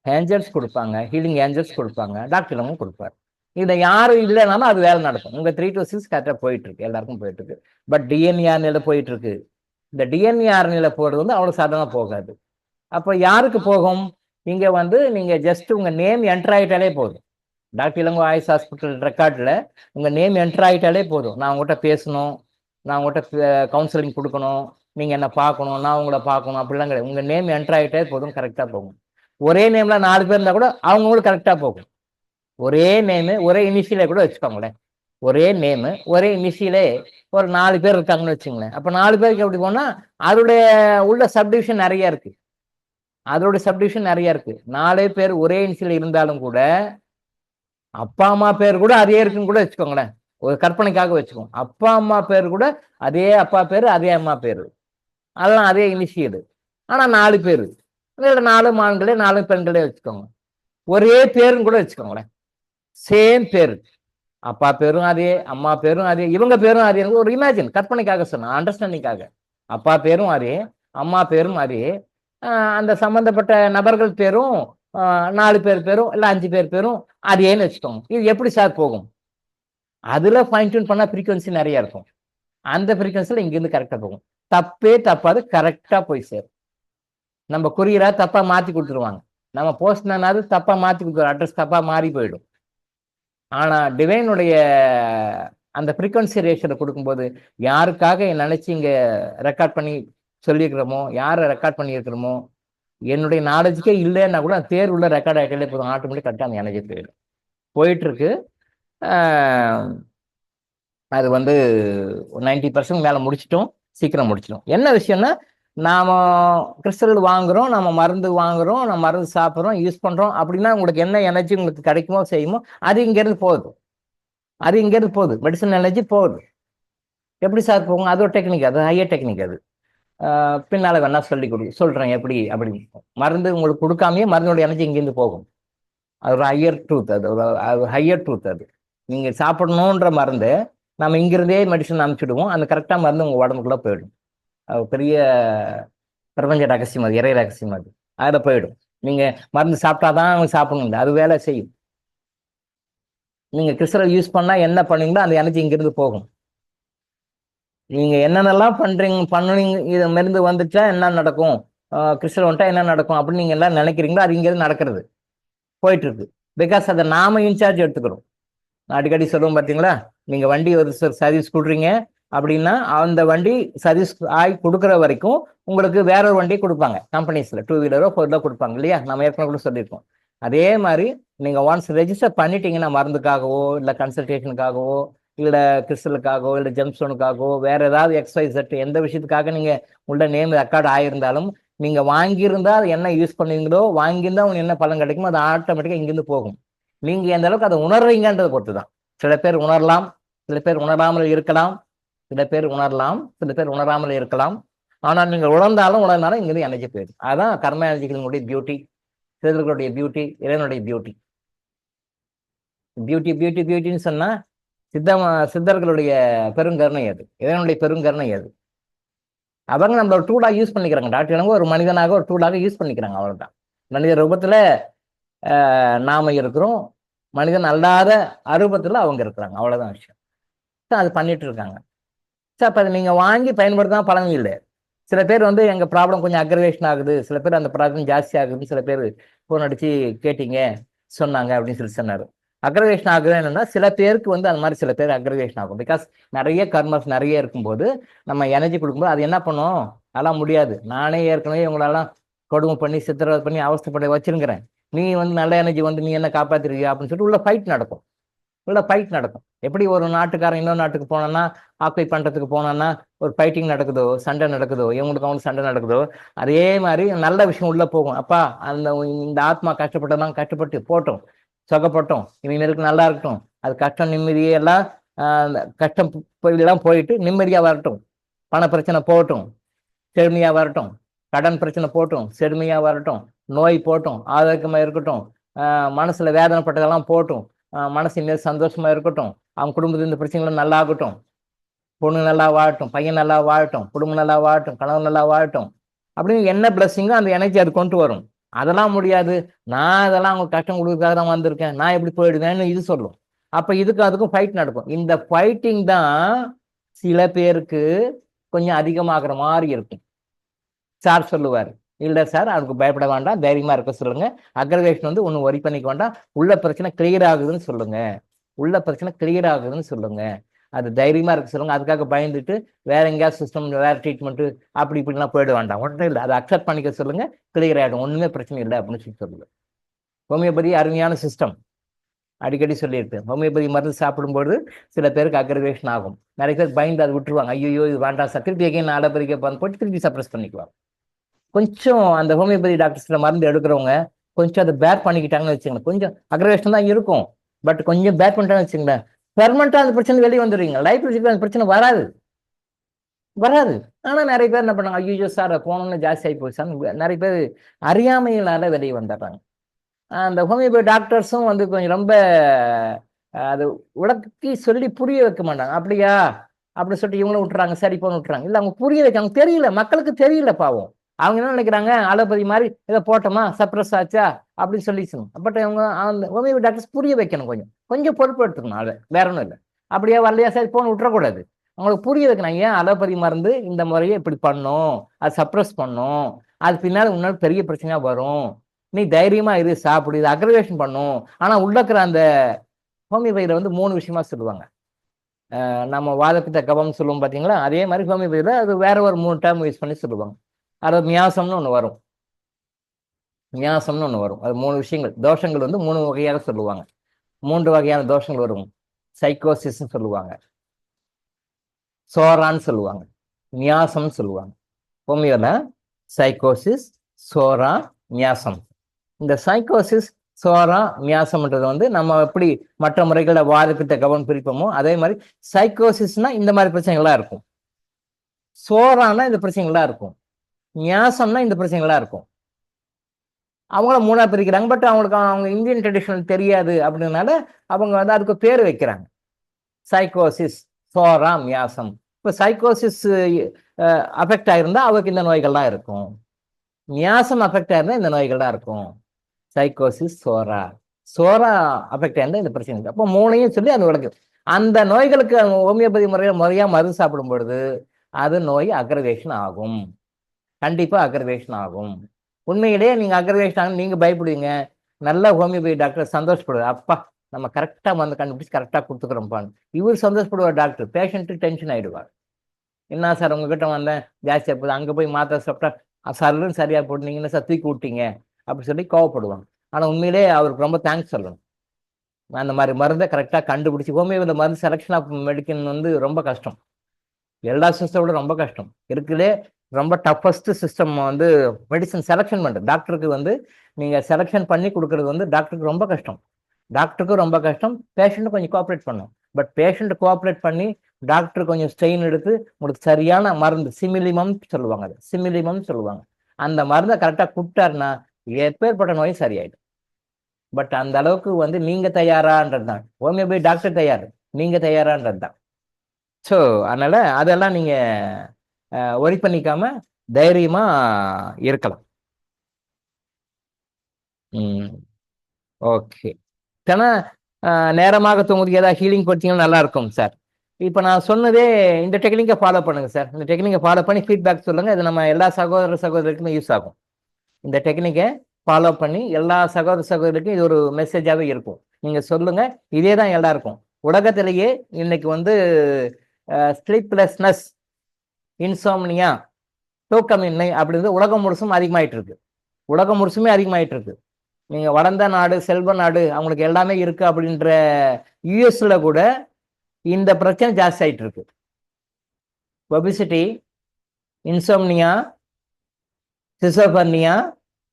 ஏஞ்சல்ஸ் கொடுப்பாங்க, ஹீலிங் ஏஞ்சல்ஸ் கொடுப்பாங்க, டாக்டரும் கொடுப்பாரு. இதை யாரும் இல்லைனாலும் அது வேலை நடக்கும். உங்க 3 to 6 கரெக்டாக போயிட்டு இருக்கு, எல்லாருக்கும் போயிட்டு இருக்கு. பட் டிஎன்ஏஆர் நிலை போயிட்டு இருக்கு. இந்த டிஎன்ஏஆர் நிலை போறது வந்து அவ்வளவு சாதாரணமா போகாது. அப்போ யாருக்கு போகும்? இங்க வந்து நீங்க ஜஸ்ட் உங்க நேம் என்டர் ஆயிட்டாலே போதும். டாக்டர் இளங்கோ ஆயுஷ் ஹாஸ்பிட்டல் ரெக்கார்ட்ல உங்க நேம் என்டர் ஆயிட்டாலே போதும். நான் உங்கள்கிட்ட பேசணும், நான் உங்கள்கிட்ட கவுன்சிலிங் கொடுக்கணும், நீங்க என்ன பார்க்கணும், நான் உங்களை பார்க்கணும், அப்படிலாம் கிடையாது. உங்க நேம் என்டர் ஆயிட்டே போதும், கரெக்டா போகும். ஒரே நேம்ல 4 பேர் இருந்தா கூட அவங்களுக்கு கரெக்டா போகும். ஒரே நேமு ஒரே இனிஷியலே கூட வச்சுக்கோங்களேன். ஒரே நேமு ஒரே இனிஷியலே ஒரு 4 பேர் இருக்காங்கன்னு வச்சுங்களேன். அப்ப 4 பேருக்கு எப்படி போனா அதோடைய உள்ள சப்டிவிஷன் நிறைய இருக்கு. அதோட சப்டிவிஷன் நிறைய இருக்கு. 4 பேர் ஒரே இனிஷியல் இருந்தாலும் கூட அப்பா அம்மா பேர் கூட அதே இருக்குன்னு கூட வச்சுக்கோங்களேன். ஒரு கற்பனைக்காக வச்சுக்கோங்க. அப்பா அம்மா பேர் கூட அதே அப்பா பேரு அதே அம்மா பேரு, அதெல்லாம் அதே இனிஷியல். ஆனா 4 பேரு, 4 ஆண்களே 4 பெண்களே வச்சுக்கோங்க. ஒரே பேருன்னு கூட வச்சுக்கோங்களேன், சேம் பேரு, அப்பா பேரும் அதே, அம்மா பேரும் அதே, இவங்க பேரும் அதே, ஒரு இமேஜின், கற்பனைக்காக சொன்னேன், அண்டர்ஸ்டாண்டிங்காக. அப்பா பேரும் அதே, அம்மா பேரும் அதே, அந்த சம்பந்தப்பட்ட நபர்கள் பேரும் 4 பேர் பேரும் இல்ல 5 பேர் பேரும் அதேன்னு வச்சுக்கோங்க. இது எப்படி சார் போகும்? அதுல ஃபைன் டியூன் பண்ணா ஃப்ரீக்வன்சி நிறைய இருக்கும். அந்த ஃப்ரீக்வன்சில இங்கிருந்து கரெக்டா போகும். தப்பே தப்பாது, கரெக்டா போய் சேரும். நம்ம கொரியரா தப்பா மாத்தி கொடுத்துருவாங்க, நம்ம போஸ்ட்மேனாவது தப்பா மாத்தி கொடுத்துருவோம், அட்ரஸ் தப்பா மாறி போயிடும். ஆனா டிவைனுடைய அந்த ஃப்ரீக்வன்சி ரேஷியோட கொடுக்கும்போது யாருக்காக நினைச்சு இங்க ரெக்கார்ட் பண்ணி சொல்லியிருக்கிறோமோ, யாரை ரெக்கார்ட் பண்ணியிருக்கிறோமோ, என்னுடைய நாலேஜுக்கே இல்லைன்னா கூட தேர் உள்ள ரெக்கார்ட் ஆகிட்டே போதும், ஆட்டோமேட்டிக் கரெக்டாக அந்த எனர்ஜி போயிடும். போயிட்டு இருக்கு. அது வந்து 90% மேலே முடிச்சிட்டோம், சீக்கிரம் முடிச்சிட்டோம். என்ன விஷயம்னா, நாம கிறிஸ்டல் வாங்குறோம், நம்ம மருந்து வாங்குறோம், நம்ம மருந்து சாப்பிட்றோம், யூஸ் பண்றோம் அப்படின்னா உங்களுக்கு என்ன எனர்ஜி உங்களுக்கு கிடைக்குமோ செய்யுமோ அது இங்கேருந்து போகுது, அது இங்கேருந்து போகுது, மெடிசன் எனர்ஜி போகுது. எப்படி சார் போகும்? அது ஒரு டெக்னிக், அது ஹையர் டெக்னிக். அது பின்னால வேணா சொல்றேன் எப்படி அப்படி. மருந்து உங்களுக்கு கொடுக்காமயே மருந்தோட எனர்ஜி இங்கேருந்து போகும். அது ஒரு ஹையர் ட்ரூத், அது ஒரு ஹையர் ட்ரூத். அது நீங்க சாப்பிடணுன்ற மருந்து நம்ம இங்கிருந்தே மெடிசன் அனுப்பிச்சிடுவோம், அந்த கரெக்டா மருந்து உங்க உடம்புக்குள்ள போயிடும். அது பெரிய பிரபஞ்ச ரகசியம், அது இறை ரகசியம். அது அதில் போயிடும். நீங்க மருந்து சாப்பிட்டாதான் சாப்பிடணும், அது வேலை செய்யும். நீங்க கிறிஸ்டல் யூஸ் பண்ணா என்ன பண்ணீங்களோ அந்த எனர்ஜி இங்கிருந்து போகும். நீங்க என்னென்னலாம் பண்ணுவீங்க, இது மருந்து வந்துச்சா என்ன நடக்கும், கிறிஸ்டல் வந்துட்டா என்ன நடக்கும் அப்படின்னு நீங்க எல்லாம் நினைக்கிறீங்களோ அது இங்கிருந்து நடக்கிறது, போயிட்டு இருக்கு. பிகாஸ் அதை நாம இன்சார்ஜ் எடுத்துக்கிறோம். அடிக்கடி சொல்லுவோம் பார்த்தீங்களா, நீங்க வண்டி ஒரு சர்வீஸ் கொடுக்குறீங்க அப்படின்னா அந்த வண்டி சர்வீஸ் ஆகி கொடுக்குற வரைக்கும் உங்களுக்கு வேற ஒரு வண்டி கொடுப்பாங்க கம்பெனிஸ்ல, 2 வீலரோ 4 வீலரோ கொடுப்பாங்க இல்லையா, நம்ம ஏற்கனவே கூட சொல்லியிருக்கோம். அதே மாதிரி நீங்க ஒன்ஸ் ரெஜிஸ்டர் பண்ணிட்டீங்கன்னா மருந்துக்காகவோ இல்லை கன்சல்டேஷனுக்காகவோ இல்லை கிறிஸ்டலுக்காகவோ இல்லை ஜெம்ஸ்டோனுக்காகவோ வேற ஏதாவது XYZ எந்த விஷயத்துக்காக நீங்க உள்ள நேம் ரெக்கார்ட் ஆயிருந்தாலும் நீங்க வாங்கியிருந்தா அது என்ன யூஸ் பண்ணுவீங்களோ, வாங்கியிருந்தா உங்களுக்கு என்ன பலன் கிடைக்குமோ அது ஆட்டோமேட்டிக்கா இங்கிருந்து போகும். நீங்க எந்த அளவுக்கு அதை உணர்றீங்கன்றதை பொறுத்து தான். சில பேர் உணரலாம், சில பேர் உணராமல் இருக்கலாம், சில பேர் உணரலாம், சில பேர் உணராமல் இருக்கலாம். ஆனால் நீங்கள் உணர்ந்தாலும் இங்கிருந்து எனர்ஜி போயிடும். அதான் கர்ம எனர்ஜிகளுடைய பியூட்டி, சிதர்களுடைய பியூட்டி, இறைவனுடைய பியூட்டி. பியூட்டி பியூட்டி பியூட்டின்னு சொன்னா சித்தர்களுடைய பெருங்கருணை அது, இறைவனுடைய பெருங்கருணை அது. அவங்க நம்ம ஒரு டூலாக யூஸ் பண்ணிக்கிறாங்க. டாக்டர் எனக்கு ஒரு மனிதனாக ஒரு டூலாக யூஸ் பண்ணிக்கிறாங்க, அவ்வளவுதான். மனித ரூபத்துல நாம இருக்கிறோம், மனிதன் அல்லாத அரூபத்துல அவங்க இருக்கிறாங்க, அவ்வளவுதான் விஷயம். அது பண்ணிட்டு இருக்காங்க. சார் அப்ப அதை நீங்க வாங்கி பயன்படுத்தினா பலன் இல்லை. சில பேர் வந்து எங்க ப்ராப்ளம் கொஞ்சம் அக்ரவேஷன் ஆகுது, சில பேர் அந்த ப்ராப்ளம் ஜாஸ்தி ஆகுதுன்னு சில பேர் ஃபோன் அடிச்சு கேட்டீங்க, சொன்னாங்க அப்படின்னு சொல்லி சொன்னாரு. அக்ரவேஷன் ஆகுது என்னன்னா, சில பேருக்கு வந்து அந்த மாதிரி சில பேர் அக்ரவேஷன் ஆகும். பிகாஸ் நிறைய கர்மஸ் நிறைய இருக்கும்போது நம்ம எனர்ஜி கொடுக்கும்போது அது என்ன பண்ணும், அதெல்லாம் முடியாது, நானே ஏற்கனவே இவங்களெல்லாம் கொடுமை பண்ணி சித்திரவதை பண்ணி அவஸ்தைப்பட வச்சிருக்கிறேன், நீ வந்து நல்ல எனர்ஜி வந்து நீ என்ன காப்பாத்திருக்கியா அப்படின்னு சொல்லிட்டு உள்ள ஃபைட் நடக்கும். எப்படி ஒரு நாட்டுக்காரன் இன்னொரு நாட்டுக்கு போனோன்னா, ஆக்குபை பண்றதுக்கு போனோன்னா ஒரு ஃபைட்டிங் நடக்குதோ, சண்டை நடக்குதோ, இவங்களுக்கு அவங்களுக்கு சண்டை நடக்குதோ, அதே மாதிரி நல்ல விஷயம் உள்ள போகும். அப்பா இந்த ஆத்மா கஷ்டப்பட்டதான் கஷ்டப்பட்டு போட்டோம், சொகப்பட்டோம், இவங்களுக்கு நல்லா இருக்கட்டும், அது கஷ்டம் நிம்மதியே எல்லாம் கஷ்டம் எல்லாம் போயிட்டு நிம்மதியா வரட்டும், பண பிரச்சனை போகட்டும், செழுமையா வரட்டும், கடன் பிரச்சனை போட்டும், செழுமையா வரட்டும், நோய் போட்டும், ஆரோக்கியமா இருக்கட்டும், மனசுல வேதனைப்பட்டதெல்லாம் போட்டும், மனசு இன்னும் சந்தோஷமா இருக்கட்டும், அவங்க குடும்பத்துல இந்த பிரச்சனைகளும் நல்லா ஆகட்டும், பொண்ணு நல்லா வாழட்டும், பையன் நல்லா வாழட்டும், குடும்பம் நல்லா வாழட்டும், கணவன் நல்லா வாழட்டும் அப்படின்னு என்ன பிளஸ்ஸிங்கோ அந்த எனர்ஜி அது கொண்டு வரும். அதெல்லாம் முடியாது, நான் அதெல்லாம் அவங்க கஷ்டம் கொடுக்கறதுக்காக தான் வந்திருக்கேன், நான் எப்படி போயிடுவேன்னு இது சொல்லும். அப்ப இதுக்கு அதுக்கும் ஃபைட் நடக்கும். இந்த ஃபைட்டிங் தான் சில பேருக்கு கொஞ்சம் அதிகமாகிற மாதிரி இருக்கும். சார் சொல்லுவார், இல்ல சார் அதுக்கு பயப்பட வேண்டாம், தைரியமா இருக்க சொல்லுங்க, அக்ரவேஷன் வந்து ஒன்றும் ஒரி பண்ணிக்க வேண்டாம், உள்ள பிரச்சனை கிளியர் ஆகுதுன்னு சொல்லுங்க, உள்ள பிரச்சனை கிளியர் ஆகுதுன்னு சொல்லுங்க, அது தைரியமா இருக்க சொல்லுங்க. அதுக்காக பயந்துட்டு வேற எங்கேயாவது சிஸ்டம் வேற ட்ரீட்மெண்ட் அப்படி இப்படிலாம் போயிட வேண்டாம், ஒன்றும் இல்லை, அதை அக்செப்ட் பண்ணிக்க சொல்லுங்க, கிளியர் ஆகிடும், ஒண்ணுமே பிரச்சனை இல்லை அப்படின்னு சொல்லி சொல்லுங்க. ஹோமியோபதி அருமையான சிஸ்டம், அடிக்கடி சொல்லியிருப்பேன். ஹோமியோபதி மருந்து சாப்பிடும்போது சில பேருக்கு அக்ரவேஷன் ஆகும், நிறைய பேர் பயந்து அதை விட்டுருவாங்க, ஐயோ இது வேண்டாம் சார், திருப்பி எகைன் அலப்பரிக்க போட்டு திருப்பி சப்ரஸ் பண்ணிக்குவாங்க. கொஞ்சம் அந்த ஹோமியோபதி டாக்டர்ஸ்ல மருந்து எடுக்கிறவங்க கொஞ்சம் அதை பேர் பண்ணிக்கிட்டாங்கன்னு வச்சுக்கோங்க, கொஞ்சம் அக்ரவேஷன் தான் இருக்கும், பட் கொஞ்சம் பேர் பண்ணிட்டாங்கன்னு வச்சுங்களேன், பெர்மனண்டா அந்த பிரச்சனை வெளியே வந்துடுவீங்க, லைஃப் அந்த பிரச்சனை வராது. ஆனா நிறைய பேர் என்ன பண்ணாங்க, ஐயோ சார் போனோம்னு ஜாஸ்தி ஆகி போச்சு, நிறைய பேர் அறியாமையினால வெளியே வந்துடுறாங்க. அந்த ஹோமியோபதி டாக்டர்ஸும் வந்து கொஞ்சம் ரொம்ப அது உலகி சொல்லி புரிய வைக்க மாட்டாங்க. அப்படியா அப்படி சொல்லிட்டு இவங்களும் விட்டுறாங்க, சரி போன்னு விட்டுறாங்க. இல்லை, அவங்க புரிய வைக்க அவங்க தெரியல, மக்களுக்கு தெரியல பாவம். அவங்க என்ன நினைக்கிறாங்க, அலோபதி மாதிரி இதை போட்டோமா சப்ரஸ் ஆச்சா அப்படின்னு சொல்லிச்சணும். பட் அவங்க அந்த ஹோமியோபதி டாக்டர்ஸ் புரிய வைக்கணும், கொஞ்சம் கொஞ்சம் பொறுப்பு எடுத்துக்கணும். அதை வேற ஒன்றும் இல்லை. அப்படியே வரலையா சரி போன்னு விட்டுறக்கூடாது. அவங்களுக்கு புரிய வைக்கணும், ஏன் அலோபதி மருந்து இந்த முறையை இப்படி பண்ணும், அது சப்ரஸ் பண்ணும், அது பின்னால் முன்னாடி பெரிய பிரச்சனையா வரும், நீ தைரியமா இரு சாப்பிடு, இது அக்ரவேஷன் பண்ணும். ஆனா உள்ள இருக்கிற அந்த ஹோமியோபதியில வந்து 3 விஷயமா சொல்லுவாங்க. நம்ம வாதப்பித்த கபம் சொல்லுவோம் பார்த்தீங்களா, அதே மாதிரி ஹோமியோபதியில் அது வேற ஒரு 3 டேர்ம் யூஸ் பண்ணி சொல்லுவாங்க. அதாவது மியாசம்னு ஒன்று வரும், மியாசம்னு ஒன்று வரும். அது 3 விஷயங்கள், தோஷங்கள் வந்து 3 வகையாக சொல்லுவாங்க. 3 வகையான தோஷங்கள் வரும். சைக்கோசிஸ்ன்னு சொல்லுவாங்க, சோரான்னு சொல்லுவாங்க, மியாசம்னு சொல்லுவாங்க. ஹோமியோல சைக்கோசிஸ், சோரா, மியாசம். இந்த சைக்கோசிஸ், சோரா, மியாசம்ன்றது வந்து நம்ம எப்படி மற்ற முறைகளில் வாதப்பித்த கவனம் பிரிப்போமோ அதே மாதிரி சைக்கோசிஸ்னா இந்த மாதிரி பிரச்சனைகள்லாம் இருக்கும், சோரானா இந்த பிரச்சனைகள்லாம் இருக்கும், மியாசம்னா இந்த பிரச்சனைகள்லாம் இருக்கும். அவங்கள 3ஆ பிரிக்கிறாங்க. பட் அவங்களுக்கு அவங்க இந்தியன் ட்ரெடிஷனல் தெரியாது அப்படின்னால அவங்க வந்து அதுக்கு பேர் வைக்கிறாங்க, சைக்கோசிஸ், சோரா, மியாசம். இப்போ சைக்கோசிஸ் அஃபெக்ட் ஆயிருந்தா அவருக்கு இந்த நோய்கள்லாம் இருக்கும், மியாசம் அஃபெக்ட் ஆயிருந்தா இந்த நோய்கள்லாம் இருக்கும். சைக்கோசிஸ், சோரா, சோரா அஃபெக்ட் ஆயிருந்தா இந்த பிரச்சனை. அப்போ 3ஐயும் சொல்லி அது விளக்கு. அந்த நோய்களுக்கு ஹோமியோபதி முறையா மருந்து சாப்பிடும் பொழுது அது நோய் அக்ரவேஷன் ஆகும், கண்டிப்பா அக்ரவேஷன் ஆகும். உண்மையிலேயே நீங்க அக்ரவேஷன் ஆகும் நீங்க பயப்படுவீங்க. நல்ல ஹோமியோபதி டாக்டர் சந்தோஷப்படுவார், அப்பா நம்ம கரெக்டா மருந்து கண்டுபிடிச்சு கரெக்டா கொடுத்துக்கிறோம்ப்பான்னு. இவர் சந்தோஷப்படுவார், டாக்டர். பேஷண்ட்டு டென்ஷன் ஆயிடுவார். என்ன சார் உங்ககிட்ட வந்தேன் ஜாஸ்தியாக போகுது, அங்கே போய் மாத்திரை சாப்பிட்டா சருன்னு சரியா போட்டீங்கன்னா சார் தூக்கி விட்டீங்க அப்படி சொல்லி கோவப்படுவாங்க. ஆனால் உண்மையிலே அவருக்கு ரொம்ப தேங்க்ஸ் சொல்லணும். அந்த மாதிரி மருந்தை கரெக்டாக கண்டுபிடிச்சி, ஹோமியோபதி மருந்து செலெக்ஷன் ஆஃப் மெடிக்கன் வந்து ரொம்ப கஷ்டம், எல்லா சிஸ்டம் விட ரொம்ப கஷ்டம் இருக்குதே. ரொம்ப டஃபஸ்ட் சிஸ்டம் வந்து மெடிசன் செலெக்ஷன் பண்ணுறது. டாக்டருக்கு வந்து நீங்கள் செலெக்ஷன் பண்ணி கொடுக்கறது வந்து டாக்டருக்கு ரொம்ப கஷ்டம், டாக்டருக்கும் ரொம்ப கஷ்டம், பேஷண்ட்டும் கொஞ்சம் கோஆப்ரேட் பண்ணும். பட் பேஷண்ட் கோஆப்ரேட் பண்ணி டாக்டர் கொஞ்சம் ஸ்ட்ரெயின் எடுத்து உங்களுக்கு சரியான மருந்து, சிமிலிமம் சொல்லுவாங்க, அது சிமிலிமம் சொல்லுவாங்க, அந்த மருந்தை கரெக்டாக கொடுத்தாருன்னா எப்பேற்பட்ட நோயும் சரியாயிடும். பட் அந்த அளவுக்கு வந்து நீங்க தயாரான்றது தான், ஹோமியோபதி டாக்டர் தயார், நீங்க தயாரான்றது தான். ஸோ அதனால அதெல்லாம் நீங்க ஒரி பண்ணிக்காம தைரியமா இருக்கலாம். ஓகே. ஏன்னா நேரமாக தூங்குறதுக்கு ஏதாவது ஹீலிங் கொடுத்தீங்கன்னா நல்லா இருக்கும் சார். இப்போ நான் சொன்னதே இந்த டெக்னிக்கை ஃபாலோ பண்ணுங்க சார். இந்த டெக்னிக்கை ஃபாலோ பண்ணி ஃபீட்பேக் சொல்லுங்க. இது நம்ம எல்லா சகோதர சகோதரிக்குமே யூஸ் ஆகும். இந்த டெக்னிக்கை ஃபாலோ பண்ணி எல்லா சகோதர சகோதரிக்கும் இது ஒரு மெசேஜாகவே இருக்கும். நீங்க சொல்லுங்க, இதே தான் எல்லாருக்கும். உலகத்திலேயே இன்னைக்கு வந்து ஸ்லீப்லெஸ்னஸ், இன்சோம்னியா, தூக்கமின்மை அப்படின்றது உலகம் முழுசும் அதிகமாயிட்டு இருக்கு, உலகம் முழுசுமே அதிகமாயிட்டு இருக்கு. நீங்க வளர்ந்த நாடு, செல்வ நாடு, அவங்களுக்கு எல்லாமே இருக்கு அப்படின்ற யூஎஸ்ல கூட இந்த பிரச்சனை ஜாஸ்தி ஆயிட்டு இருக்கு. ஒபிசிட்டி, இன்சோம்னியா, சிசோபர்னியா,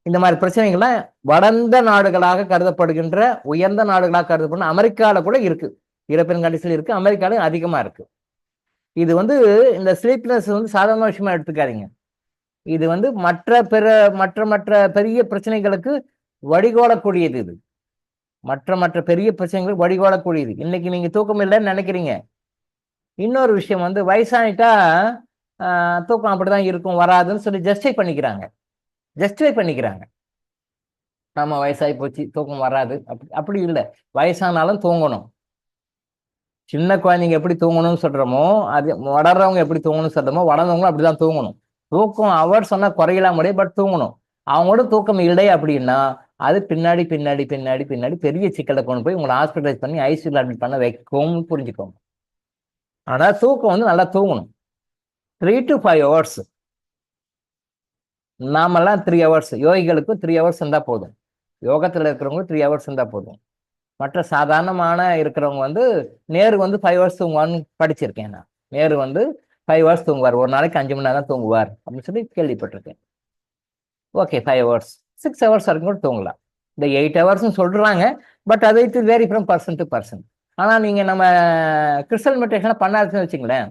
இந்த மாதிரி பிரச்சனைகள்லாம் வளர்ந்த நாடுகளாக கருதப்படுகின்ற, உயர்ந்த நாடுகளாக கருதப்படுகின்ற அமெரிக்காவில் கூட இருக்கு, யூரோப்பியன் கண்ட்ரீஸ்ல இருக்கு, அமெரிக்காவில் அதிகமா இருக்கு. இது வந்து இந்த ஸ்லீப்னஸ் வந்து சாதாரண விஷயமா எடுத்துக்காதீங்க. இது வந்து மற்ற பெரிய பிரச்சனைகளுக்கு வழிகோலக்கூடியது. இது மற்ற பெரிய பிரச்சனைகளுக்கு வழிகோலக்கூடியது. இன்னைக்கு நீங்க தூக்கம் இல்லைன்னு நினைக்கிறீங்க. இன்னொரு விஷயம் வந்து வயசாயிட்டா தூக்கம் அப்படிதான் இருக்கும், வராதுன்னு சொல்லி ஜஸ்டிஃபை பண்ணிக்கிறாங்க. நம்ம வயசாகி போச்சு தூக்கம் வராது, அப்படி இல்லை. வயசானாலும் தூங்கணும். சின்ன குழந்தைங்க எப்படி தூங்கணும்னு சொல்றோமோ, அது வளர்றவங்க எப்படி தூங்கணும்னு சொல்றோமோ வளர்ந்தவங்களும் அப்படிதான் தூங்கணும். தூக்கம் அவர் சொன்னா குறையலாம் முடியும், பட் தூங்கணும். அவங்களோட தூக்கம் இல்லை அப்படின்னா அது பின்னாடி பின்னாடி பின்னாடி பின்னாடி பெரிய சிக்கலை கொண்டு போய் உங்களை ஹாஸ்பிட்டலைஸ் பண்ணி ஐசியூல அட்மிட் பண்ண வைக்கும்னு புரிஞ்சுக்கோங்க. ஆனா தூக்கம் வந்து நல்லா தூங்கணும், 3 to 5 hours. நாமெல்லாம் 3 hours, யோகிகளுக்கு 3 hours இருந்தா போதும், யோகத்துல இருக்கிறவங்க 3 hours இருந்தா போதும். மற்ற சாதாரணமான இருக்கிறவங்க வந்து நேரு வந்து 5 hours தூங்குவான்னு படிச்சிருக்கேன் நான். நேரு வந்து 5 hours தூங்குவார், ஒரு நாளைக்கு 5 மணி நேரம் தான் தூங்குவார் அப்படின்னு சொல்லி கேள்விப்பட்டிருக்கேன். ஓகே, 5 hours, 6 hours வரைக்கும் கூட தூங்கலாம். இந்த 8 hours சொல்றாங்க, பட் அது it vary from person to person. ஆனா நீங்க நம்ம கிறிஸ்டல் மெடிடேஷன் பண்ணாதுன்னு வச்சுங்களேன்,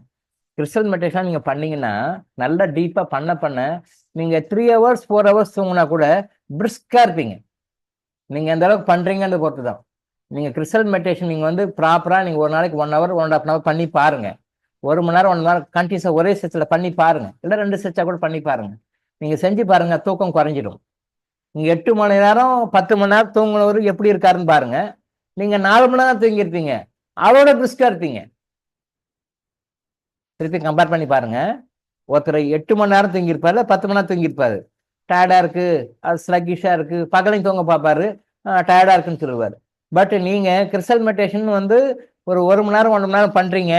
கிறிஸ்டல் மெடிடேஷன் நீங்க பண்ணீங்கன்னா நல்லா டீப்பா பண்ண நீங்க 3 hours 4 hours தூங்கினா கூட பிரிஸ்கா இருப்பீங்க. நீங்கள் எந்த அளவுக்கு பண்ணுறீங்கன்னு பொறுத்து தான். நீங்கள் கிறிஸ்டல் மெடிடேஷன் நீங்கள் வந்து ப்ராப்பராக நீங்கள் ஒரு நாளைக்கு 1 hour 1.5 hour பண்ணி பாருங்கள். 1 மணி நேரம் 1 மணி நேரம் கண்டினியூஸாக ஒரே செட்ஸில் பண்ணி பாருங்கள், இல்லை 2 செட்ஸாக கூட பண்ணி பாருங்கள். நீங்கள் செஞ்சு பாருங்கள், தூக்கம் குறைஞ்சிடும். நீங்கள் 8 மணி நேரம் 10 மணி நேரம் தூங்குனவர் எப்படி இருக்காருன்னு பாருங்கள். நீங்கள் 4 மணி நேரம் தூங்கியிருப்பீங்க, அவரோட பிரிஸ்காக இருப்பீங்க. திருப்பி கம்பேர் பண்ணி பாருங்க. ஒருத்தர் 8 மணி நேரம் தூங்கியிருப்பாரு, 10 மணி நேரம் தூங்கியிருப்பாரு. டயர்டாக இருக்கு, அது ஸ்லக்கிஷாக இருக்கு, பகலையும் தூங்க பார்ப்பாரு, டயர்டாக இருக்குன்னு சொல்லுவார். பட் நீங்கள் கிறிஸ்டல் மெடிடேஷன் வந்து ஒரு 1 மணி நேரம் 1 மணி நேரம் பண்ணுறீங்க,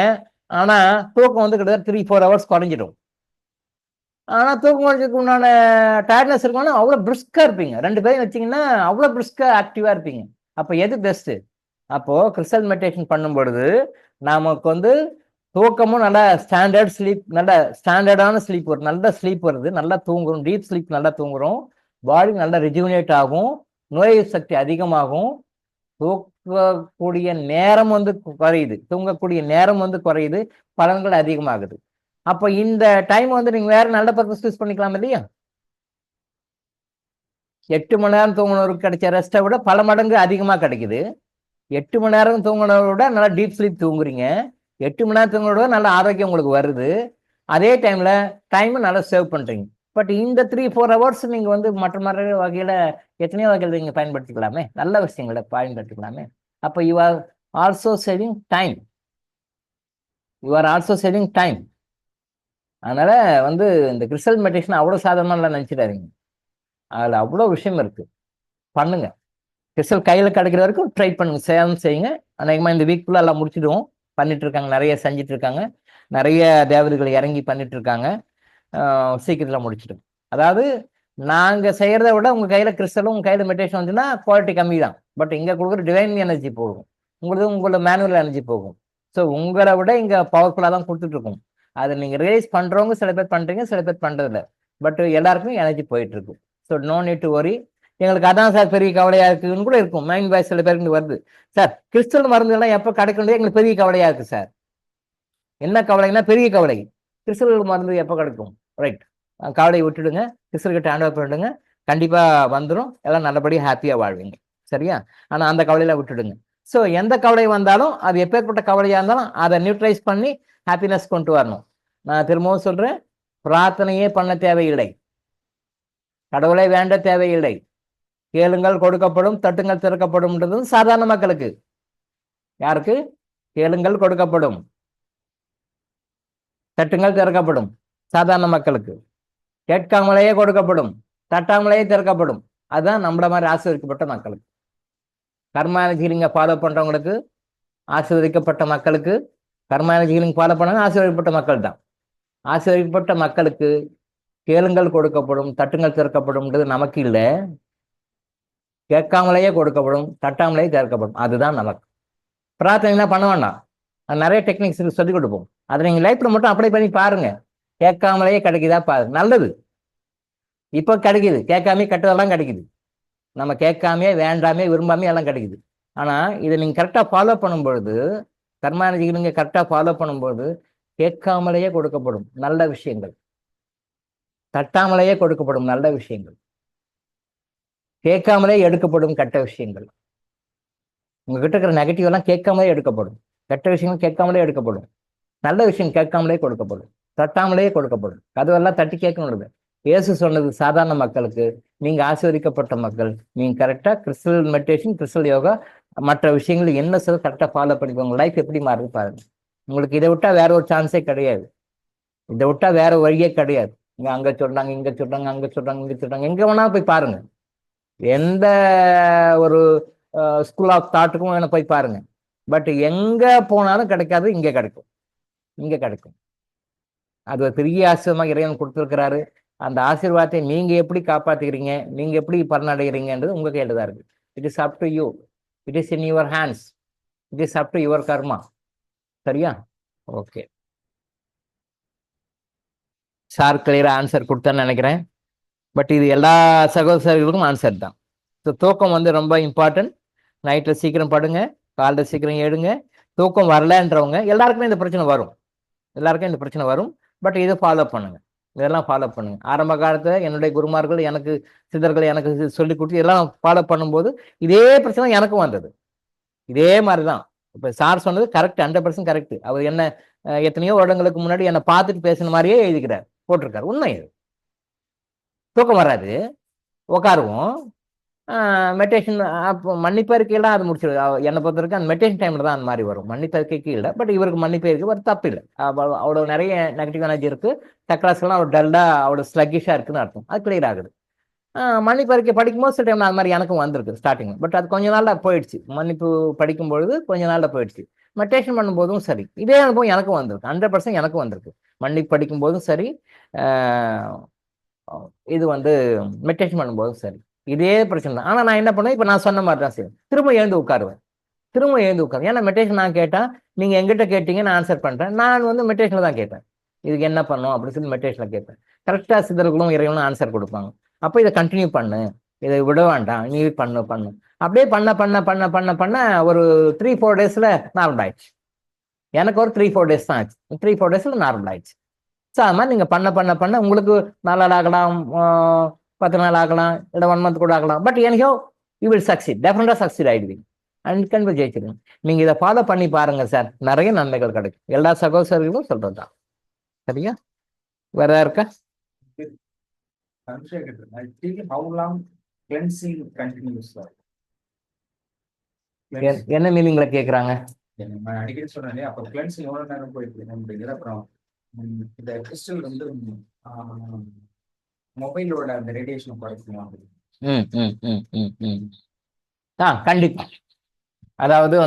ஆனால் தூக்கம் வந்து கிட்டத்தட்ட 3-4 hours குறைஞ்சிடும். ஆனால் தூக்கம் குறைஞ்சதுக்கு உண்டான டயர்ட்னஸ் இருக்கணும், அவ்வளோ பிரிஸ்காக இருப்பீங்க. 2 பேரும் வச்சிங்கன்னா அவ்வளோ பிரிஸ்காக ஆக்டிவாக இருப்பீங்க. அப்போ எது பெஸ்ட்டு? அப்போது கிறிஸ்டல் மெடிடேஷன் பண்ணும் பொழுது நமக்கு வந்து தூக்கமும் நல்லா ஸ்டாண்டர்ட் ஸ்லீப், நல்ல ஸ்டாண்டர்டான ஸ்லீப் வருது, நல்ல ஸ்லீப் வருது, நல்லா தூங்குறோம், டீப் ஸ்லீப் நல்லா தூங்குறோம், பாடி நல்லா ரெஜுவினேட் ஆகும், நோய் சக்தி அதிகமாகும், தூக்கக்கூடிய நேரம் வந்து குறையுது, தூங்கக்கூடிய நேரம் வந்து குறையுது, பலன்கள் அதிகமாகுது. அப்போ இந்த டைம் வந்து நீங்கள் வேற நல்ல பர்பஸ் யூஸ் பண்ணிக்கலாம் இல்லையா? 8 மணி நேரம் தூங்குனவருக்கு கிடைச்ச ரெஸ்ட்டை விட பல மடங்கு அதிகமாக கிடைக்குது. 8 மணி நேரம் தூங்குனதை விட நல்லா டீப் ஸ்லீப் தூங்குறீங்க, 8 மணி நேரம் தூங்குறத விட நல்ல ஆரோக்கியம் உங்களுக்கு வருது. அதே டைமில் டைமை நல்லா சேவ் பண்ணுறீங்க. பட் இந்த 3-4 hours நீங்கள் வந்து மற்ற வகையில் எத்தனையோ வகையில் நீங்கள் பயன்படுத்திக்கலாமே, நல்ல விஷயங்களை பயன்படுத்திக்கலாமே. அப்போ you are also saving time, you are also saving time. அதனால் வந்து இந்த கிறிஸ்டல் மெடிடேஷன் அவ்வளோ சாதாரணமாக நினச்சிடாதீங்க, அதில் அவ்வளோ விஷயம் இருக்குது. பண்ணுங்க, கிறிஸ்டல் கையில் கிடைக்கிற வரைக்கும் ட்ரை பண்ணுங்க, சேவம் செய்யுங்க. அநேகமாக இந்த வீக்குள்ளே எல்லாம் முடிச்சிடுவோம். பண்ணிட்டு இருக்காங்க, நிறைய செஞ்சுட்டு இருக்காங்க, நிறைய தேவதைகள் இறங்கி பண்ணிட்டு இருக்காங்க. சீக்கிரத்தில் முடிச்சிடும். அதாவது நாங்கள் செய்கிறத விட உங்கள் கையில் கிறிஸ்டலும் உங்கள் கையில் மெடிடேஷன் வந்துன்னா குவாலிட்டி கம்மி தான். பட் இங்கே கொடுக்குற டிவைன் எனர்ஜி போகும், உங்களோட மேனுவல் எனர்ஜி போகும். ஸோ உங்களை விட இங்கே பவர்ஃபுல்லாக தான் கொடுத்துட்ருக்கோம். அதை நீங்கள் ரிலைஸ் பண்ணுறவங்க சில பேர் பண்ணுறீங்க, சில பேர் பண்ணுறதில்ல. பட் எல்லாருக்குமே எனர்ஜி போயிட்டுருக்கு. ஸோ நோ நீட் டு வரி. எங்களுக்கு அதான் சார் பெரிய கவலையாக இருக்குன்னு கூட இருக்கும். மைண்ட் வாய்ஸ் சில பேருக்கு வருது, சார் கிறிஸ்டல் மருந்துலாம் எப்போ கிடைக்கணும் எங்களுக்கு பெரிய கவலையாக இருக்குது சார். என்ன கவலைன்னா பெரிய கவலை, கிறிஸ்டல் மருந்து எப்போ கிடைக்கும்? ரைட், கவலையை விட்டுடுங்க, கிறிஸ்டல்கிட்ட ஹேண்ட் ஓவர் பண்ணிடுங்க, கண்டிப்பாக வந்துடும், எல்லாம் நல்லபடியாக ஹாப்பியாக வாழ்வீங்க. சரியா? ஆனால் அந்த கவலையெல்லாம் விட்டுடுங்க. ஸோ எந்த கவலை வந்தாலும் அது எப்பேற்பட்ட கவலையாக இருந்தாலும் அதை நியூட்ரலைஸ் பண்ணி ஹாப்பினஸ் கொண்டு வரணும். நான் திரும்பவும் சொல்கிறேன், பிரார்த்தனையே பண்ண தேவையில்லை, கடவுளை வேண்ட தேவையில்லை, கேளுங்கள் கொடுக்கப்படும், தட்டுங்கள் திறக்கப்படும்ன்றது சாதாரண மக்களுக்கு. யாருக்கு? கேளுங்கள் கொடுக்கப்படும், தட்டுங்கள் திறக்கப்படும், சாதாரண மக்களுக்கு. கேட்காமலேயே கொடுக்கப்படும், தட்டாமலேயே திறக்கப்படும், அதுதான் நம்மள மாதிரி ஆசீர்வதிக்கப்பட்ட மக்களுக்கு. கர்மானி ஹீலிங்கை ஃபாலோ பண்ணுறவங்களுக்கு, ஆசீர்வதிக்கப்பட்ட மக்களுக்கு, கர்மானி ஹீலிங் ஃபாலோ பண்ணவங்க ஆசீர்வதிக்கப்பட்ட மக்கள் தான். ஆசீர்வதிக்கப்பட்ட மக்களுக்கு கேளுங்கள் கொடுக்கப்படும், தட்டுங்கள் திறக்கப்படும்ன்றது நமக்கு இல்லை. கேட்காமலேயே கொடுக்கப்படும், தட்டாமலேயே திறக்கப்படும், அதுதான் நமக்கு. பிரார்த்தனைலாம் பண்ண வேண்டாம், அது நிறைய டெக்னிக்ஸ் சொல்லிக் கொடுப்போம். அதை நீங்கள் லைஃப்பில் மட்டும் அப்ளை பண்ணி பாருங்கள். கேட்காமலேயே கிடைக்குதா பாருங்க, நல்லது. இப்போ கிடைக்குது, கேட்காமே கெட்டதெல்லாம் கிடைக்குது. நம்ம கேட்காமே வேண்டாமே விரும்பாமே எல்லாம் கிடைக்குது. ஆனால் இதை நீங்கள் கரெக்டாக ஃபாலோ பண்ணும்பொழுது, கர்மானதிகள் நீங்கள் கரெக்டாக ஃபாலோ பண்ணும்போது கேட்காமலேயே கொடுக்கப்படும் நல்ல விஷயங்கள், தட்டாமலேயே கொடுக்கப்படும் நல்ல விஷயங்கள், கேட்காமலே எடுக்கப்படும் கெட்ட விஷயங்கள். உங்ககிட்ட இருக்கிற நெகட்டிவ் எல்லாம் கேட்காமலே எடுக்கப்படும், கெட்ட விஷயங்கள் கேட்காமலே எடுக்கப்படும், நல்ல விஷயம் கேட்காமலே கொடுக்கப்படும், தட்டாமலேயே கொடுக்கப்படும். கதவெல்லாம் தட்டி கேட்கணும். இயேசு சொன்னது சாதாரண மக்களுக்கு, நீங்க ஆசீர்வதிக்கப்பட்ட மக்கள். நீங்க கரெக்டா கிறிஸ்டல் மெடிடேஷன், கிறிஸ்டல் யோகா, மற்ற விஷயங்கள் என்ன சொல்ல கரெக்டா ஃபாலோ பண்ணிக்கோங்க. லைஃப் எப்படி மாறுது பாருங்க. உங்களுக்கு இதை விட்டா வேற ஒரு சான்ஸே கிடையாது, இதை விட்டா வேற வழியே கிடையாது. இங்க அங்க சொல்றாங்க, இங்க சொல்றாங்க, அங்க சொல்றாங்க, இங்க சொல்றாங்க, எங்க வேணா போய் பாருங்க. எந்த ஒரு ஸ்கூல் ஆஃப் தாட்டுக்கும் வேணா போய் பாருங்க. பட் எங்க போனாலும் கிடைக்காது, இங்க கிடைக்கும், இங்க கிடைக்கும். அது ஒரு பெரிய ஆசீர்வாதமாக இறைவன் கொடுத்துருக்கிறாரு. அந்த ஆசீர்வாதத்தை நீங்க எப்படி காப்பாத்துக்கிறீங்க, நீங்க எப்படி பலனடைகிறீங்கன்றது உங்க கையில தான் இருக்கு. It is up to you, it is in your hands, it is up to your karma. சரியா? ஓகே, சார் கிளியரா ஆன்சர் கொடுத்தேன்னு நினைக்கிறேன். பட் இது எல்லா சகோதரர்களுக்கும் ஆன்சர் தான். ஸோ தூக்கம் வந்து ரொம்ப இம்பார்ட்டன்ட். நைட்டில் சீக்கிரம் படுங்க, காலையில் சீக்கிரம் எழுங்க. தூக்கம் வரலன்றவங்க எல்லாருக்குமே இந்த பிரச்சனை வரும், எல்லாருக்கும் இந்த பிரச்சனை வரும். பட் இதை ஃபாலோ பண்ணுங்க. இதெல்லாம் ஃபாலோ பண்ணுங்க. ஆரம்ப காலத்துல என்னுடைய குருமார்கள் எனக்கு, சித்தர்கள் எனக்கு சொல்லி கொடுத்து இதெல்லாம் ஃபாலோ பண்ணும்போது இதே பிரச்சனை எனக்கும் வந்தது. இதே மாதிரிதான். இப்ப சார் சொன்னது கரெக்ட், 100% கரெக்ட். அவர் என்ன எத்தனையோ வருடங்களுக்கு முன்னாடி என்னை பார்த்துட்டு பேசின மாதிரியே எழுதிக்கிறார், போட்டிருக்காரு. உண்மை அது. தூக்கம் வராது, உட்காருவோம், மெடிடேஷன். அப்போ மன்னிப்பறிக்கையெல்லாம் அது முடிச்சிடும். என்னை பொறுத்த வரைக்கும் அந்த மெடிடேஷன் டைம்ல தான் அந்த மாதிரி வரும். மன்னிப்பறிக்கைக்கு இல்லை, பட் இவருக்கு மன்னிப்பறிக்கை ஒரு தப்பு இல்லை. அவ்வளோ நிறைய நெகட்டிவ் எனர்ஜி இருக்கு, சக்கராஸ்லாம் அவ்வளோ டல்லா அவ்வளோ ஸ்லக்கிஷா இருக்குன்னு அர்த்தம். அது கிளியர் ஆகுது. மன்னிப்பறிக்கை படிக்கும்போது சில டைம் அது மாதிரி எனக்கும் வந்திருக்கு ஸ்டார்டிங். பட் அது கொஞ்ச நாள்ல போயிடுச்சு. மன்னிப்பு படிக்கும் பொழுது கொஞ்ச நாள்ல போயிடுச்சு. மெடிடேஷன் பண்ணும்போதும் சரி, இதே அனுபவம் எனக்கும் வந்திருக்கு. 100% எனக்கும் வந்திருக்கு. மன்னிப்பு படிக்கும் போதும் சரி, இது மெடிடேஷன் பண்ணும்போதும் சரி, இதே பிரச்சனை தான். ஆனா நான் என்ன பண்ணுவேன், இப்ப நான் சொன்ன மாதிரி தான் செய்வேன். திரும்ப எழுந்து உட்காருவேன். திரும்ப எழுந்து உட்காரு. ஏன்னா மெடிடேஷன் நான் கேட்டா, நீங்க எங்கிட்ட கேட்டீங்க, நான் ஆன்சர் பண்றேன். நான் மெடிடேஷன்ல தான் கேட்பேன். இதுக்கு என்ன பண்ணும் அப்படின்னு சொல்லி மெடிடேஷன்ல கேட்பேன். கரெக்டா சித்தர்களும் இறைவனும் ஆன்சர் கொடுப்பாங்க. அப்போ இதை கண்டினியூ பண்ணு, இதை விட வேண்டாம், நீ பண்ணு பண்ணு. அப்படியே பண்ண பண்ண பண்ண பண்ண பண்ண ஒரு 3-4 டேஸ்ல நார்மல் ஆயிடுச்சு. எனக்கு ஒரு 3-4 டேஸ் தான் ஆச்சு. 3-4 டேஸ்ல நார்மல் ஆயிடுச்சு. ஸோ அது மாதிரி நீங்க பண்ண பண்ண பண்ண உங்களுக்கு 4 நாள் ஆகலாம், 10 நாள் ஆகலாம், இல்லை 1 மந்த் கூட ஆகலாம். பட் எனக்கோ யூ வில் சக்சீட், டெஃபினட்டா சக்சீட் ஆயிடுவீங்க. அண்ட் கண்டிப்பா ஜெயிச்சிருங்க. நீங்க இதை ஃபாலோ பண்ணி பாருங்க சார், நிறைய நன்மைகள் கிடைக்கும். எல்லா சகோதரர்களும் சொல்றதுதான். சரியா? வேற இருக்கா? என்ன மீனிங்ல கேக்குறாங்க? அடிக்கடி சொன்னேன், அப்ப கிளென்சிங் எவ்வளவு நேரம் போயிட்டு அப்புறம் இந்த கிறிஸ்டல் மொபைலோட அந்த ரேடியேஷன் குறைக்கணும். கண்டிப்பா. அதாவது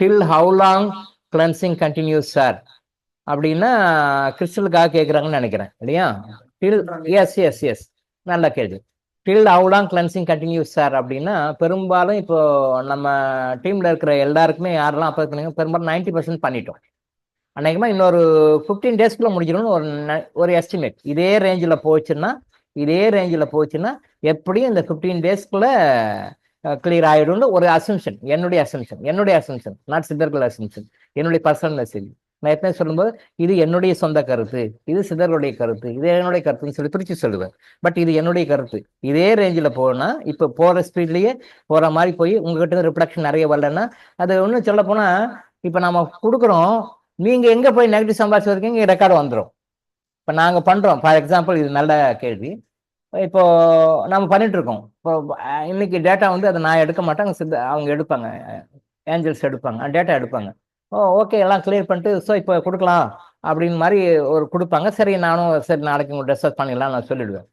till how long cleansing continues sir அப்படின்னா கிறிஸ்டலுக்காக கேட்குறாங்கன்னு நினைக்கிறேன் இல்லையா? டில், எஸ் எஸ் எஸ், நல்ல கேள்வி. Till how long cleansing continues sir அப்படின்னா பெரும்பாலும் இப்போ நம்ம டீம்ல இருக்கிற எல்லாருக்குமே யாரெல்லாம் அப்போ இருக்கிறீங்க பெரும்பாலும் 90% பண்ணிட்டோம். அன்னைக்குமா இன்னொரு 15 டேஸ்க்குள்ள முடிஞ்சிடும்னு ஒரு எஸ்டிமேட். இதே ரேஞ்சில் போச்சுன்னா எப்படியும் இந்த 15 டேஸ்க்குள்ள கிளியர் ஆயிடும்னு ஒரு அசம்ஷன், என்னுடைய அசம்ஷன், நாட் சித்தர்கள் அசம்ஷன், என்னுடைய பர்சனல் மெசேஜ். நான் எப்பவுமே சொல்லும்போது இது என்னுடைய சொந்த கருத்து, இது சித்தர்களுடைய கருத்து, இது என்னுடைய கருத்துன்னு சொல்லி பிரிச்சு சொல்லுவேன். பட் இது என்னுடைய கருத்து. இதே ரேஞ்சில் போனா இப்போ போற ஸ்பீட்லயே போற மாதிரி போய் உங்ககிட்ட ரிப்ளக்ஷன் நிறைய வரலன்னா அது ஒன்றும் சொல்ல போனா இப்போ நம்ம கொடுக்குறோம், நீங்க எங்க போய் நெகட்டிவ் சம்பாதிச்சு இருக்கீங்க, ரெக்கார்டு வந்துடும். இப்போ நாங்க பண்றோம். ஃபார் எக்ஸாம்பிள், இது நல்ல கேள்வி. இப்போ நம்ம பண்ணிட்டு இருக்கோம். இப்போ இன்னைக்கு டேட்டா அதை நான் எடுக்க மாட்டாங்க, அவங்க எடுப்பாங்க, ஏஞ்சல்ஸ் எடுப்பாங்க, டேட்டா எடுப்பாங்க. ஓகே, எல்லாம் கிளியர் பண்ணிட்டு ஸோ இப்போ கொடுக்கலாம் அப்படின்னு மாதிரி ஒரு கொடுப்பாங்க. சரி, நானும் சரி நாளைக்கு உங்க டிஸ்கஸ் பண்ணிடலாம் நான் சொல்லிடுவேன்.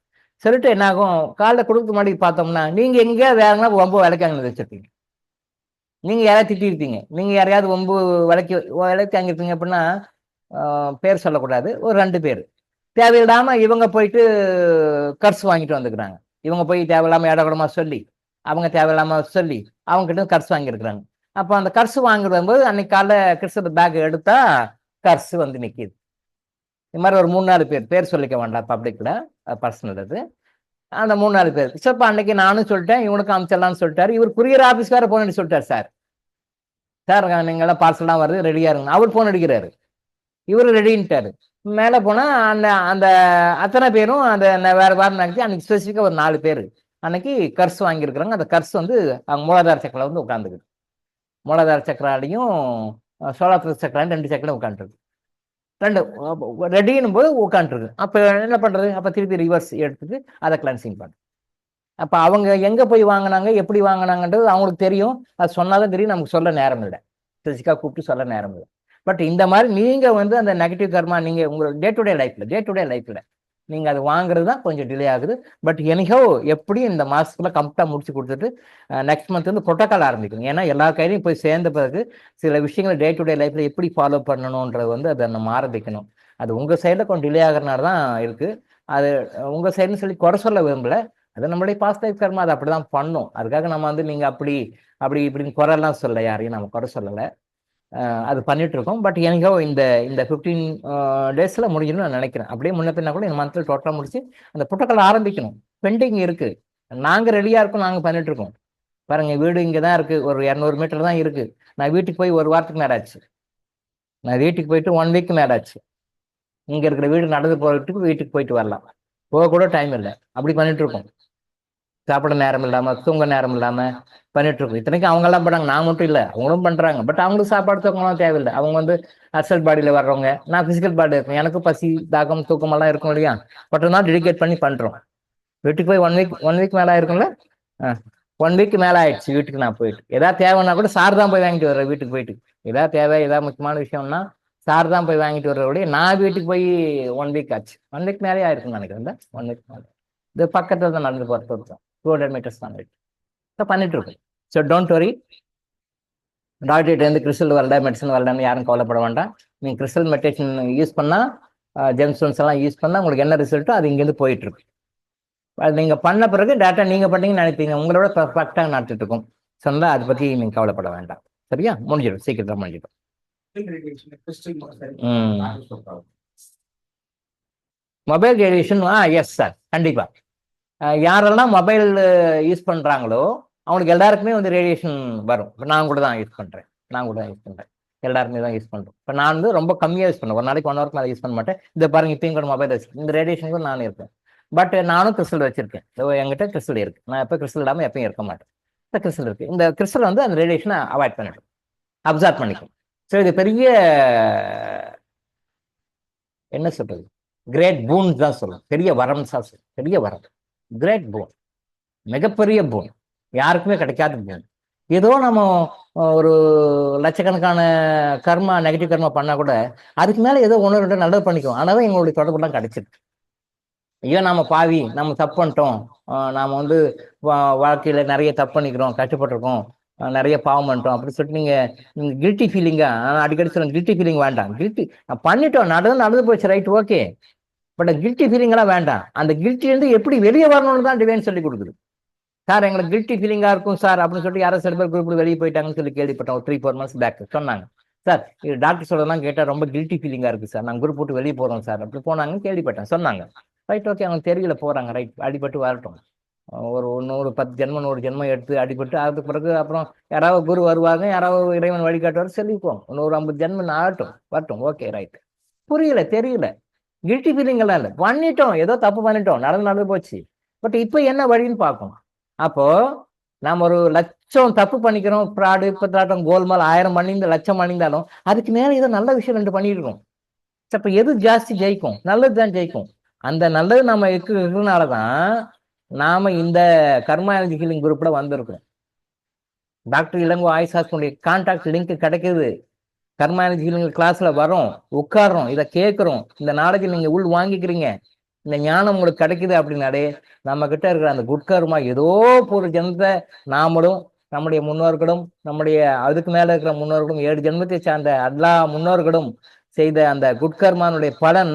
சொல்லிட்டு என்ன ஆகும், காலைல கொடுக்க மாதிரி பார்த்தோம்னா நீங்க எங்கேயாவது வேறனா ரொம்ப விலைக்காங்க வச்சிருப்பீங்க, நீங்க யாராவது திட்டிருப்பீங்க, நீங்க யாரையாவது ரொம்ப விலைக்கு வாங்கிருப்பீங்க. அப்படின்னா பேர் சொல்லக்கூடாது, ஒரு 2 பேர் தேவையில்லாம இவங்க போயிட்டு கர்ஸ் வாங்கிட்டு வந்துக்கிறாங்க. இவங்க போய் தேவையில்லாம இடகுடமா சொல்லி, அவங்க தேவையில்லாம சொல்லி அவங்க கிட்ட கர்ஸ் வாங்கியிருக்கிறாங்க. அப்போ அந்த கர்ஸ் வாங்கும்போது அன்னைக்கு காலைல கிறிஸ்து பேக் எடுத்தா கர்ஸ் நிக்குது. இது மாதிரி ஒரு 3-4 பேர் சொல்லிக்க வேண்டாம் பப்ளிக்ல, பர்சனல். அது அந்த 3-4 பேர். ஸோ இப்போ அன்னைக்கு நானும் சொல்லிட்டேன், இவனுக்கு அமிச்சிடலாம்னு சொல்லிட்டாரு. இவர் குரியர் ஆஃபீஸ் வேற போன் அடிச்சு சொல்லிட்டார், சார் நீங்களாம் பார்சல்லாம் வருது, ரெடியா இருங்க. அவர் போன் அடிக்கிறாரு, இவரு ரெடின்ட்டாரு. மேல போனா அந்த அந்த அத்தனை பேரும் அந்த வேற நினைச்சு அன்னைக்கு ஸ்பெசிஃபிக்கா ஒரு 4 பேர் அன்னைக்கு கர்ஸ் வாங்கியிருக்கிறாங்க. அந்த கர்ஸ் அவங்க மூலாதார சக்கரம் உட்காந்துக்குது. மூலாதார சக்கராலையும் சோலாத்திர சக்கராலையும் 2 சக்கரம் உட்காந்துருக்கு. 2 ரெடின்னும் போது உட்காந்துருக்கு. அப்ப என்ன பண்றது, அப்ப திருப்பி ரிவர்ஸ் எடுத்துட்டு அதை கிளென்சிங் பண்ணு. அப்ப அவங்க எங்க போய் வாங்கினாங்க, எப்படி வாங்கினாங்கன்றது அவங்களுக்கு தெரியும். அது சொன்னாதான் தெரியும், நமக்கு சொல்ல நேரம் இல்லை, பிசிக்கா கூப்பிட்டு சொல்ல நேரம் இல்லை. பட் இந்த மாதிரி நீங்க அந்த நெகட்டிவ் கர்மா நீங்க உங்களோட டே டு டே லைஃப்ல நீங்க அது வாங்குறது தான் கொஞ்சம் டிலே ஆகுது. பட் எனிஹோ எப்படியும் இந்த மாசத்துக்குள்ள கம்ப்ளீட்டா முடிச்சு கொடுத்துட்டு நெக்ஸ்ட் மந்த் ப்ரோட்டோகால் ஆரம்பிக்கணும். ஏன்னா எல்லா கையிலையும் போய் சேர்ந்த பிறகு சில விஷயங்களை டே டு டே லைஃப்ல எப்படி ஃபாலோ பண்ணணும்ன்றது அதை நம்ம ஆரம்பிக்கணும். அது உங்க சைட்ல கொஞ்சம் டிலே ஆகிறனால தான் இருக்கு. அது உங்க சைடுன்னு சொல்லி குறை சொல்ல விரும்பல. அது நம்மளுடைய பாஸ்ட் லைஃப் கர்மா, அதை அப்படிதான் பண்ணும். அதுக்காக நம்ம நீங்க அப்படி இப்படின்னு குறைலாம் சொல்ல, யாரையும் நம்ம குறை சொல்லலை. அது பண்ணிட்டு இருக்கோம். பட் எனக்கோ இந்த 15 டேஸ்ல முடிஞ்சிடும் நான் நினைக்கிறேன். அப்படியே முன்ன பின்னா கூட இந்த மந்த்ல டோட்டலா முடிச்சு அந்த புரோட்டோகால் ஆரம்பிக்கணும். பெண்டிங் இருக்கு, நாங்க ரெடியா இருக்கோம், நாங்க பண்ணிட்டு இருக்கோம். பாருங்க, வீடு இங்கே தான் இருக்கு, ஒரு 200 மீட்டர் தான் இருக்கு. நான் வீட்டுக்கு போய் 1 வாரத்துக்கு மேல ஆச்சு. நான் வீட்டுக்கு போயிட்டு 1 வீக் மேல ஆச்சு. இங்க இருக்கிற வீடு நடந்து போறதுக்கு வீட்டுக்கு போயிட்டு வரலாம். போக கூட டைம் இல்லை, அப்படி பண்ணிட்டு இருக்கோம். சாப்பிட நேரம் இல்லாம, தூங்க நேரம் இல்லாம பண்ணிட்டு இருக்கோம். இத்தனைக்கும் அவங்க எல்லாம் பண்றாங்க, நான் மட்டும் இல்லை, அவங்களும் பண்றாங்க. பட் அவங்களுக்கு சாப்பாடு தூக்கம்லாம் தேவையில்லை. அவங்க வந்து அசல் பாடியில வர்றவங்க, நான் பிசிக்கல் பாடி இருக்கேன், எனக்கு பசி தாகம் தூக்கம் எல்லாம் இருக்கும் இல்லையா. பட் தான் டெடிகேட் பண்ணி பண்றோம். வீட்டுக்கு போய் ஒன் வீக் மேல ஆயிருக்கும்ல. 1 வீக் மேல ஆயிடுச்சு வீட்டுக்கு நான் போயிட்டு. ஏதாவது தேவைன்னா கூட சார் தான் போய் வாங்கிட்டு வர்றேன் வீட்டுக்கு போயிட்டு. ஏதாவது தேவை, ஏதாவது முக்கியமான விஷயம்னா சார் தான் போய் வாங்கிட்டு வர்றபடியே நான் வீட்டுக்கு போய் 1 வீக் ஆச்சு. 1 வீக் மேலே ஆயிருக்குன்னு நினைக்கிறேன். 1 வீக் மேலே. இது பக்கத்துல தான் நடந்து போறது தான், 200 மீட்டர்ஸ் தான் வீட்டு பண்ணிட்டு இருக்கோம். So don't worry. டாக்டர்கிட்ட இருந்து கிறிஸ்டல் வரல, மெடிசன் வரலன்னு யாரும் கவலைப்பட வேண்டாம். நீங்க கிறிஸ்டல் மெடிடேஷன் யூஸ் பண்ணா, ஜெம்ஸ்டோன்ஸ் எல்லாம் யூஸ் பண்ணா உங்களுக்கு என்ன ரிசல்ட்டோ அது இங்கேருந்து போயிட்டு இருக்கு. அது நீங்க பண்ண பிறகு டேட்டா நீங்க பண்ணீங்கன்னு நினைப்பீங்க, உங்களோட பர்ஃபெக்டாக நடத்திட்டு இருக்கும். சொன்னா அதை பத்தி நீங்க கவலைப்பட வேண்டாம். சரியா? முடிஞ்சிடும், சீக்கிரமா முடிஞ்சிடும். மொபைல் ரேடியேஷன், எஸ் சார், கண்டிப்பா. யாரெல்லாம் மொபைல் யூஸ் பண்றாங்களோ அவங்களுக்கு எல்லாருக்குமே வந்து ரேடியேஷன் வரும். இப்போ நான் கூட தான் யூஸ் பண்றேன், எல்லாருமே தான் யூஸ் பண்றோம். இப்போ நான் வந்து ரொம்ப கம்மியாக யூஸ் பண்ணுவேன், ஒரு நாளைக்கு 1 ஹவருக்கு மேலே யூஸ் பண்ண மாட்டேன். இந்த பாருங்க, இப்பயும் கூட மொபைல் வச்சிருக்கேன், இந்த ரேடியேஷனுக்கும் நான் இருக்கேன். பட் நானும் கிறிஸ்டல் வச்சிருக்கேன், என்கிட்ட கிறிஸ்டல் இருக்கு. நான் எப்போ கிறிஸ்டல் இல்லாமல் எப்பயும் இருக்க மாட்டேன். இந்த கிறிஸ்டல் இருக்கு. இந்த கிறிஸ்டல் வந்து அந்த ரேடியேஷனை அவாய்ட் பண்ணிடும், அப்சார்ப் பண்ணிக்கும். ஸோ இது பெரிய என்ன சொல்றது, கிரேட் பூன் தான் சொல்லும், பெரிய வரம் தான் சொல்லும். பெரிய வரம், கிரேட் பூன், மிகப்பெரிய பூன், யாருக்குமே கிடைக்காத பூன். ஏதோ நம்ம ஒரு லட்சக்கணக்கான கர்மா, நெகட்டிவ் கர்மா பண்ணா கூட அதுக்கு மேல ஏதோ 1-2 நல்லது பண்ணிக்குவோம். ஆனால் எங்களுடைய தொடர்புலாம் கிடைச்சிருக்கு. ஐயோ நாம பாவி, நம்ம தப்பு பண்ணிட்டோம், நாம வந்து வாழ்க்கையில நிறைய தப்பு பண்ணிக்கிறோம், கஷ்டப்பட்டிருக்கோம், நிறைய பாவம் பண்ணிட்டோம் அப்படின்னு சொல்லிட்டு நீங்க கில்ட்டி ஃபீலிங்கா, அடிக்கடி சொல்லுங்க கில்ட்டி ஃபீலிங் வேண்டாம். கில்ட்டி பண்ணிட்டோம், நடந்து போச்சு, right, okay. But guilty feeling எல்லாம் வேண்டாம். அந்த கில்ட்டிலேருந்து எப்படி வெளியே வரணும்னு தான் டிவைன் சொல்லி கொடுக்குது. சார் எங்களுக்கு கில்ட்டி ஃபீலிங்கா இருக்கும் சார் அப்படின்னு சொல்லிட்டு யாரோ சில பேர் குரூப் வெளியே போயிட்டாங்கன்னு சொல்லி கேள்விப்பட்டோம். ஒரு 3-4 months பேக் சொன்னாங்க, சார் இது டாக்டர் சொல்றதெல்லாம் கேட்டா ரொம்ப கில்ட்டி ஃபீலிங்கா இருக்கு சார், நாங்கள் குரூப் போட்டு வெளியே போறோம் சார் அப்படி போனாங்கன்னு கேள்விப்பட்டேன், சொன்னாங்க. ரைட், ஓகே, அவங்க தெரியல போறாங்க, ரைட், அடிபட்டு வரட்டும். ஒரு 10 ஜென்மம் 100 ஜென்மம் எடுத்து அடிபட்டு அதுக்கு பிறகு அப்புறம் யாராவது குரு வருவாங்க, யாராவது இறைவன் வழிகாட்டுவார், சொல்லிப்போம். 50 ஜென்மம் ஆகட்டும், வரட்டும், ஓகே, ரைட். புரியல, தெரியல, கில்ட்டி ஃபீலிங் எல்லாம் இல்லை, பண்ணிட்டோம், ஏதோ தப்பு பண்ணிட்டோம், நடந்து போச்சு. பட் இப்போ என்ன வழின்னு பார்க்கணும். அப்போ நாம் ஒரு லட்சம் தப்பு பண்ணிக்கிறோம், ஃப்ராடு, இப்பத்தாட்டம், கோல்மால் 1000 பண்ணியிருந்த லட்சம் பண்ணியிருந்தாலும் அதுக்கு மேலே ஏதோ நல்ல விஷயம் 2 பண்ணியிருக்கோம். அப்போ எது ஜாஸ்தி ஜெயிக்கும்? நல்லது தான் ஜெயிக்கும். அந்த நல்லது நம்ம இருக்கிறதுனாலதான் நாம இந்த கர்மா எனர்ஜி ஹீலிங் குரூப்ல வந்திருக்கோம். டாக்டர் இளங்கோ ஆயுஷாஸ்னுடைய கான்டாக்ட் லிங்க் கிடைக்குது. கர்மா எனர்ஜி ஹீலிங் கிளாஸ்ல வரோம், உட்காடுறோம், இதை கேட்குறோம், இந்த நாலேஜ் நீங்க உள் வாங்கிக்கிறீங்க, இந்த ஞானம் உங்களுக்கு கிடைக்குது அப்படின்னாலே நம்ம கிட்ட இருக்கிற அந்த குட்கர்மா ஏதோ ஒரு ஜென்மத்தை நாமளும் நம்முடைய முன்னோர்களும் நம்முடைய அதுக்கு மேல இருக்கிற முன்னோர்களும் 7 ஜென்மத்தை சார்ந்த எல்லா முன்னோர்களும் செய்த அந்த குட்கர்மானுடைய பலன்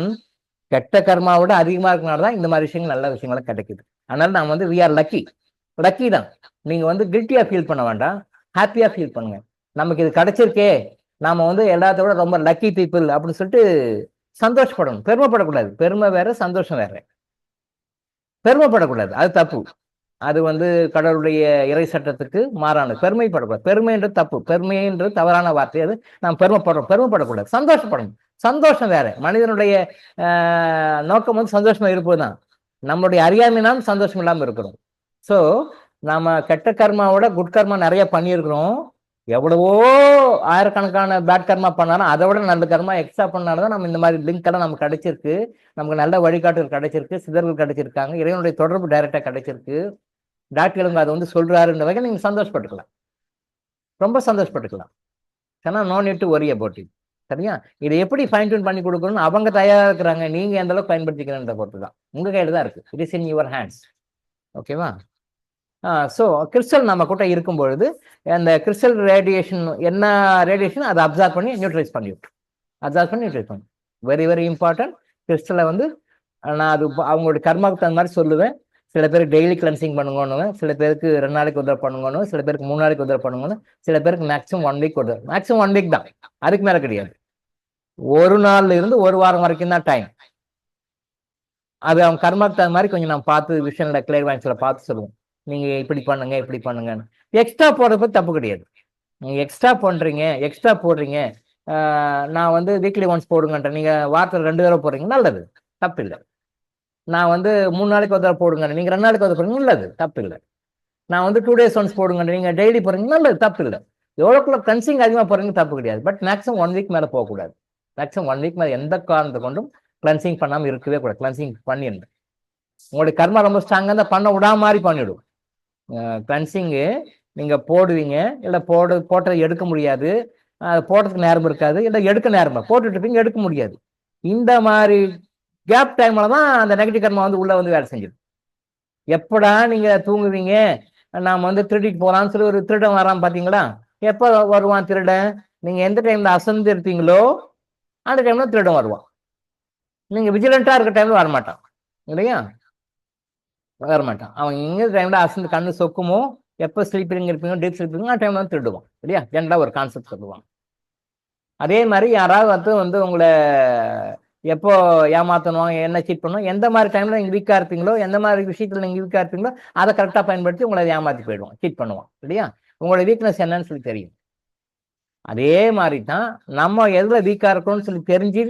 கெட்ட கர்மாவோட அதிகமா இருக்கனாலதான் இந்த மாதிரி விஷயங்கள், நல்ல விஷயங்களும் கிடைக்குது. அதனால நாம் வந்து வி ஆர் லக்கி தான். நீங்க வந்து கில்ட்டியா ஃபீல் பண்ண வேண்டாம், ஹாப்பியா ஃபீல் பண்ணுங்க. நமக்கு இது கிடைச்சிருக்கே, நாம வந்து எல்லாத்தோட ரொம்ப லக்கி பீப்புள் அப்படின்னு சொல்லிட்டு சந்தோஷப்படணும், பெருமைப்படக்கூடாது. பெருமை வேற, சந்தோஷம் வேற. பெருமைப்படக்கூடாது, அது தப்பு. அது வந்து கடவுளுடைய இறை சட்டத்துக்கு மாறானது. பெருமைப்படக்கூடாது, பெருமைன்றது தப்பு, பெருமைன்றது தவறான வார்த்தை. அது நாம் பெருமைப்படக்கூடாது, சந்தோஷப்படணும். சந்தோஷம் வேற. மனிதனுடைய நோக்கம் வந்து சந்தோஷமா இருப்பதுதான். நம்மளுடைய அறியாமையினாலும் சந்தோஷம் இல்லாமல் இருக்கிறோம். ஸோ நாம கெட்ட கர்மாவோட குட் கர்மா நிறைய பண்ணியிருக்கிறோம். எவ்வளவோ ஆயிரக்கணக்கான பேட் கர்மா பண்ணாலும் அதை விட நல்ல கர்மா எக்ஸ்ட்ரா பண்ணாலும் தான் நம்ம இந்த மாதிரி லிங்க் எல்லாம் நமக்கு கிடைச்சிருக்கு. நமக்கு நல்ல வழிகாட்டுகள் கிடைச்சிருக்கு, சிதர்கள் கிடைச்சிருக்காங்க, இறைவனுடைய தொடர்பு டைரக்டா கிடைச்சிருக்கு. டாக்டர் அதை வந்து சொல்றாருன்ற வகை நீங்க சந்தோஷப்பட்டுக்கலாம், ரொம்ப சந்தோஷப்பட்டுக்கலாம். ஏன்னா no need to worry about it. சரியா? இதை எப்படி ஃபைன் டியூன் பண்ணி கொடுக்கணும்னு அவங்க தயாரா இருக்கிறாங்க, நீங்க எந்த அளவுக்கு பயன்படுத்திக்கிறேன்ற பொறுத்து தான், உங்க கையில தான் இருக்கு. It is in your hands. ஓகேவா? ஸோ கிறிஸ்டல் நம்ம கூட இருக்கும் பொழுது அந்த கிறிஸ்டல் ரேடியேஷன், என்ன ரேடியேஷன் அதை அப்சார்ப் பண்ணி நியூட்ரலைஸ் பண்ணி வெரி வெரி இம்பார்ட்டன்ட். கிறிஸ்டலை வந்து நான் அது அவங்களுடைய கர்மாவுக்கு தகுந்த மாதிரி சொல்லுவேன். சில பேருக்கு டெய்லி கிளென்சிங் பண்ணுங்கன்னு, சில பேருக்கு 2 நாளைக்கு ஒரு தடவை பண்ணுங்கன்னு, சில பேருக்கு 3 நாளைக்கு ஒரு தடவை பண்ணுங்கன்னு, சில பேருக்கு மேக்ஸிமம் 1 வீக் ஒரு தடவை. மேக்ஸிமம் 1 வீக் தான், அதுக்கு மேல கிடையாது. 1 நாள்ல இருந்து 1 வாரம் வரைக்கும் தான் டைம். அது அவங்க கர்மாவுக்கு தகுந்த மாதிரி கொஞ்சம் நான் பார்த்து விஷயங்களை கிளியர் வாய்ஸ்ல பார்த்து சொல்லுவோம். நீங்க இப்படி பண்ணுங்கன்னு. எக்ஸ்ட்ரா போடுறது தப்பு கிடையாது. நீங்க எக்ஸ்ட்ரா பண்றீங்க, எக்ஸ்ட்ரா போடுறீங்க, நான் வந்து வீக்லி ஒன்ஸ் போடுங்கன்றேன், நீங்கள் வாரத்தில் 2 தடவை போடுறீங்க, நல்லது, தப்பு இல்லை. நான் வந்து 3 நாளைக்கு ஒரு தடவை போடுங்க, நீங்கள் 2 நாளைக்கு ஒரு தடவை போடுங்க, நல்லது, தப்பு இல்லை. நான் வந்து 2 days ஒன்ஸ் போடுங்க, நீங்கள் டெய்லி போடுறீங்க, நல்லது, தப்பு இல்லை. எவ்வளோக்குள்ள கிளென்சிங் அதிகமாக போடுறீங்க தப்பு கிடையாது. பட் மேக்ஸிமம் 1 வீக் மேலே போகக்கூடாது. மேக்ஸிமம் 1 வீக் மேலே எந்த காரணத்தை கொண்டும் கிளென்சிங் பண்ணாமல் இருக்கவே கூடாது. கிளென்சிங் பண்ணிடணும். உங்களுடைய கர்மா ரொம்ப ஸ்ட்ராங்காக இருந்தால் பண்ண விடாம மாதிரி பண்ணிவிடும். கிளென்சிங்கு நீங்கள் போடுவீங்க, இல்லை போட்டதை எடுக்க முடியாது, போடுறதுக்கு நேரம் இருக்காது, இல்லை எடுக்க நேரம் போட்டுட்டு இருப்பீங்க, எடுக்க முடியாது. இந்த மாதிரி கேப் டைம்ல தான் அந்த நெகட்டிவ் கர்மா வந்து உள்ள வந்து வேலை செஞ்சிடும். எப்படா நீங்க தூங்குவீங்க, நாம வந்து திருடிட்டு போகலான்னு சொல்லி ஒரு திருடன் வரான் பார்த்தீங்களா? எப்போ வருவான் திருடன்? நீங்க எந்த டைம்ல அசந்து இருப்பீங்களோ அந்த டைம்ல திருடன் வருவான். நீங்க விஜிலண்டா இருக்க டைம்ல வரமாட்டான், இல்லையா? வரமாட்டான். அவன் எங்க டைம்ல அசந்து கண்ணு சொக்குமோ, எப்போ ஸ்லீப்பிங் இருப்பீங்க, டீப் ஸ்லீப்பிங், அந்த டைம்ல வந்து திருடுவான், இல்லையா? ஜென்ரலா ஒரு கான்செப்ட் சொல்லுவான். அதே மாதிரி யாராவது வந்து உங்களை எப்போ ஏமாத்தணும், என்ன சீட் பண்ணணும், எந்த மாதிரி டைம்ல நீங்க வீக்கா இருப்பீங்களோ, எந்த மாதிரி விஷயத்துல நீங்க வீக்கா இருப்பீங்களோ அதை கரெக்டா பயன்படுத்தி உங்களை ஏமாத்தி போயிடுவான், சீட் பண்ணுவான், இல்லையா? உங்களோட வீக்னஸ் என்னன்னு சொல்லி தெரியும். அதே மாதிரி தான் நம்ம எதுல வீக்கா இருக்கோம்னு சொல்லி தெரிஞ்சு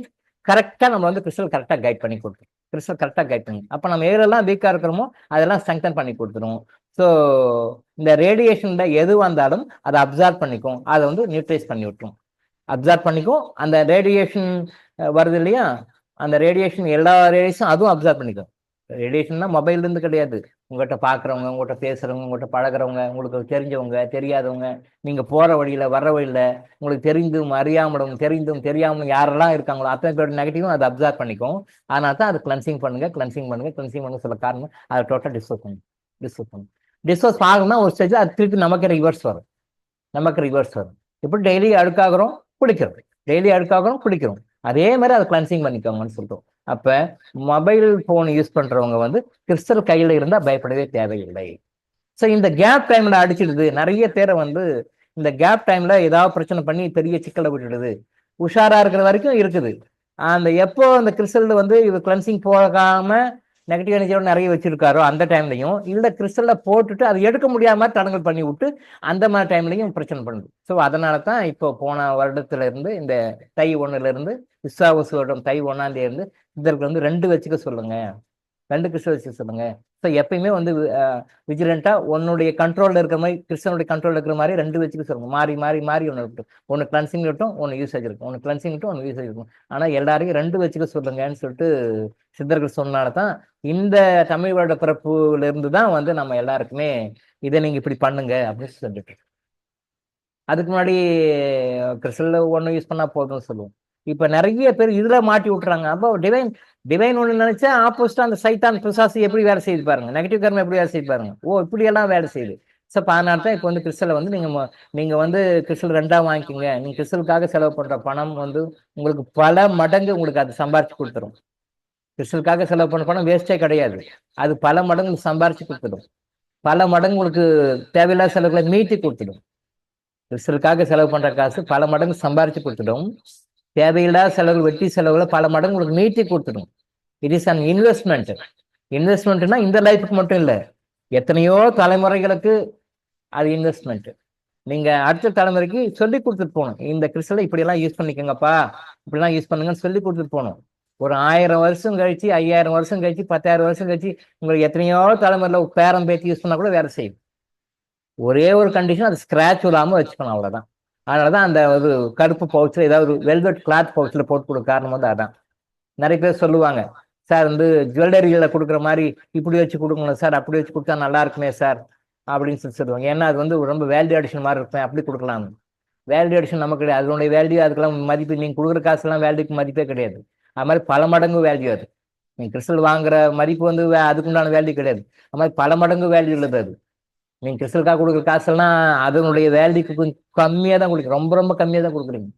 கரெக்டா நம்ம வந்து கிறிஸ்டல் கரெக்டா கைட் பண்ணி கொடுத்துரும். கிறிஸ்டல் கரெக்டா கைட் பண்ணி, அப்ப நம்ம எதுலெல்லாம் வீக்கா இருக்கிறோமோ அதெல்லாம் ஸ்ட்ரெங்தன் பண்ணி கொடுத்துரும். ஸோ இந்த ரேடியேஷன்ல எது வந்தாலும் அதை அப்சார்ப் பண்ணிக்கும், அதை வந்து நியூட்ரைஸ் பண்ணி விட்டுரும். அப்சார்ப் பண்ணிக்கும். அந்த ரேடியேஷன் வருது இல்லையா, அந்த ரேடியேஷன் எல்லா ரேடியேஷன் அதுவும் அப்சார்ப் பண்ணிக்கும். ரேடியேஷன்னா மொபைல்லேருந்து கிடையாது. உங்கள்கிட்ட பார்க்குறவங்க, உங்கள்கிட்ட பேசுகிறவங்க, உங்கள்கிட்ட பழகிறவங்க, உங்களுக்கு தெரிஞ்சவங்க தெரியாதவங்க, நீங்கள் போகிற வழியில் வர்ற வழியில் உங்களுக்கு தெரிந்தும் அறியாமலும் தெரிந்தும் தெரியாமலும் யாரெல்லாம் இருக்காங்களோ அத்தனை பேரோட நெகட்டிவும் அதை அப்சார்ப் பண்ணிக்கும். அதனால தான் அது கிளென்சிங் பண்ணுங்க, கிளென்சிங் பண்ணுங்க, கிளென்சிங் பண்ணுங்க சொல்ல காரணம் அதை டோட்டல் டிஸ்போஸ் பண்ணுங்க. டிஸ்போஸ் ஆகுனா ஒரு ஸ்டேஜில் அது திருப்பி நமக்கு ரிவர்ஸ் வரும். இப்படி டெய்லி அழுக்காகிறோம், குளிக்கிறோம், டெய்லி அழுக்காகிறோம், குளிக்கிறோம். அதே மாதிரி அதை கிளென்சிங் பண்ணிக்கோங்கன்னு சொல்லிட்டோம். அப்ப மொபைல் போன் யூஸ் பண்றவங்க வந்து கிறிஸ்டல் கையில இருந்தா பயப்படவே தேவையில்லை. ஸோ இந்த கேப் டைம்ல அடிச்சிடுது. நிறைய பேரை வந்து இந்த கேப் டைம்ல ஏதாவது பிரச்சனை பண்ணி பெரிய சிக்கலை விட்டுடுது. உஷாரா இருக்கிற வரைக்கும் இருக்குது. அந்த எப்போ அந்த கிறிஸ்டல் வந்து இது கிளென்சிங் போகாம நெகட்டிவ் எனர்ஜியோட நிறைய வச்சிருக்காரோ அந்த டைம்லையும், இல்லை கிறிஸ்டல்ல போட்டுட்டு அதை எடுக்க முடியாம தடங்கல் பண்ணி விட்டு அந்த மாதிரி டைம்லையும் பிரச்சனை பண்ணுது. ஸோ அதனால தான் இப்போ போன வருடத்துல இருந்து இந்த தை 1ல இருந்து விஸ்வாவசு வருடம் தை 1ஆம் தேதி இருந்து இதற்கு வந்து 2 வச்சுக்க சொல்லுங்க, 2 கிறிஸ்டல் வச்சுக்க சொல்லுங்க. ஸோ எப்பயுமே வந்து விஜிலண்டா உன்னுடைய கண்ட்ரோல்ல இருக்கிற மாதிரி, கிறிஸ்டனுடைய கண்ட்ரோல் இருக்கிற மாதிரி 2 வச்சுக்க சொல்லுங்க. மாறி மாறி மாறி ஒன்று கிளன்சிங் இருக்கட்டும், ஒன்று யூசேஜ் இருக்கும், ஒன்று கிளன்சிங் இருக்கட்டும், ஒன்று யூசேஜ் இருக்கும். ஆனால் எல்லாரையும் 2 வச்சுக்க சொல்லுங்கன்னு சொல்லிட்டு சித்தர்கள் சொன்னால தான் இந்த தமிழ் வருட பிறப்புல இருந்து தான் வந்து நம்ம எல்லாருக்குமே இதை நீங்க இப்படி பண்ணுங்க அப்படின்னு சொல்லிட்டு. அதுக்கு முன்னாடி கிறிஸ்டல் ஒன்று யூஸ் பண்ணா போதும்னு சொல்லுவோம். இப்ப நிறைய பேர் இதுல மாட்டி விட்டுறாங்க. அப்போ டிவைன் ஒன்று நினைச்சா ஆப்போசிட்டா அந்த சைத்தான் பிசாசு எப்படி வேலை செய்து பாருங்க, நெகட்டிவ் கர்மம் எப்படி வேலை செய்து பாருங்க. ஓ இப்படி எல்லாம் வேலை செய்யுது. ஸோ அதனால தான் இப்போ வந்து கிறிஸ்டலை வந்து நீங்க வந்து கிறிஸ்டல் 2ஆ வாங்கிக்கோங்க. நீங்க கிறிஸ்டலுக்காக செலவு பண்ற பணம் வந்து உங்களுக்கு பல மடங்கு உங்களுக்கு அது சம்பாரிச்சு கொடுத்துரும். கிறிஸ்டலுக்காக செலவு பண்ண பணம் வேஸ்டே கிடையாது. அது பல மடங்கு சம்பாரிச்சு கொடுத்துடும். பல மடங்கு உங்களுக்கு தேவையில்லாத செலவுகளை மீட்டி கொடுத்துடும். கிறிஸ்டலுக்காக செலவு பண்ற காசு பல மடங்கு சம்பாரிச்சு கொடுத்துடும். தேவையில்லாத செலவுகள், வெட்டி செலவுகளை பல மடங்கு உங்களுக்கு மீட்டி கொடுத்துடும். It is an investment. இன்வெஸ்ட்மெண்ட்னா இந்த லைஃபுக்கு மட்டும் இல்லை, எத்தனையோ தலைமுறைகளுக்கு அது இன்வெஸ்ட்மெண்ட். நீங்க அடுத்த தலைமுறைக்கு சொல்லி கொடுத்துட்டு போகணும். இந்த கிறிஸ்டலை இப்படியெல்லாம் யூஸ் பண்ணிக்கோங்கப்பா, இப்படிலாம் யூஸ் பண்ணுங்கன்னு சொல்லி கொடுத்துட்டு போகணும். ஒரு 1000 வருஷம் கழிச்சு, 5000 வருஷம் கழிச்சு, 10,000 வருஷம் கழிச்சு உங்களுக்கு எத்தனையோ தலைமுறையில பேரம் பேத்தி யூஸ் பண்ணா கூட வேலை செய்யும். ஒரே ஒரு கண்டிஷன், அது ஸ்கிராச் விடாம வச்சுக்கணும், அவ்வளவுதான். அதனாலதான் அந்த ஒரு கருப்பு பவுச்சில் ஏதாவது ஒரு வெல்வெட் கிளாத் பவுச்சில் போட்டு கொடுக்க காரணம் வந்து அதான். நிறைய பேர் சொல்லுவாங்க, சார் வந்து ஜுவல்லரிகளை கொடுக்குற மாதிரி இப்படி வச்சு கொடுக்கணும் சார், அப்படி வச்சு கொடுத்தா நல்லா இருக்குமே சார் அப்படின்னு சொல்லி சொல்லுவாங்க. ஏன்னா அது வந்து ரொம்ப வேல்யூ அடிஷன் மாதிரி இருக்கும், அப்படி கொடுக்கலாம். வேல்யூ அடிஷன் நமக்கு கிடையாது. அதனுடைய வேல்யூ, அதுக்கெல்லாம் மதிப்பு, நீங்க கொடுக்குற காசுலாம் வேல்யூக்கு மதிப்பே கிடையாது. அது மாதிரி பல மடங்கு வேல்யூ அது. நீங்க கிறிஸ்டல் வாங்குற மதிப்பு வந்து அதுக்குண்டான வேல்யூ கிடையாது. அது மாதிரி பல மடங்கு வேல்யூ உள்ளது அது. நீங்க கிறிஸ்டலுக்காக கொடுக்குற காசெல்லாம் அதனுடைய வேல்யூக்கு கொஞ்சம் கம்மியா தான் கொடுக்குறீங்க, ரொம்ப ரொம்ப கம்மியா தான் கொடுக்குறீங்க.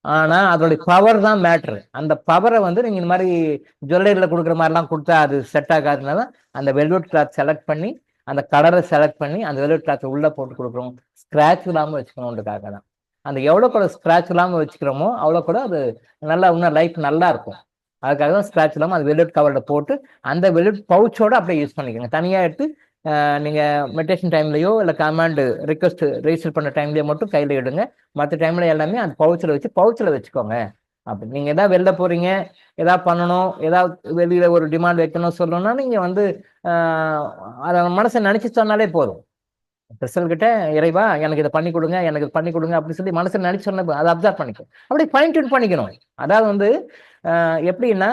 ஆனா அதோடைய பவர் தான் மேட்ரு. அந்த பவரை வந்து நீங்க இந்த மாதிரி ஜுவல்லரியில கொடுக்குற மாதிரிலாம் கொடுத்தா அது செட் ஆகாதுனால அந்த வெல்வெட் கிளாத் செலக்ட் பண்ணி, அந்த கலரை செலக்ட் பண்ணி அந்த வெல்வெட் கிளாத் உள்ள போட்டு கொடுக்குறோம். ஸ்கிராச் இல்லாமல் வச்சுக்கணுன்றதுக்காக தான். அந்த எவ்வளோ கூட ஸ்கிராச் இல்லாமல் வச்சுக்கிறோமோ அவ்வளோ கூட அது நல்லா இன்னும் லைஃப் நல்லா இருக்கும். அதுக்காக தான் ஸ்கிராச் இல்லாமல் அது வெல்வெட் கவரில் போட்டு அந்த வெல்வெட் பவுச்சோட அப்படியே யூஸ் பண்ணிக்கோங்க. தனியாக எடுத்து நீங்கள் மெடிடேஷன் டைம்லையோ இல்லை கமாண்டு ரிக்வஸ்ட் ரெஜிஸ்டர் பண்ண டைம்லையோ மட்டும் கையில் எடுங்க. மற்ற டைமில் எல்லாமே அந்த பவுச்சில் வச்சுக்கோங்க. அப்படி நீங்கள் எதாவது வெளில போகிறீங்க, எதாவது பண்ணணும், ஏதாவது வெளியில் ஒரு டிமாண்ட் வைக்கணும் சொல்லணும்னா நீங்கள் வந்து அதை மனசை நினச்சி சொன்னாலே போதும். கிறிஸ்டல் கிட்ட இறைவா எனக்கு இதை பண்ணி கொடுங்க, எனக்கு இது பண்ணி கொடுங்க அப்படின்னு சொல்லி மனசை நினைச்சு சொன்ன அதை அப்சர்வ் பண்ணிக்கும். அப்படி ஃபைன் டியூன் பண்ணிக்கணும். அதாவது வந்து எப்படின்னா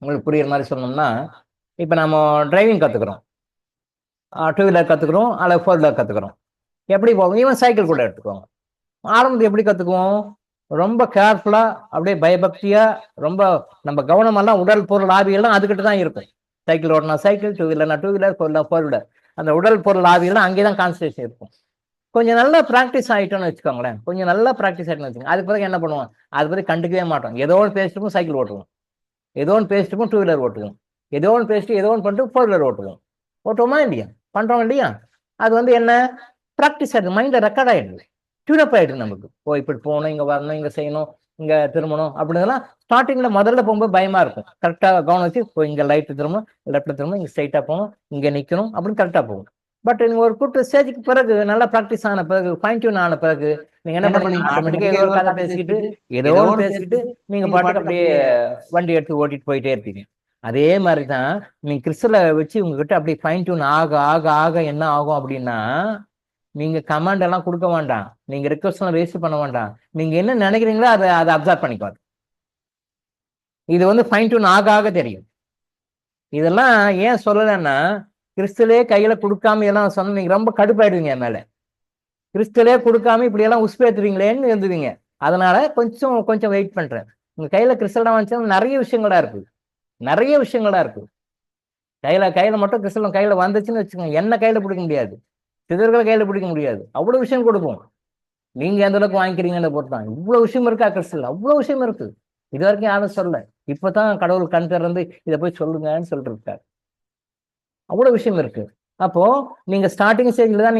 உங்களுக்கு புரியுற மாதிரி சொல்லணும்னா, இப்போ நம்ம டிரைவிங் கற்றுக்குறோம், 2 வீலர் கற்றுக்குறோம் அல்லது 4 வீலர் கற்றுக்குறோம். எப்படி போவோம்? ஈவன் சைக்கிள் கூட எடுத்துக்கோங்க. ஆரம்பத்தில் எப்படி கற்றுக்குவோம்? ரொம்ப கேர்ஃபுல்லாக, அப்படியே பயபக்தியாக, ரொம்ப நம்ம கவனமெல்லாம் உடல் பொருள் ஆவியெல்லாம் அதுக்கிட்ட தான் இருக்கும். சைக்கிள் ஓட்டினா சைக்கிள், 2 வீலர்னா 2 வீலர், 4 வீலர், அந்த உடல் பொருள் ஆவியெல்லாம் அங்கே தான் கான்சன்ட்ரேஷன் இருக்கும். கொஞ்சம் நல்லா ப்ராக்டிஸ் ஆகிட்டோன்னு வச்சுக்கோங்களேன், கொஞ்சம் நல்லா ப்ராக்டிஸ் ஆகிட்டோன்னு வச்சுக்கோங்க, அதுக்கு பிறகு என்ன பண்ணுவோம்? அது பற்றி கண்டுக்கவே மாட்டோம். ஏதோ ஒன்று பேசிட்டு சைக்கிள் ஓட்டுவோம், ஏதோ ஒன்று பேசிட்டு 2 வீலர் ஓட்டுவோம், ஏதோ ஒன்று பேசிட்டு ஏதோ ஒன்று பண்ணிட்டு 4 வீலர் ஓட்டுவோம். ஓட்டுவோமா இல்லையா? பண்ணுறோம் இல்லையா? அது வந்து என்ன? ப்ராக்டிஸ் ஆகிடுது, மைண்டில் ரெக்கார்ட் ஆகிடுது, டியூனப் ஆகிடுது நமக்கு. ஓ இப்படி போகணும், இங்கே வரணும், இங்கே செய்யணும், இங்கே திரும்பணும் அப்படிங்கலாம். ஸ்டார்டிங்கில் முதல்ல போகும்போது பயமாக இருக்கும். கரெக்டாக கவனம் வச்சு இப்போ இங்கே லைட்டு திரும்பணும், லெஃப்ட்டில் திரும்பணும், இங்கே ஸ்ட்ரைட்டாக போகணும், இங்கே நிற்கணும் அப்படின்னு கரெக்டாக போகும். பட் நீங்கள் ஒரு கூட்டு ஸ்டேஜுக்கு பிறகு நல்லா ப்ராக்டிஸ் ஆன பிறகு, ஃபைன் டியூன் ஆன பிறகு நீங்கள் என்ன பண்ணுவீங்க? ஆட்டோமேட்டிக்காக ஏதோ ஒரு கதை பேசிக்கிட்டு ஏதோ ஒன்று பேசிக்கிட்டு நீங்கள் பாட்டுக்கு அப்படியே வண்டி எடுத்து ஓட்டிட்டு போயிட்டே இருப்பீங்க. அதே மாதிரி தான் நீங்கள் கிறிஸ்டலை வச்சு உங்ககிட்ட அப்படியே ஃபைன் டியூன் ஆக ஆக ஆக என்ன ஆகும் அப்படின்னா, நீங்க கமாண்ட் எல்லாம் கொடுக்க வேண்டாம், நீங்க ரிக்வஸ்ட் எல்லாம் ரெஜிஸ்டர் பண்ண வேண்டாம், நீங்க என்ன நினைக்கிறீங்களோ அதை அப்சர்வ் பண்ணிக்குவாங்க. இது வந்து ஃபைன் டியூன் ஆக ஆக தெரியும். இதெல்லாம் ஏன் சொல்லலைன்னா, கிறிஸ்டலே கையில கொடுக்காம எல்லாம் சொன்ன நீங்க ரொம்ப கடுப்பாயிடுவீங்க என் மேல. கிறிஸ்டலே கொடுக்காம இப்படி எல்லாம் உசுப்பேத்துவீங்களேன்னு இருந்துவீங்க. அதனால கொஞ்சம் கொஞ்சம் வெயிட் பண்றேன். உங்க கையில கிறிஸ்டல் வந்துச்சுன்னா நிறைய விஷயங்களா இருக்கு, நிறைய விஷயங்களா இருக்கு. கையில மட்டும் கிறிஸ்டல் கையில வந்துச்சுன்னு வச்சுக்கோங்க, என்ன கையில பிடிக்க முடியாது, சிதர்களை கையில பிடிக்க முடியாது, அவ்வளவு விஷயம் கொடுக்கும். நீங்க எந்த அளவுக்கு வாங்கிக்கிறீங்கன்னு பொறுத்தான். இவ்வளவு விஷயம் இருக்கா கிறிஸ்டல், அவ்வளவு விஷயம் இருக்கு. இது வரைக்கும் யாரும் சொல்ல, இப்பதான் கடவுள் கண் திறந்து இதை போய் சொல்லுங்கன்னு சொல்லிட்டு இருக்காரு. அவ்வளவு விஷயம் இருக்கு. அப்போ நீங்க ஸ்டார்டிங் ஸ்டேஜ்ல தான்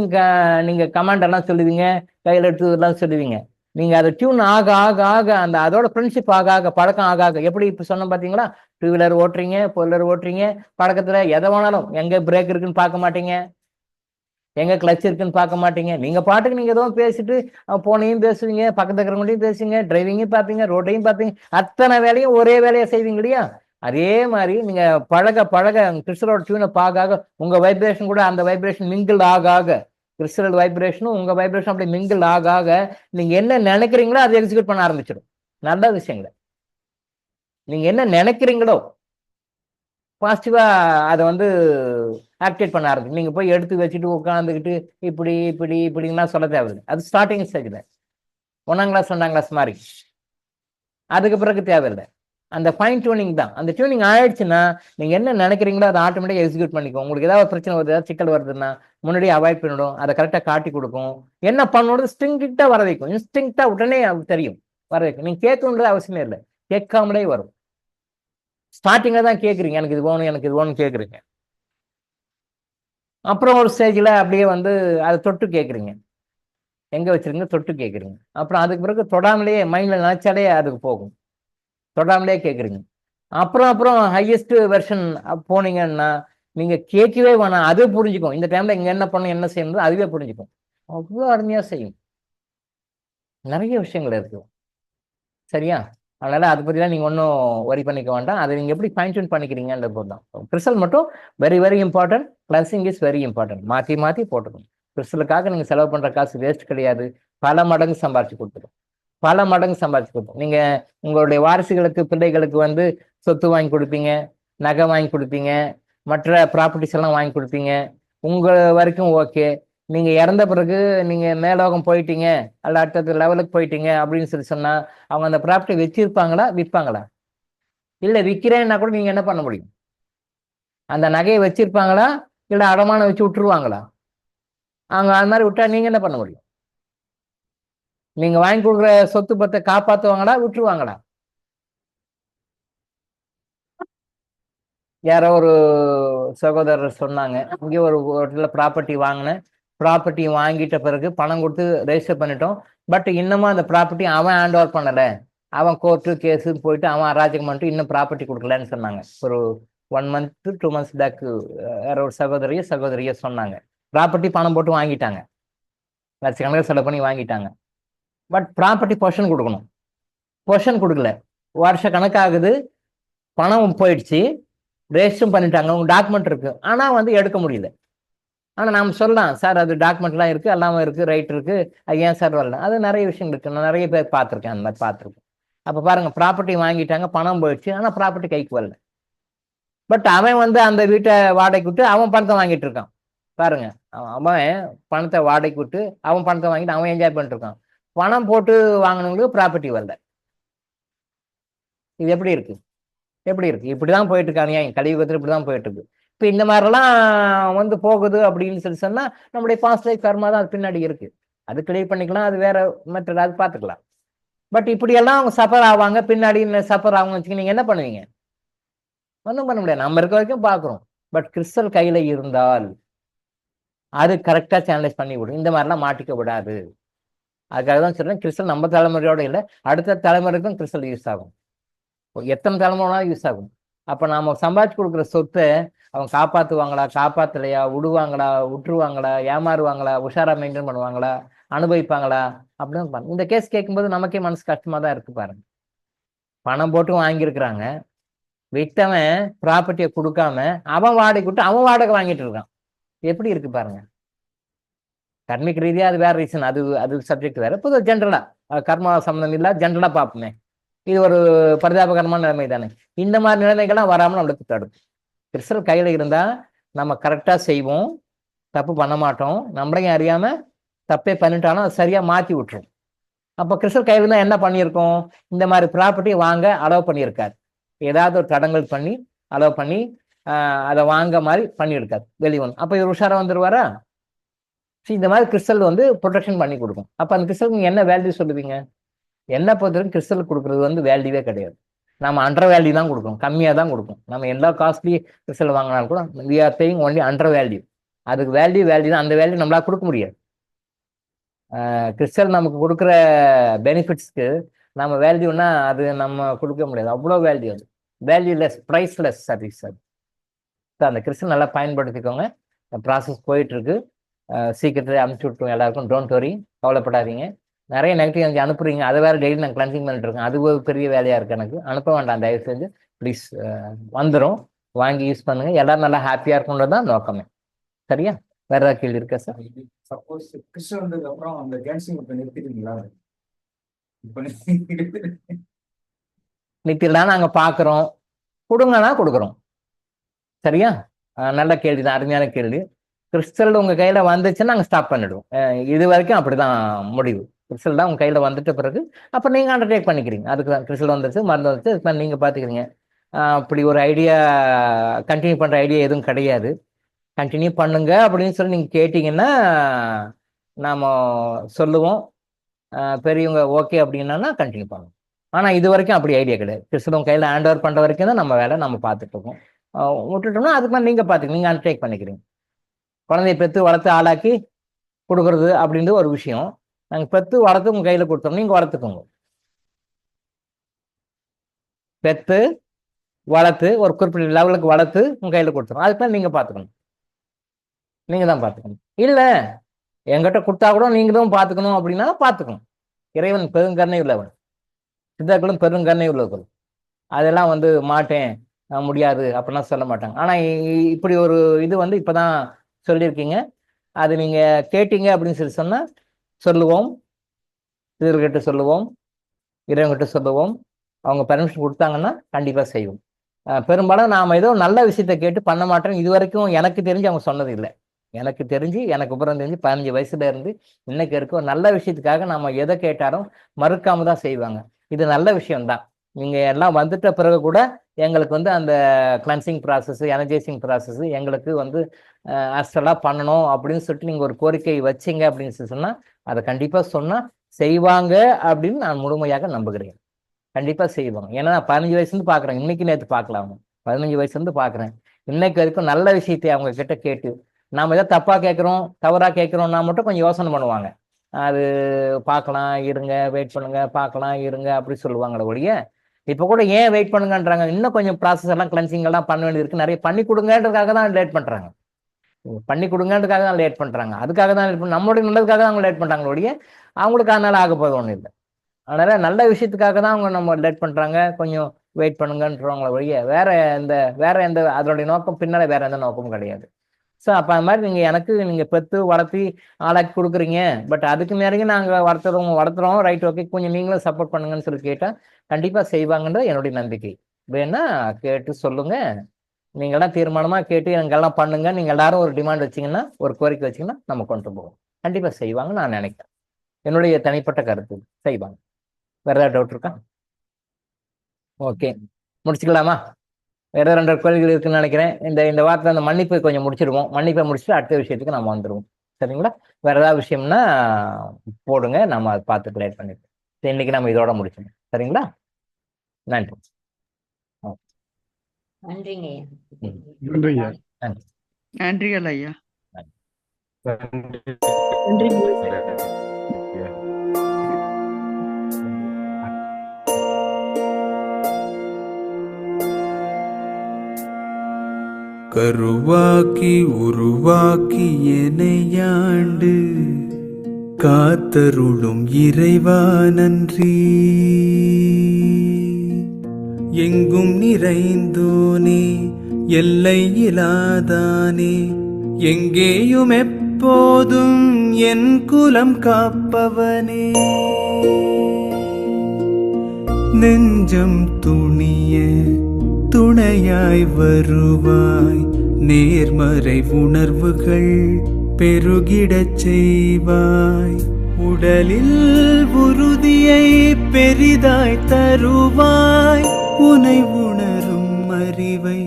நீங்க கமாண்ட் எல்லாம் சொல்லுவீங்க, கையில் எடுத்து எல்லாம் சொல்லுவீங்க. நீங்க அதை டியூன் ஆக ஆக ஆக அந்த அதோட ஃப்ரெண்ட்ஷிப் ஆக ஆக பழக்கம் ஆக ஆக, எப்படி இப்ப சொன்ன பாத்தீங்களா, 2 வீலர் ஓட்டுறீங்க, 4 வீலர் ஓட்டுறீங்க, பழக்கத்துல எதை வேணாலும் எங்க பிரேக் இருக்குன்னு பார்க்க மாட்டீங்க, எங்க கிளச் இருக்குன்னு பார்க்க மாட்டீங்க. நீங்க பாட்டுக்கு நீங்க ஏதோ பேசிட்டு போனையும் பேசுவீங்க, பக்கத்து இருக்கிறவங்களையும் பேசுவீங்க, டிரைவிங்கையும் பார்ப்பீங்க, ரோட்டையும் பார்ப்பீங்க, அத்தனை வேலையும் ஒரே வேலையை செய்வீங்க இல்லையா? அதே மாதிரி நீங்க பழக பழக கிறிஸ்டலோட டியூனை பார்க்க உங்க வைப்ரேஷன் கூட அந்த வைப்ரேஷன் மிங்கிள் ஆக ஆக, கிறிஸ்டல் வைப்ரேஷனும் உங்க வைப்ரேஷன் அப்படி மிங்கிள் ஆக ஆக நீங்க என்ன நினைக்கிறீங்களோ அதை எக்ஸிக்யூட் பண்ண ஆரம்பிச்சிடும். நல்ல விஷயங்களை நீங்க என்ன நினைக்கிறீங்களோ பாசிட்டிவா அதை வந்து ஆக்டிவேட் பண்ண ஆரம்பிக்கும். நீங்க போய் எடுத்து வச்சுட்டு உட்காந்துக்கிட்டு இப்படி இப்படி இப்படின்னா சொல்ல தேவையில்லை. அது ஸ்டார்டிங் ஸ்டேஜ்ல 1ஆம் கிளாஸ் 2ஆம் கிளாஸ் மாதிரி. அதுக்கு பிறகு தேவையில்லை. அந்த ஃபைன் டியூனிங் தான். அந்த டியூனிங் ஆயிடுச்சுன்னா நீங்க என்ன நினைக்கிறீங்களோ அதை ஆட்டோமேட்டிக்கா எக்ஸிக்யூட் பண்ணிக்கும். உங்களுக்கு ஏதாவது பிரச்சனை வருது, ஏதாவது சிக்கல் வருதுன்னா முன்னாடியே அவாய்ட் பண்ணிடும், அதை கரெக்டாக காட்டி கொடுக்கும். என்ன பண்ணணும் இன்ஸ்டிங்க்டா வர வைக்கும், இன்ஸ்டிங்க்டா உடனே தெரியும் வர வைக்கும். நீங்க கேட்கணுன்றது அவசியமே இல்லை, கேட்காமலே வரும். ஸ்டார்டிங்ல தான் கேட்குறீங்க, எனக்கு இது வேணும் எனக்கு இது வேணும்னு கேட்குறீங்க. அப்புறம் ஒரு ஸ்டேஜில் அப்படியே வந்து அதை தொட்டு கேட்குறீங்க, எங்கே வச்சுருங்க தொட்டு கேட்குறீங்க. அப்புறம் அதுக்கு பிறகு தொடாமலேயே மைண்டில் நினச்சாலே அதுக்கு போகும், தொடாமலே கேட்குறீங்க. அப்புறம் ஹையஸ்ட் வெர்ஷன் போனீங்கன்னா நீங்கள் கேட்கவே வேணாம், அது புரிஞ்சுக்கும். இந்த டைமில் இங்கே என்ன பண்ணணும் என்ன செய்யணும் அதுவே புரிஞ்சுக்கும். அவ்வளோ அருமையாக செய்யும். நிறைய விஷயங்கள் இருக்கு, சரியா? அதனால அதை பற்றிலாம் நீங்கள் ஒன்றும் ஒரி பண்ணிக்க வேண்டாம். அதை நீங்கள் எப்படி ஃபைன் டியூன் பண்ணிக்கிறீங்கன்ற போது தான். கிறிஸ்டல் மட்டும் very very important, cleansing is very important. மாற்றி மாற்றி போட்டுக்கணும். கிறிஸ்டலுக்காக நீங்கள் செலவு பண்ணுற காசு வேஸ்ட் கிடையாது, பல மடங்கு சம்பாரிச்சு கொடுத்துரும், பல மடங்கு சம்பாரிச்சு கொடுத்துரும். நீங்கள் உங்களுடைய வாரிசுகளுக்கு பிள்ளைகளுக்கு வந்து சொத்து வாங்கி கொடுப்பீங்க, நகை வாங்கி கொடுப்பீங்க, மற்ற ப்ராப்பர்ட்டிஸ் எல்லாம் வாங்கி கொடுப்பீங்க. உங்கள் வரைக்கும் ஓகே. நீங்க இறந்த பிறகு நீங்க மேலோகம் போயிட்டீங்க அல்ல அடுத்த லெவலுக்கு போயிட்டீங்க அப்படின்னு சொல்லி சொன்னா அவங்க அந்த ப்ராப்பர்ட்டி வச்சிருப்பாங்களா விற்பாங்களா? இல்ல விற்கிறேன்னா கூட நீங்க என்ன பண்ண முடியும்? அந்த நகையை வச்சிருப்பாங்களா இல்ல அடமானம் வச்சு விட்டுருவாங்களா? அவங்க அது மாதிரி விட்டா நீங்க என்ன பண்ண முடியும்? நீங்க வாங்கி கொடுக்குற சொத்து பத்தை காப்பாத்துவாங்களா விட்டுருவாங்களா? யாரோ ஒரு சகோதரர் சொன்னாங்க, இங்கே ஒரு இடத்துல ப்ராப்பர்ட்டி வாங்கினேன், ப்ராப்பர்ட்டி வாங்கிட்ட பிறகு பணம் கொடுத்து ரெஜிஸ்டர் பண்ணிட்டோம், பட் இன்னமும் அந்த ப்ராப்பர்ட்டி அவன் ஹேண்ட் ஓவர் பண்ணலை, அவன் கோர்ட்டு கேஸுன்னு போயிட்டு அவன் அராஜகம் பண்ணிட்டு இன்னும் ப்ராப்பர்ட்டி கொடுக்கலன்னு சொன்னாங்க ஒரு 1 month 2 months பேக் வேற ஒரு சகோதரியை சொன்னாங்க. ப்ராப்பர்ட்டி பணம் போட்டு வாங்கிட்டாங்க, லட்சக்கணக்கில் செலவு பண்ணி வாங்கிட்டாங்க. பட் ப்ராப்பர்ட்டி பொசிஷன் கொடுக்கணும், பொசிஷன் கொடுக்கல. வருஷ கணக்காகுது, பணம் போயிடுச்சு, ரெஜிஸ்டரும் பண்ணிட்டாங்க, உங்க டாக்குமெண்ட் இருக்கு, ஆனா வந்து எடுக்க முடியல. ஆனா நாம சொல்லலாம், சார் அது டாக்குமெண்ட்லாம் இருக்கு, எல்லாமே இருக்கு, ரைட் இருக்கு, அது ஏன் சார் வரல? அது நிறைய விஷயம் இருக்கு, நான் நிறைய பேர் பார்த்துருக்கேன், அந்த மாதிரி பார்த்துருக்கேன். அப்ப பாருங்க, ப்ராப்பர்ட்டி வாங்கிட்டாங்க, பணம் போயிடுச்சு, ஆனா ப்ராப்பர்ட்டி கைக்கு வரல. பட் அவன் வந்து அந்த வீட்டை வாடகைக்கு விட்டு அவன் பணத்தை வாங்கிட்டு இருக்கான். பாருங்க, அவன் பணத்தை வாடகைக்கு விட்டு அவன் பணத்தை வாங்கிட்டு அவன் என்ஜாய் பண்ணிட்டு இருக்கான். பணம் போட்டு வாங்கினவங்களுக்கு ப்ராப்பர்ட்டி வரல. இது எப்படி இருக்கு? எப்படி இருக்கு? இப்படிதான் போயிட்டு இருக்காங்க, கலியுகத்தில் இப்படிதான் போயிட்டு இருக்கு. இப்ப இந்த மாதிரிலாம் வந்து போகுது அப்படின்னு சொல்லி சொன்னா நம்முடைய பாஸ்ட் லைஃப் கர்மா தான் அது பின்னாடி இருக்கு. அது கிளியர் பண்ணிக்கலாம், அது வேற மெத்தட், அது பார்த்துக்கலாம். பட் இப்படியெல்லாம் அவங்க சஃபர் ஆவாங்க, பின்னாடி சஃபர் ஆகுங்க வச்சுக்க, நீங்க என்ன பண்ணுவீங்க? ஒன்றும் பண்ண முடியாது, நம்ம இருக்க வரைக்கும் பார்க்குறோம். பட் கிறிஸ்டல் கையில இருந்தால் அது கரெக்டா சேனலைஸ் பண்ணி விடும், இந்த மாதிரிலாம் மாட்டிக்க விடாது. அதுக்காக தான் சொல்றேன், கிறிஸ்டல் நம்ம தலைமுறையோட இல்லை, அடுத்த தலைமுறைக்கும் கிறிஸ்டல் யூஸ் ஆகும், எத்தனை தலைமுறைனாலும் யூஸ் ஆகும். அப்ப நாம சம்பாதிச்சு கொடுக்குற சொத்தை அவங்க காப்பாத்துவாங்களா, காப்பாத்தலையா, விடுவாங்களா, விட்டுருவாங்களா, ஏமாறுவாங்களா, உஷாரா மெயின்டைன் பண்ணுவாங்களா, அனுபவிப்பாங்களா அப்படின்னு இந்த கேஸ் கேட்கும்போது நமக்கே மனசு கஷ்டமா தான் இருக்கு. பாருங்க, பணம் போட்டு வாங்கியிருக்கிறாங்க, வித்தவன் ப்ராப்பர்ட்டியை கொடுக்காம அவன் வாடகை விட்டு அவன் வாடகை வாங்கிட்டு இருக்கான். எப்படி இருக்கு பாருங்க. கர்மிக் ரீதியா அது வேற ரீசன், அது அது சப்ஜெக்ட் வேற. பொது ஜென்ரலா கர்மா சம்பந்தம் இல்ல, ஜென்ரலா பார்ப்போமே, இது ஒரு பரிதாபகரமான நிலைமை தானே. இந்த மாதிரி நிலைமைகள்லாம் வராமல் நம்மளுக்கு தடுக்கும். கிறிஸ்டல் கையில இருந்தா நம்ம கரெக்டா செய்வோம், தப்பு பண்ண மாட்டோம், நம்மளையும் அறியாம தப்பே பண்ணிட்டாலும் அது சரியா மாத்தி விட்டுரும். அப்போ கிறிஸ்டல் கையில இருந்தா என்ன பண்ணியிருக்கோம்? இந்த மாதிரி ப்ராப்பர்ட்டி வாங்க அலோவ் பண்ணியிருக்காரு, ஏதாவது ஒரு தடங்கள் பண்ணி அலோவ் பண்ணி அதை வாங்க மாதிரி பண்ணியிருக்காரு வெளியே. அப்போ இவர் உஷாரா வந்துருவாரா? இந்த மாதிரி கிறிஸ்டல் வந்து ப்ரொடெக்ஷன் பண்ணி கொடுக்கும். அப்போ அந்த கிறிஸ்டலுக்கு என்ன வேல்யூ சொல்லுவீங்க? என்ன பொறுத்தவரைக்கும் கிறிஸ்டல் கொடுக்குறது வந்து வேல்யூவே கிடையாது. நம்ம அண்டர் வேல்யூ தான் கொடுக்கணும், கம்மியாக தான் கொடுக்கும். நம்ம எல்லா காஸ்ட்லி கிறிஸ்டல் வாங்கினாலும் கூட we are paying only under value. அதுக்கு வேல்யூ தான், அந்த வேல்யூ நம்மளால கொடுக்க முடியாது. கிறிஸ்டல் நமக்கு கொடுக்குற பெனிஃபிட்ஸ்க்கு நம்ம வேல்யூனா அது நம்ம கொடுக்க முடியாது, அவ்வளோ வேல்யூ. அது வேல்யூலெஸ், ப்ரைஸ்லெஸ் சர்வீஸ் அது. அந்த கிறிஸ்டல் நல்லா பயன்படுத்திக்கோங்க. ப்ராசஸ் போயிட்டு இருக்கு, சீக்கிரத்தில் அனுப்பிச்சு விட்டுருவோம் எல்லாருக்கும். டோன்ட் வரி, கவலைப்படாதீங்க. நிறைய நெகட்டிவ் எனக்கு அனுப்புறீங்க, அதை வேற டெய்லி நான் கிளன்சிங் பண்ணிட்டு இருக்கேன், அது ஒரு பெரிய வேலையா இருக்கு எனக்கு. அனுப்ப வேண்டாம் தயவு செஞ்சு ப்ளீஸ். வந்துடும், வாங்கி யூஸ் பண்ணுங்க, எல்லாரும் நல்லா ஹாப்பியா இருக்குன்றது தான் நோக்கமே. சரியா? வேற ஏதாவது கேள்வி இருக்கா சார்? சப்போஸ் கிறிஸ்டல் வந்ததுக்கு அப்புறம் அந்த கேன்சிங் இப்ப நிறுத்திட்டீங்களா? இப்ப நித்திலாம் நாங்க பாக்குறோம், கொடுங்கன்னா கொடுக்குறோம். சரியா? நல்ல கேள்வி தான், அருமையான கேள்வி. கிறிஸ்டல் உங்க கையில வந்துச்சுன்னா நாங்க ஸ்டாப் பண்ணிடுவோம். இது வரைக்கும் அப்படிதான் முடிவு. கிறிஸ்டல் தான் உங்க கையில வந்துட்ட பிறகு அப்ப நீங்க அண்டர்டேக் பண்ணிக்கிறீங்க. அதுக்கு தான் கிறிஸ்டல் வந்துச்சு, மருந்து வந்துச்சு, அதுக்கு நீங்க பாத்துக்கிறீங்க. அப்படி ஒரு ஐடியா கண்டினியூ பண்ற ஐடியா எதுவும் கிடையாது. கண்டினியூ பண்ணுங்க அப்படின்னு சொல்லி நீங்க கேட்டீங்கன்னா நாம சொல்லுவோம். பெரியவங்க ஓகே அப்படின்னா கண்டினியூ பண்ணுவோம். ஆனா இது வரைக்கும் அப்படி ஐடியா கிடையாது. கிறிஸ்டல் உங்க கையில ஹேண்ட் ஓவர் பண்ற வரைக்கும் தான் நம்ம வேலை நம்ம பார்த்துட்டு இருக்கோம். விட்டுட்டோம்னா அதுக்கு மேலே நீங்க பாத்துக்க, நீங்க அண்டர்டேக் பண்ணிக்கிறீங்க. குழந்தைய பெற்று வளர்த்து ஆளாக்கி கொடுக்கறது அப்படின்றது ஒரு விஷயம். நாங்கள் பெற்று வளர்த்து உங்க கையில கொடுத்தோம், நீங்க வளர்த்துக்கோங்க. பெற்று வளர்த்து ஒரு குறிப்பிட்ட லெவலுக்கு வளர்த்து உங்க கையில கொடுத்துரும், அதுக்கு மேலே நீங்க பார்த்துக்கணும், நீங்க தான் பார்த்துக்கணும். இல்லை என்கிட்ட கொடுத்தா கூட நீங்க தான் பார்த்துக்கணும் அப்படின்னா பார்த்துக்கணும். இறைவன் பெருங்கருணை உள்ளவன், சித்தர்களும் பெருங்கருணை உள்ளவர்கள். அதெல்லாம் வந்து மாட்டேன் முடியாது அப்படிலாம் சொல்ல மாட்டாங்க. ஆனா இப்படி ஒரு இது வந்து இப்பதான் சொல்லியிருக்கீங்க, அது நீங்க கேட்டீங்க அப்படின்னு சொல்லி சொன்னா சொல்லுவோம், சிதர்கிட்ட சொல்லுவோம், இறைவன்கிட்ட சொல்லுவோம். அவங்க பெர்மிஷன் கொடுத்தாங்கன்னா கண்டிப்பா செய்வோம். பெரும்பாலும் நாம ஏதோ நல்ல விஷயத்த கேட்டு பண்ண மாட்டோம். இது வரைக்கும் எனக்கு தெரிஞ்சு அவங்க சொன்னது இல்லை. எனக்கு தெரிஞ்சு, எனக்கு உபரம் தெரிஞ்சு 15 வயசுல இருந்து இன்னைக்கு இருக்க ஒரு நல்ல விஷயத்துக்காக நம்ம எதை கேட்டாலும் மறுக்காம தான் செய்வாங்க. இது நல்ல விஷயம்தான். நீங்க எல்லாம் வந்துட்ட பிறகு கூட எங்களுக்கு வந்து அந்த கிளன்சிங் ப்ராசஸ், எனர்ஜைசிங் ப்ராசஸ் எங்களுக்கு வந்து அஸ்டலாக பண்ணணும் அப்படின்னு சொல்லிட்டு நீங்கள் ஒரு கோரிக்கை வச்சிங்க அப்படின்னு சொன்னா அதை கண்டிப்பாக சொன்னா செய்வாங்க அப்படின்னு நான் முழுமையாக நம்புகிறேன். கண்டிப்பாக செய்வாங்க. ஏன்னா நான் 15 வயசுலேருந்து பார்க்குறேன், இன்னைக்கு நேற்று பார்க்கலாம், அவங்க 15 வயசுலேருந்து பார்க்குறேன். இன்னைக்கு வரைக்கும் நல்ல விஷயத்தை அவங்க கிட்ட கேட்டு நாம் ஏதாவது தப்பாக கேட்குறோம், தவறாக கேட்குறோம்னா மட்டும் கொஞ்சம் யோசனை பண்ணுவாங்க. அது பார்க்கலாம் இருங்க, வெயிட் பண்ணுங்க, பார்க்கலாம் இருங்க அப்படி சொல்லுவாங்களே ஒழிய இப்போ கூட ஏன் வெயிட் பண்ணுங்கன்றாங்க, இன்னும் கொஞ்சம் ப்ராசஸ் எல்லாம் கிளென்சிங் எல்லாம் பண்ண வேண்டியது இருக்கு, நிறைய பண்ணி கொடுங்கன்றதுக்காக தான் லேட் பண்றாங்க. பண்ணி கொடுங்கன்றதுக்காக தான் லேட் பண்றாங்க, அதுக்காக தான் நம்மளுடைய நல்லதுக்காக தான் அவங்க லேட் பண்றாங்க ஒழிய அவங்களுக்கு அதனால ஆக போது ஒன்றும் இல்லை. அதனால நல்ல விஷயத்துக்காக தான் அவங்க நம்ம லேட் பண்றாங்க, கொஞ்சம் வெயிட் பண்ணுங்கன்றவங்கள ஒழிய வேற எந்த அதனுடைய நோக்கம் பின்னால வேற எந்த நோக்கமும் கிடையாது. ஸோ அப்போ அது மாதிரி நீங்கள் பெற்று வளர்த்தி ஆளாக்கி கொடுக்குறீங்க, பட் அதுக்கு மேலேயே நாங்கள் வளர்த்துறோம் ரைட், ஓகே, கொஞ்சம் நீங்களும் சப்போர்ட் பண்ணுங்கன்னு சொல்லி கேட்டால் கண்டிப்பாக செய்வாங்கன்றது என்னுடைய நம்பிக்கை. வேணா கேட்டு சொல்லுங்க, நீங்களாம் தீர்மானமாக கேட்டு எங்கெல்லாம் பண்ணுங்க, நீங்கள் எல்லாரும் ஒரு டிமாண்ட் வச்சிங்கன்னா, ஒரு கோரிக்கை வச்சிங்கன்னா நம்ம கொண்டு போவோம். கண்டிப்பாக செய்வாங்கன்னு நான் நினைக்கிறேன். என்னுடைய தனிப்பட்ட கருத்து செய்வாங்க. வேற ஏதாவது டவுட் இருக்கா? ஓகே, முடிச்சுக்கலாமா? வேற 2 கேள்விகள் இருக்குன்னு நினைக்கிறேன். இந்த வாரத்தில் அந்த மன்னிப்பு கொஞ்சம் முடிச்சிருவோம். மன்னிப்பை முடிச்சுட்டு அடுத்த விஷயத்துக்கு நம்ம வந்துடுவோம். சரிங்களா? வேற ஏதாவது விஷயம்னா போடுங்க, நம்ம அதை பார்த்து கிளியர் பண்ணிப்போம். இன்னைக்கு நம்ம இதோட முடிச்சிடும். சரிங்களா? நன்றி. நன்றிங்க. நன்றிங்க. நன்றி. நன்றிகள் ஐயா. கருவாக்கி உருவாக்கி எனையாண்டு காத்தருளும் இறைவா நன்றி. எங்கும் நிறைந்தோனே எல்லை இலாதானே, எங்கேயும் எப்போதும் என் குலம் காப்பவனே. நெஞ்சம் துணிய துணையாய் வருவாய், நேர்மறை உணர்வுகள் பெருகிடச் செய்வாய். உடலில் உறுதியை பெரிதாய் தருவாய், உனை உணரும் அறிவை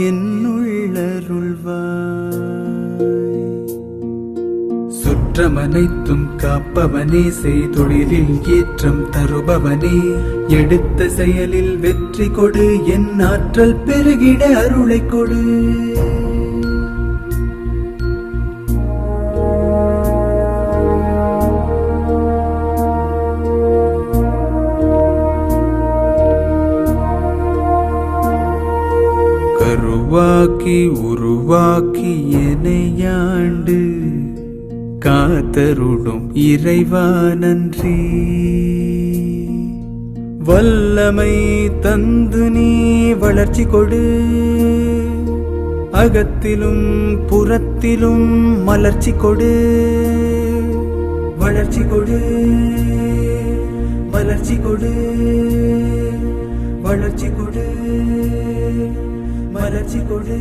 என்னுள்ளருள்வாய். சுற்றமனைத்தும் காப்பவனே, செய்தொழிலில் ஏற்றம் தருபவனே, எடுத்த செயலில் வெற்றி கொடு, என் ஆற்றல் பெருகிட அருளை கொடு. கருவாக்கி உருவாக்கி எனையாண்டு காத்தருளும் இறைவா நன்றி. வல்லமை தந்து நீ வளர்ச்சி கொடு, அகத்திலும் புறத்திலும் மலர்ச்சி கொடு. வளர்ச்சி கொடு, மலர்ச்சி கொடு, வளர்ச்சி கொடு, மலர்ச்சி கொடு.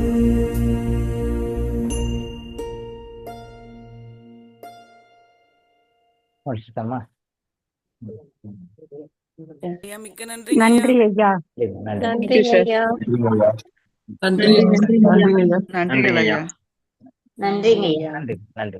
முடிச்சுட்டோமா? மிக்க நன்றி. நன்றி ஐயா. நன்றி. நன்றி ஐயா. நன்றிகள் ஐயா. நன்றிங்க ஐயா. நன்றி. நன்றி.